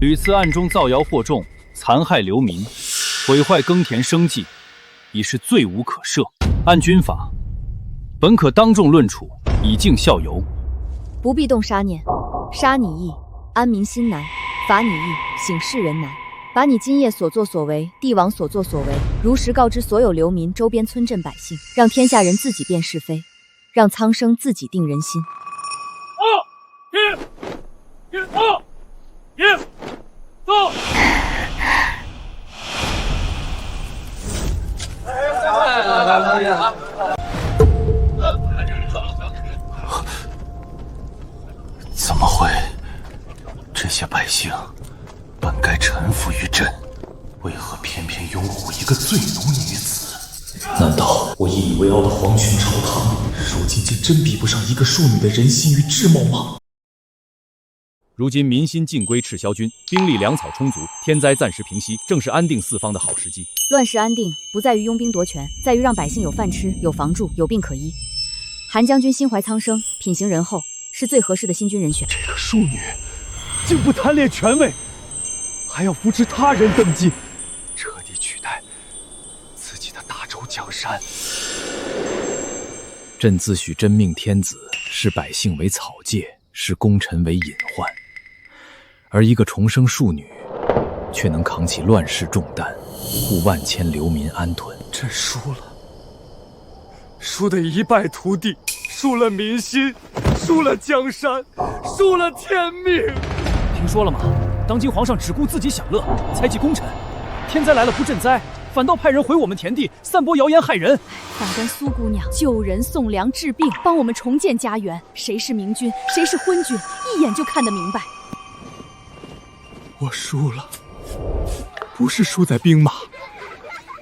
[SPEAKER 13] 屡次暗中造谣惑众，残害流民，毁坏耕田生计，已是罪无可赦。按军法，本可当众论处，以儆效尤。
[SPEAKER 2] 不必动杀念，杀你易，安民心难；罚你易，醒世人难。把你今夜所作所为，帝王所作所为，如实告知所有流民、周边村镇百姓，让天下人自己辨是非。让苍生自己定人心。
[SPEAKER 3] 走！
[SPEAKER 19] 怎么会？这些百姓本该臣服于朕，为何偏偏拥护一个罪奴女子？难道我引以为傲的皇权朝堂，如今竟真比不上一个庶女的人心与智谋吗？
[SPEAKER 7] 如今民心尽归赤霄军，兵力粮草充足，天灾暂时平息，正是安定四方的好时机。
[SPEAKER 2] 乱世安定，不在于拥兵夺权，在于让百姓有饭吃、有房住、有病可医。韩将军心怀苍生，品行仁厚，是最合适的新君人选。
[SPEAKER 16] 这个庶女竟不贪恋权位，还要扶持他人登基，彻底取代自己的大周江山。
[SPEAKER 7] 朕自诩真命天子，视百姓为草芥，视功臣为隐患。而一个重生庶女，却能扛起乱世重担，护万千流民安屯。
[SPEAKER 16] 朕输了，输得一败涂地，输了民心，输了江山，输了天命。
[SPEAKER 13] 听说了吗？当今皇上只顾自己享乐，猜忌功臣，天灾来了不赈灾，反倒派人毁我们田地，散播谣言害人。
[SPEAKER 5] 反观苏姑娘救人送粮治病，帮我们重建家园，谁是明君，谁是昏君，一眼就看得明白。
[SPEAKER 16] 我输了，不是输在兵马，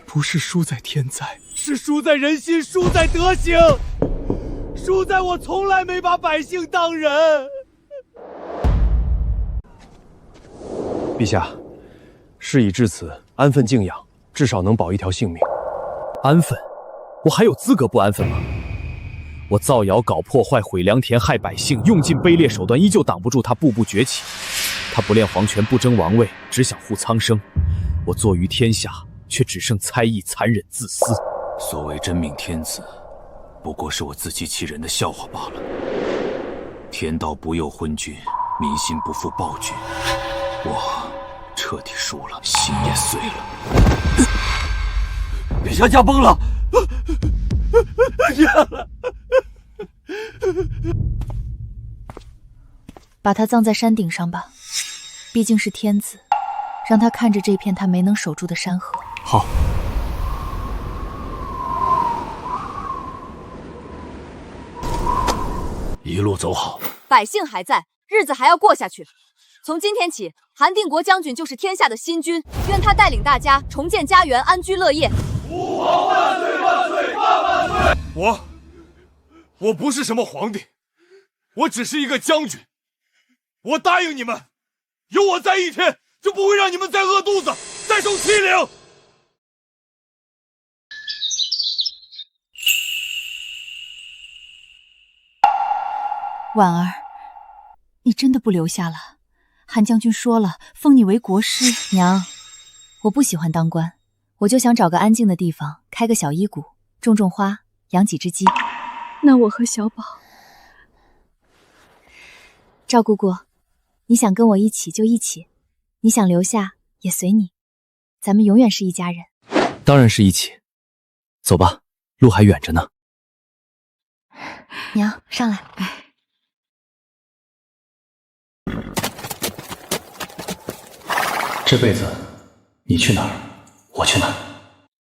[SPEAKER 16] 不是输在天灾，是输在人心，输在德行，输在我从来没把百姓当人。
[SPEAKER 13] 陛下，事已至此，安分静养，至少能保一条性命。安分？我还有资格不安分吗？我造谣搞破坏，毁良田，害百姓，用尽卑劣手段，依旧挡不住他步步崛起。他不恋皇权，不争王位，只想护苍生。我坐于天下，却只剩猜疑、残忍、自私。
[SPEAKER 19] 所谓真命天子，不过是我自欺欺人的笑话罢了。天道不佑昏君，民心不负暴君，我彻底输了，心也碎了。
[SPEAKER 21] 陛下驾崩了！
[SPEAKER 6] 把他葬在山顶上吧，毕竟是天子，让他看着这片他没能守住的山河。
[SPEAKER 13] 好。
[SPEAKER 19] 一路走好。
[SPEAKER 2] 百姓还在，日子还要过下去。从今天起，韩定国将军就是天下的新君，愿他带领大家重建家园，安居乐业。
[SPEAKER 9] 吾皇万岁万岁万万岁！我不是什么皇帝，我只是一个将军。我答应你们，有我在一天，就不会让你们再饿肚子，再受欺凌。
[SPEAKER 6] 婉儿，你真的不留下了？韩将军说了，封你为国师。娘，我不喜欢当官，我就想找个安静的地方，开个小医谷，种种花，养几只鸡。
[SPEAKER 5] 那我和小宝，
[SPEAKER 6] 赵姑姑，你想跟我一起就一起，你想留下也随你，咱们永远是一家人。
[SPEAKER 13] 当然是一起。走吧，路还远着呢。
[SPEAKER 6] 娘，上来。
[SPEAKER 19] 这辈子你去哪儿，我去哪儿。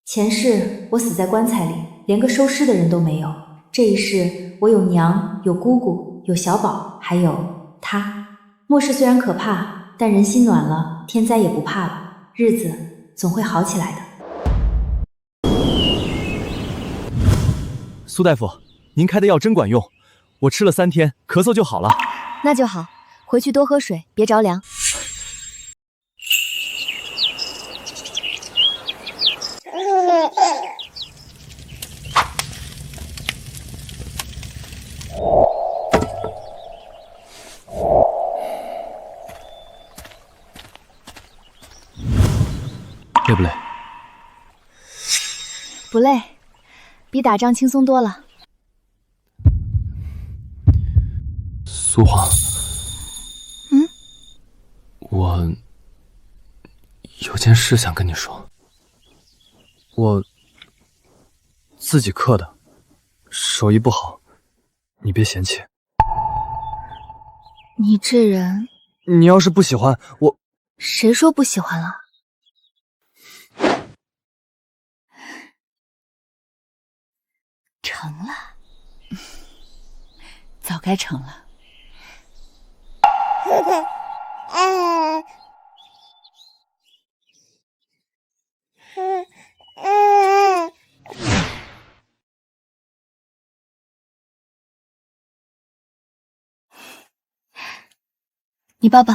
[SPEAKER 6] 前世我死在棺材里，连个收尸的人都没有。这一世我有娘，有姑姑，有小宝，还有他。末世虽然可怕，但人心暖了，天灾也不怕了，日子总会好起来的。
[SPEAKER 13] 苏大夫，您开的药真管用，我吃了3天，咳嗽就好了。
[SPEAKER 6] 那就好，回去多喝水，别着凉。
[SPEAKER 13] 累不累？
[SPEAKER 6] 不累，比打仗轻松多了。
[SPEAKER 20] 苏皇，我有件事想跟你说。
[SPEAKER 13] 我自己刻的，手艺不好，你别嫌弃。
[SPEAKER 1] 你这人，
[SPEAKER 13] 你要是不喜欢我，
[SPEAKER 1] 谁说不喜欢了？
[SPEAKER 10] 成了，早该成了。
[SPEAKER 1] 你抱抱。